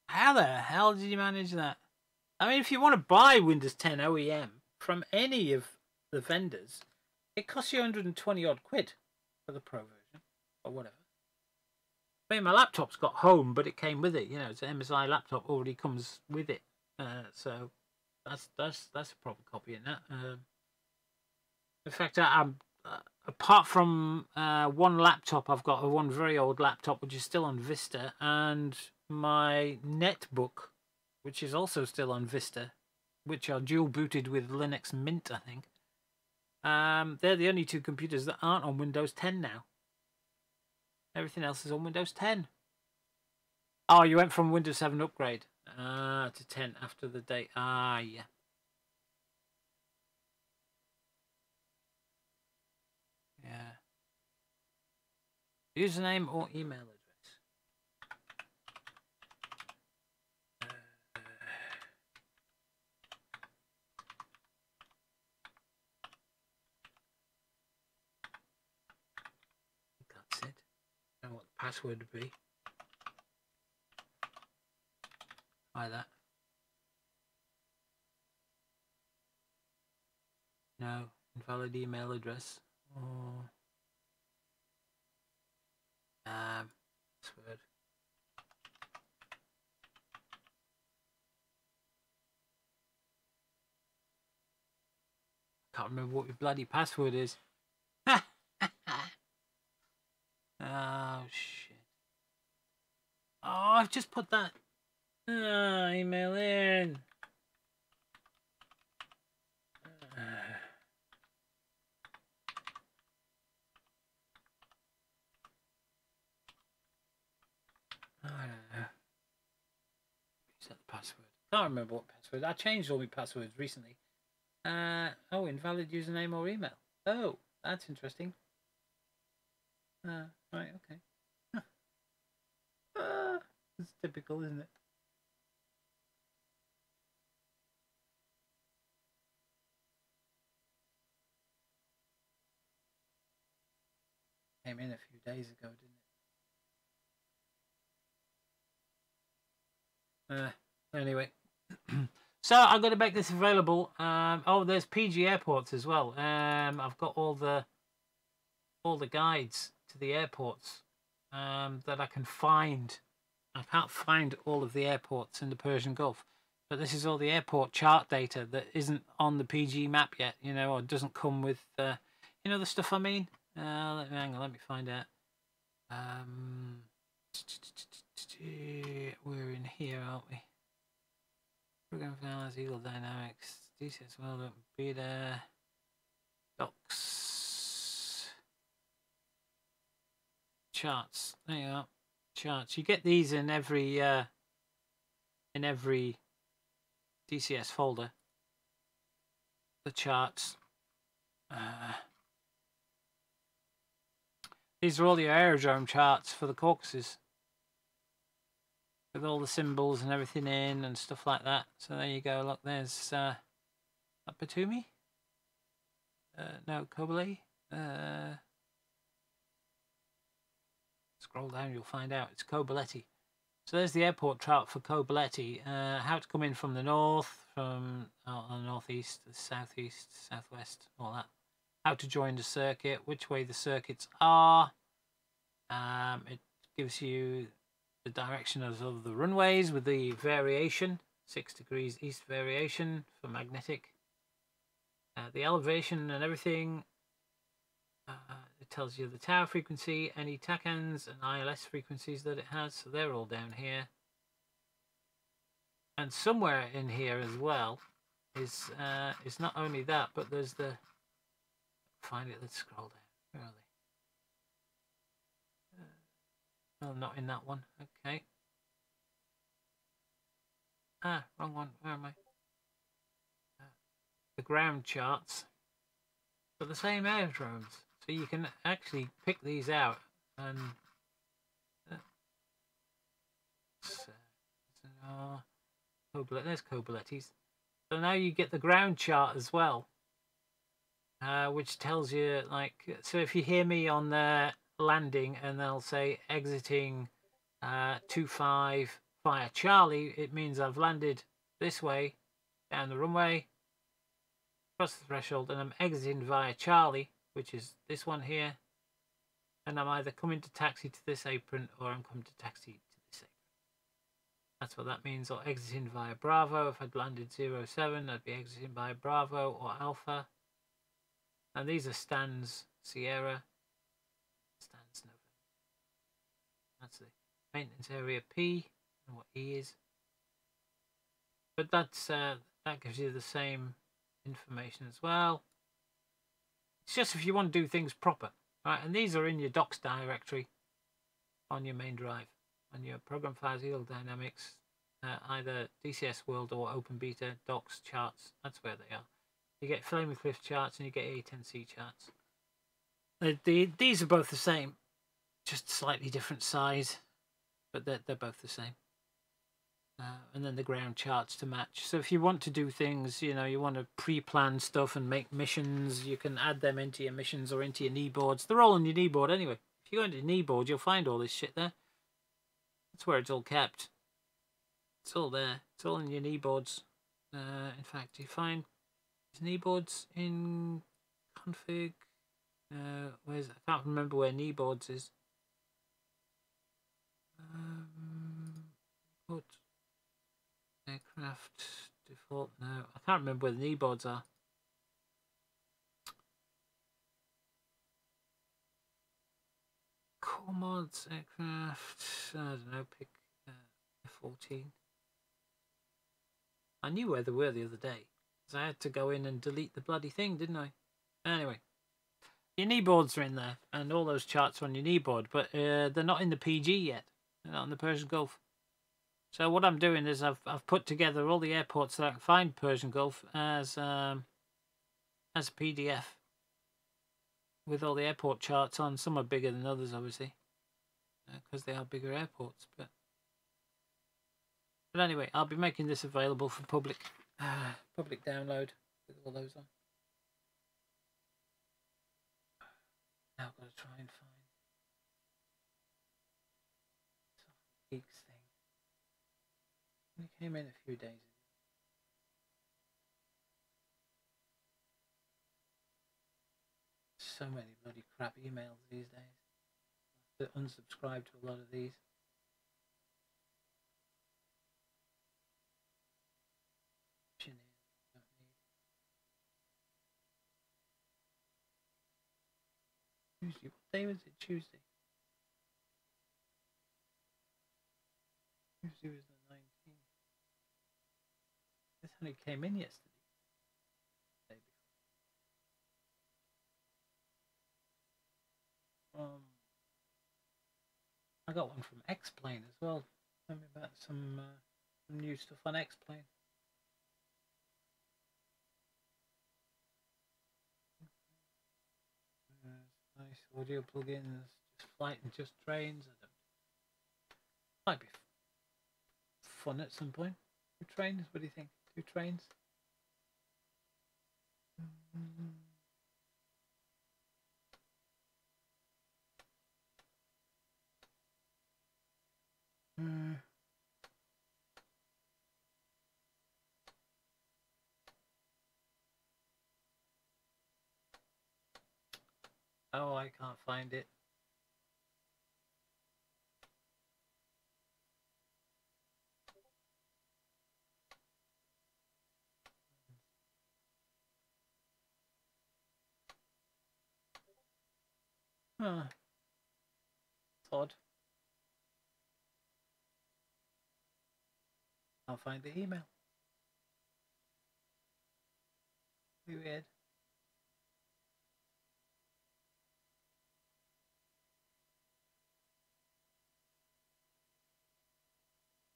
How the hell did you manage that? I mean, if you want to buy Windows 10 OEM from any of the vendors, it costs you 120 odd quid for the Pro version or whatever. I mean, my laptop's got Home, but it came with it. You know, it's an MSI laptop, already comes with it. So that's a proper copy in that. In fact, I'm apart from one laptop, I've got one very old laptop which is still on Vista, and my netbook, which is also still on Vista, which are dual booted with Linux Mint, I think. They're the only two computers that aren't on Windows 10 now. Everything else is on Windows 10. Oh, you went from Windows 7 upgrade to 10 after the date. Ah, yeah. Yeah. Username or email address? That's it. I don't know what the password would be. Try that. No, invalid email address. Oh. Password. Can't remember what your bloody password is. Oh shit. Oh, I've just put that email in. I don't know. Set the password. Can't remember what password. I changed all my passwords recently. Oh, invalid username or email. Oh, that's interesting. Right, okay. It's typical, isn't it? came in a few days ago, didn't it? Anyway. So I'm going to make this available. Oh, there's PG airports as well. I've got all the guides to the airports that I can find. I can't find all of the airports in the Persian Gulf, but this is all the airport chart data that isn't on the PG map yet, you know, or doesn't come with, you know, the stuff I mean. Hang on, let me find out. We're in here, aren't we? Program finance, Eagle Dynamics, DCS World, Beta, Docs, charts. There you are, charts. You get these in every DCS folder. The charts. These are all the aerodrome charts for the Caucasus, with all the symbols and everything in and stuff like that. So there you go. Look, there's Batumi. No, Kobole. Scroll down, you'll find out it's Kobaleti. So there's the airport chart for Kobaleti. How to come in from the north, from the northeast, the southeast, southwest, all that. How to join the circuit, which way the circuits are. It gives you the direction of the runways with the variation, 6 degrees east variation for magnetic. The elevation and everything. It tells you the tower frequency, any TACANs and ILS frequencies that it has, so they're all down here. And somewhere in here as well is not only that, but there's the, find it, let's scroll down. Where are they? No, not in that one. Okay. Ah, wrong one. Where am I? The ground charts for the same aerodromes. So you can actually pick these out and there's Kobaletti's. So now you get the ground chart as well, which tells you, like, so if you hear me on the landing and they'll say exiting 25 via Charlie, it means I've landed this way down the runway, across the threshold, and I'm exiting via Charlie, which is this one here, and I'm either coming to taxi to this apron or I'm coming to taxi to this apron. That's what that means. Or exiting via Bravo. If I'd landed 07, I'd be exiting via Bravo or Alpha. And these are Stans Sierra, Stans November. That's the maintenance area P and what E is. But that's that gives you the same information as well. It's just if you want to do things proper, right? And these are in your docs directory on your main drive, on your program files, Eagle Dynamics, either DCS World or Open Beta, docs, charts. That's where they are. You get Flaming Cliff charts and you get A10C charts. These are both the same, just slightly different size, but they're both the same. And then the ground charts to match. So if you want to do things, you know, you want to pre-plan stuff and make missions, you can add them into your missions or into your knee boards. They're all on your knee board anyway. If you go into your knee board, you'll find all this shit there. That's where it's all kept. It's all there. It's all in your knee boards. In fact, you find knee boards in config. Where's I can't remember where knee boards is. Put aircraft default. No, I can't remember where the knee boards are. Core mods, aircraft. I don't know. Pick F14. I knew where they were the other day, because I had to go in and delete the bloody thing, didn't I? Anyway, your knee boards are in there, and all those charts are on your knee board, but they're not in the PG yet. They're not in the Persian Gulf. So what I'm doing is I've put together all the airports that I can find Persian Gulf as a PDF with all the airport charts on. Some are bigger than others, obviously, because they are bigger airports. But anyway, I'll be making this available for public download with all those on. Now I've got to try and find. Geeks thing. It came in a few days ago. So many bloody crap emails these days. I have to unsubscribe to a lot of these. Tuesday. What day was it? Tuesday. Tuesday was the 19th. This only came in yesterday. I got one from X-Plane as well. Tell me about some new stuff on X-Plane. Nice audio plugins, just flight and just trains. I don't. Might be fun at some point. Two trains. What do you think? Two trains. Oh, I can't find it. Huh. It's odd. I'll find the email. Weird.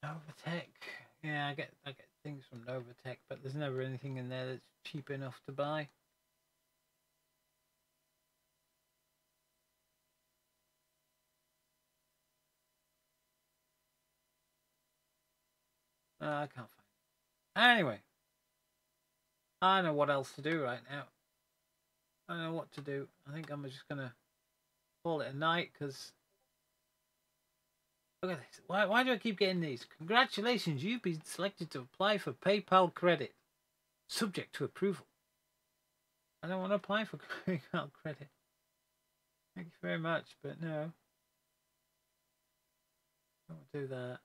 Novatech. Yeah, I get things from Novatech, but there's never anything in there that's cheap enough to buy. I can't find it. Anyway, I don't know what else to do right now. I don't know what to do. I think I'm just gonna call it a night because look at this. Why do I keep getting these? Congratulations, you've been selected to apply for PayPal credit, subject to approval. I don't want to apply for PayPal credit. Thank you very much, but no. I don't want to do that.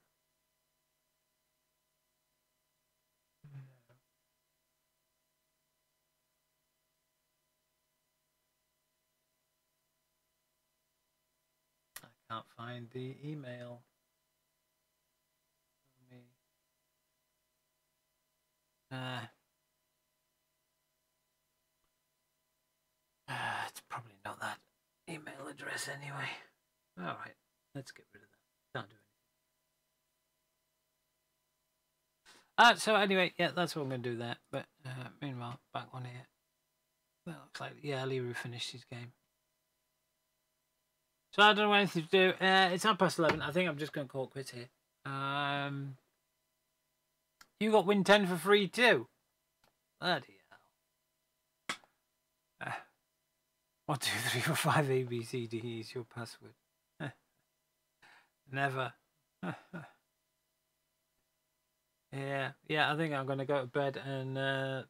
I can't find the email. It's probably not that email address anyway. Alright, let's get rid of that. Can't do anything. So anyway, yeah, that's what I'm going to do there. But meanwhile, back on here. That looks like, yeah, Liru finished his game. So I don't know anything to do. It's 11:30. I think I'm just going to call it quits here. You got Win 10 for free too. Bloody hell. 1, 2, 3, 4, 5 A B C D E is your password. Never. Yeah, I think I'm going to go to bed and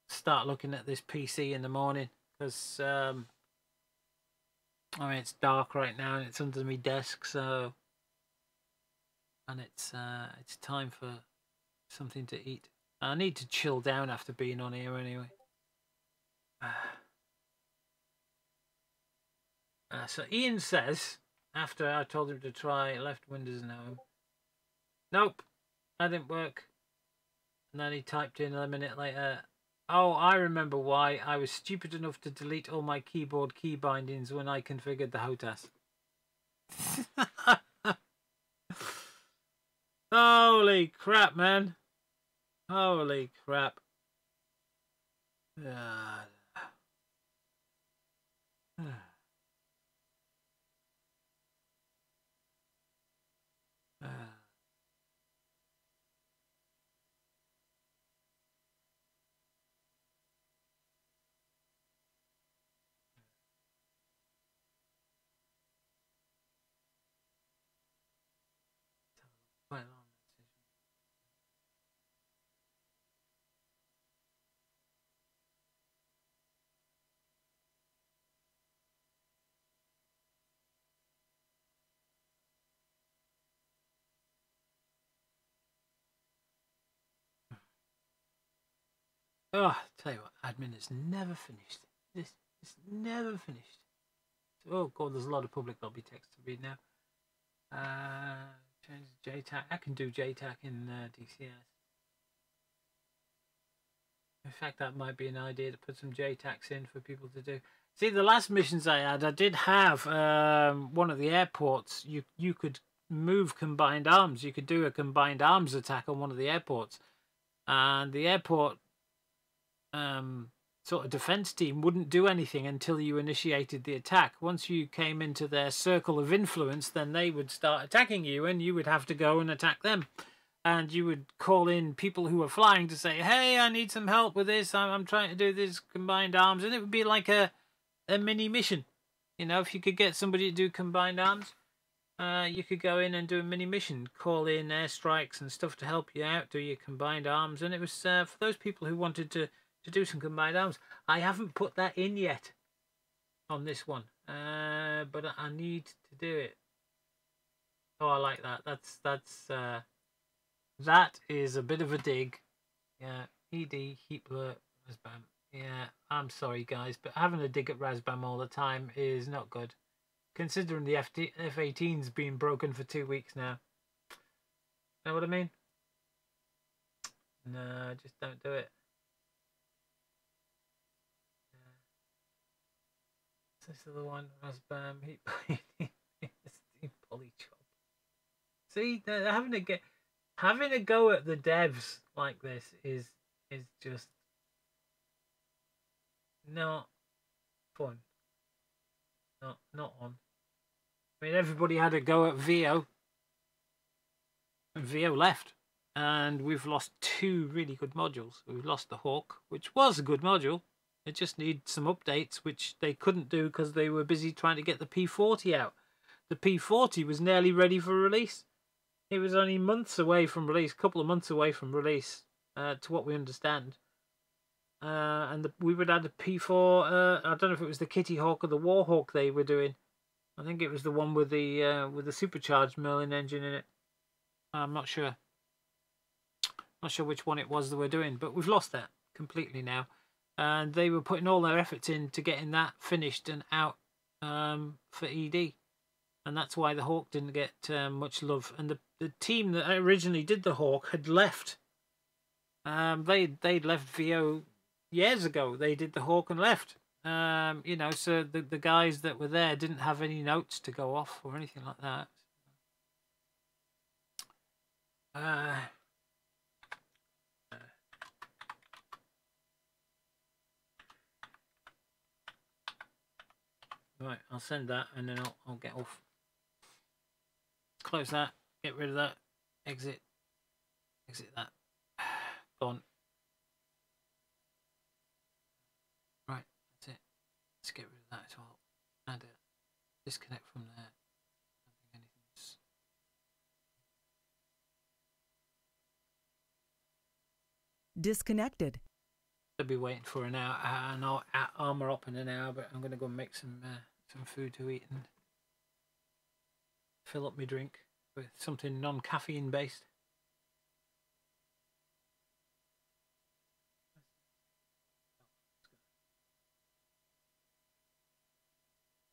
start looking at this PC in the morning because I mean it's dark right now and it's under my desk, so and it's time for something to eat. I need to chill down after being on here anyway. So Ian says, after I told him to try left Windows and home, nope, that didn't work. And then he typed in a minute later, oh, I remember why. I was stupid enough to delete all my keyboard key bindings when I configured the HOTAS. Holy crap, man. Holy crap. Quite oh, tell you what, admin is never finished. This is never finished. Oh god, there's a lot of public lobby text to read now. Change JTAC. I can do JTAC in DCS. In fact, that might be an idea to put some JTACs in for people to do. See, the last missions I had, I did have one of the airports. You could move combined arms. You could do a combined arms attack on one of the airports, and the airport sort of defense team wouldn't do anything until you initiated the attack. Once you came into their circle of influence, then they would start attacking you, and you would have to go and attack them. And you would call in people who were flying to say, hey, I need some help with this. I'm trying to do this combined arms. And it would be like a mini mission. You know, if you could get somebody to do combined arms, you could go in and do a mini mission, call in airstrikes and stuff to help you out, do your combined arms. And it was for those people who wanted to do some combined arms. I haven't put that in yet on this one, but I need to do it. Oh, I like that. That is a bit of a dig. Yeah, ED, Heatblur, Razbam. Yeah, I'm sorry guys, but having a dig at Razbam all the time is not good. Considering the F-18's been broken for 2 weeks now. Know what I mean? No, just don't do it. This is the one, Razbam, Polychop. See, having a go at the devs like this is just not fun. Not on. I mean, everybody had a go at VO, and VO left, and we've lost 2 really good modules. We've lost the Hawk, which was a good module. It just needs some updates, which they couldn't do because they were busy trying to get the P40 out. The P40 was nearly ready for release. It was only months away from release, a couple of months away from release, to what we understand. And we would add a P4. I don't know if it was the Kitty Hawk or the War Hawk they were doing. I think it was the one with the supercharged Merlin engine in it. I'm not sure. Not sure which one it was that we're doing, but we've lost that completely now. And they were putting all their efforts into getting that finished and out for ED. And that's why the Hawk didn't get much love. And the team that originally did the Hawk had left. They'd left VO years ago. They did the Hawk and left. You know, so the guys that were there didn't have any notes to go off or anything like that. Right, I'll send that and then I'll get off. Close that, get rid of that, exit that. Gone. Right, that's it. Let's get rid of that as well. And disconnect from there. I don't think anything's... Disconnected. I'll be waiting for an hour, and I'll armor up in an hour, but I'm going to go and make some food to eat and fill up my drink with something non-caffeine based.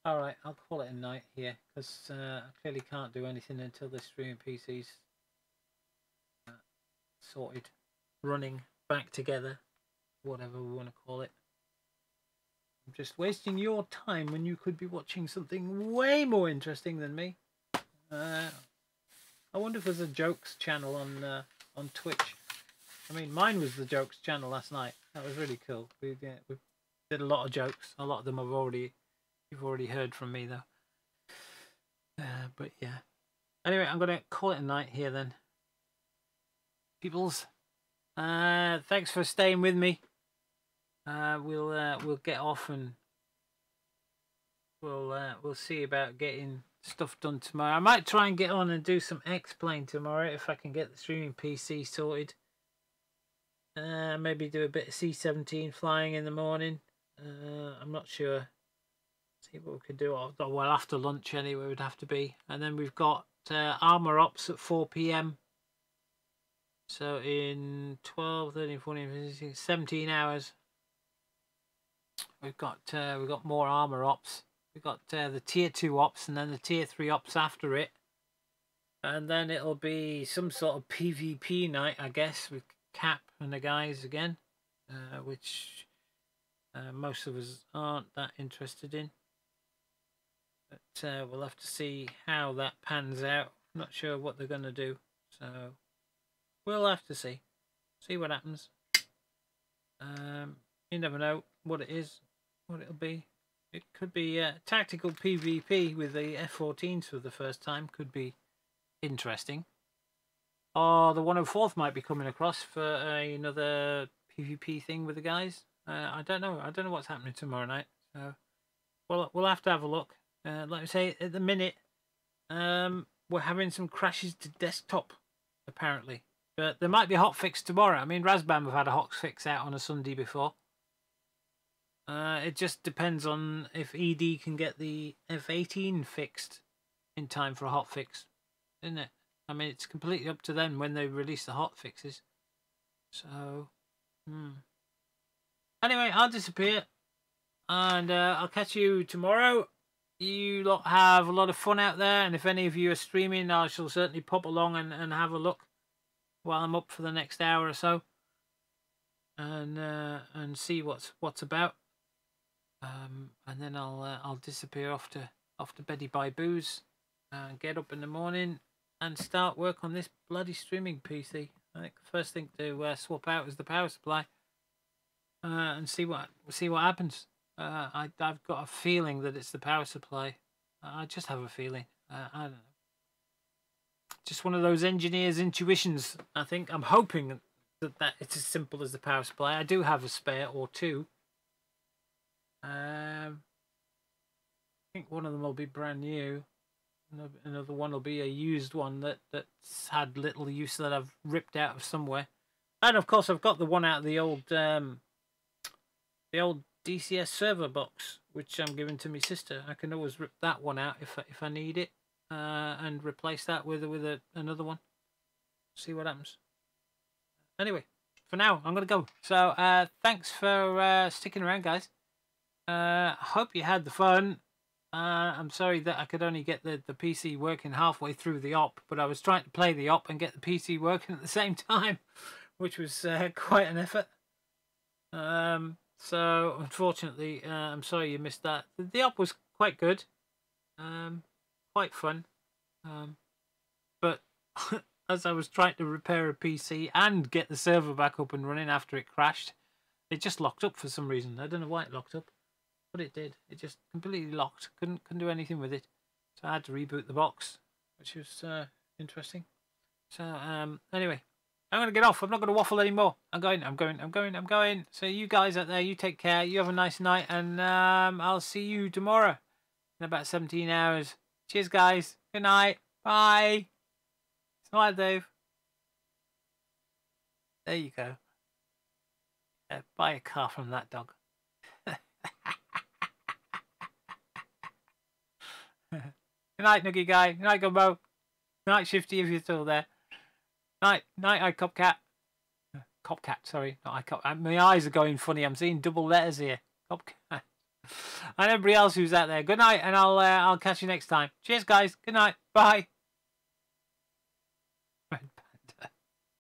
Alright, I'll call it a night here, because I clearly can't do anything until this streaming PC's sorted, running, back together, whatever we want to call it. I'm just wasting your time when you could be watching something way more interesting than me. I wonder if there's a jokes channel on Twitch. I mean, mine was the jokes channel last night. That was really cool. We did a lot of jokes. A lot of them you've already heard from me though. But yeah. Anyway, I'm gonna call it a night here then. Peoples, thanks for staying with me. We'll get off and we'll see about getting stuff done tomorrow. I might try and get on and do some X-Plane tomorrow if I can get the streaming PC sorted. Maybe do a bit of C-17 flying in the morning. I'm not sure. See what we could do. Well, after lunch anyway would have to be. And then we've got Arma Ops at 4 PM. So in 12, 13, 14, 15, 17 hours, we've got more Arma Ops. We've got the Tier 2 Ops and then the Tier 3 Ops after it. And then it'll be some sort of PvP night, I guess, with Cap and the guys again, which most of us aren't that interested in. But we'll have to see how that pans out. I'm not sure what they're going to do, so we'll have to see what happens. You never know what it is, what it'll be. It could be tactical PvP with the F-14s for the first time. Could be interesting. Or the 104th might be coming across for another PvP thing with the guys. I don't know. I don't know what's happening tomorrow night. So we'll have to have a look. Like I say, at the minute, we're having some crashes to desktop, apparently. But there might be a hotfix tomorrow. I mean, Razbam have had a hotfix out on a Sunday before. It just depends on if ED can get the F-18 fixed in time for a hotfix, isn't it? I mean, it's completely up to them when they release the hotfixes. So, anyway, I'll disappear. And I'll catch you tomorrow. You lot have a lot of fun out there. And if any of you are streaming, I shall certainly pop along and have a look while I'm up for the next hour or so. And see what's about. And then I'll disappear off to Betty by Booze and get up in the morning and start work on this bloody streaming PC. I think the first thing to swap out is the power supply and see what happens. I've got a feeling that it's the power supply. I just have a feeling. I don't know. Just one of those engineers' intuitions. I think I'm hoping that it's as simple as the power supply. I do have a spare or two. I think one of them will be brand new. Another one will be a used one that's had little use that I've ripped out of somewhere. And of course I've got the one out of the old DCS server box, which I'm giving to my sister. I can always rip that one out if I need it, and replace that with another one. See what happens. Anyway, for now I'm gonna go. So thanks for sticking around, guys. Hope you had the fun. I'm sorry that I could only get the PC working halfway through the op, but I was trying to play the op and get the PC working at the same time, which was quite an effort. So unfortunately, I'm sorry you missed that. The op was quite good, quite fun, but as I was trying to repair a PC and get the server back up and running after it crashed, it just locked up for some reason. I don't know why it locked up. But it did. It just completely locked. Couldn't do anything with it. So I had to reboot the box, which was interesting. So anyway, I'm gonna get off. I'm not gonna waffle anymore. I'm going. So you guys out there, you take care. You have a nice night, and I'll see you tomorrow in about 17 hours. Cheers, guys. Good night. Bye. Smile, Dave. There you go. Buy a car from that dog. Good night, Noogie Guy. Good night, Gumbo. Good night, Shifty, if you're still there. Night, iCopcat. Copcat, sorry, not iCop. My eyes are going funny. I'm seeing double letters here. Copcat. And everybody else who's out there. Good night, and I'll catch you next time. Cheers, guys. Good night. Bye.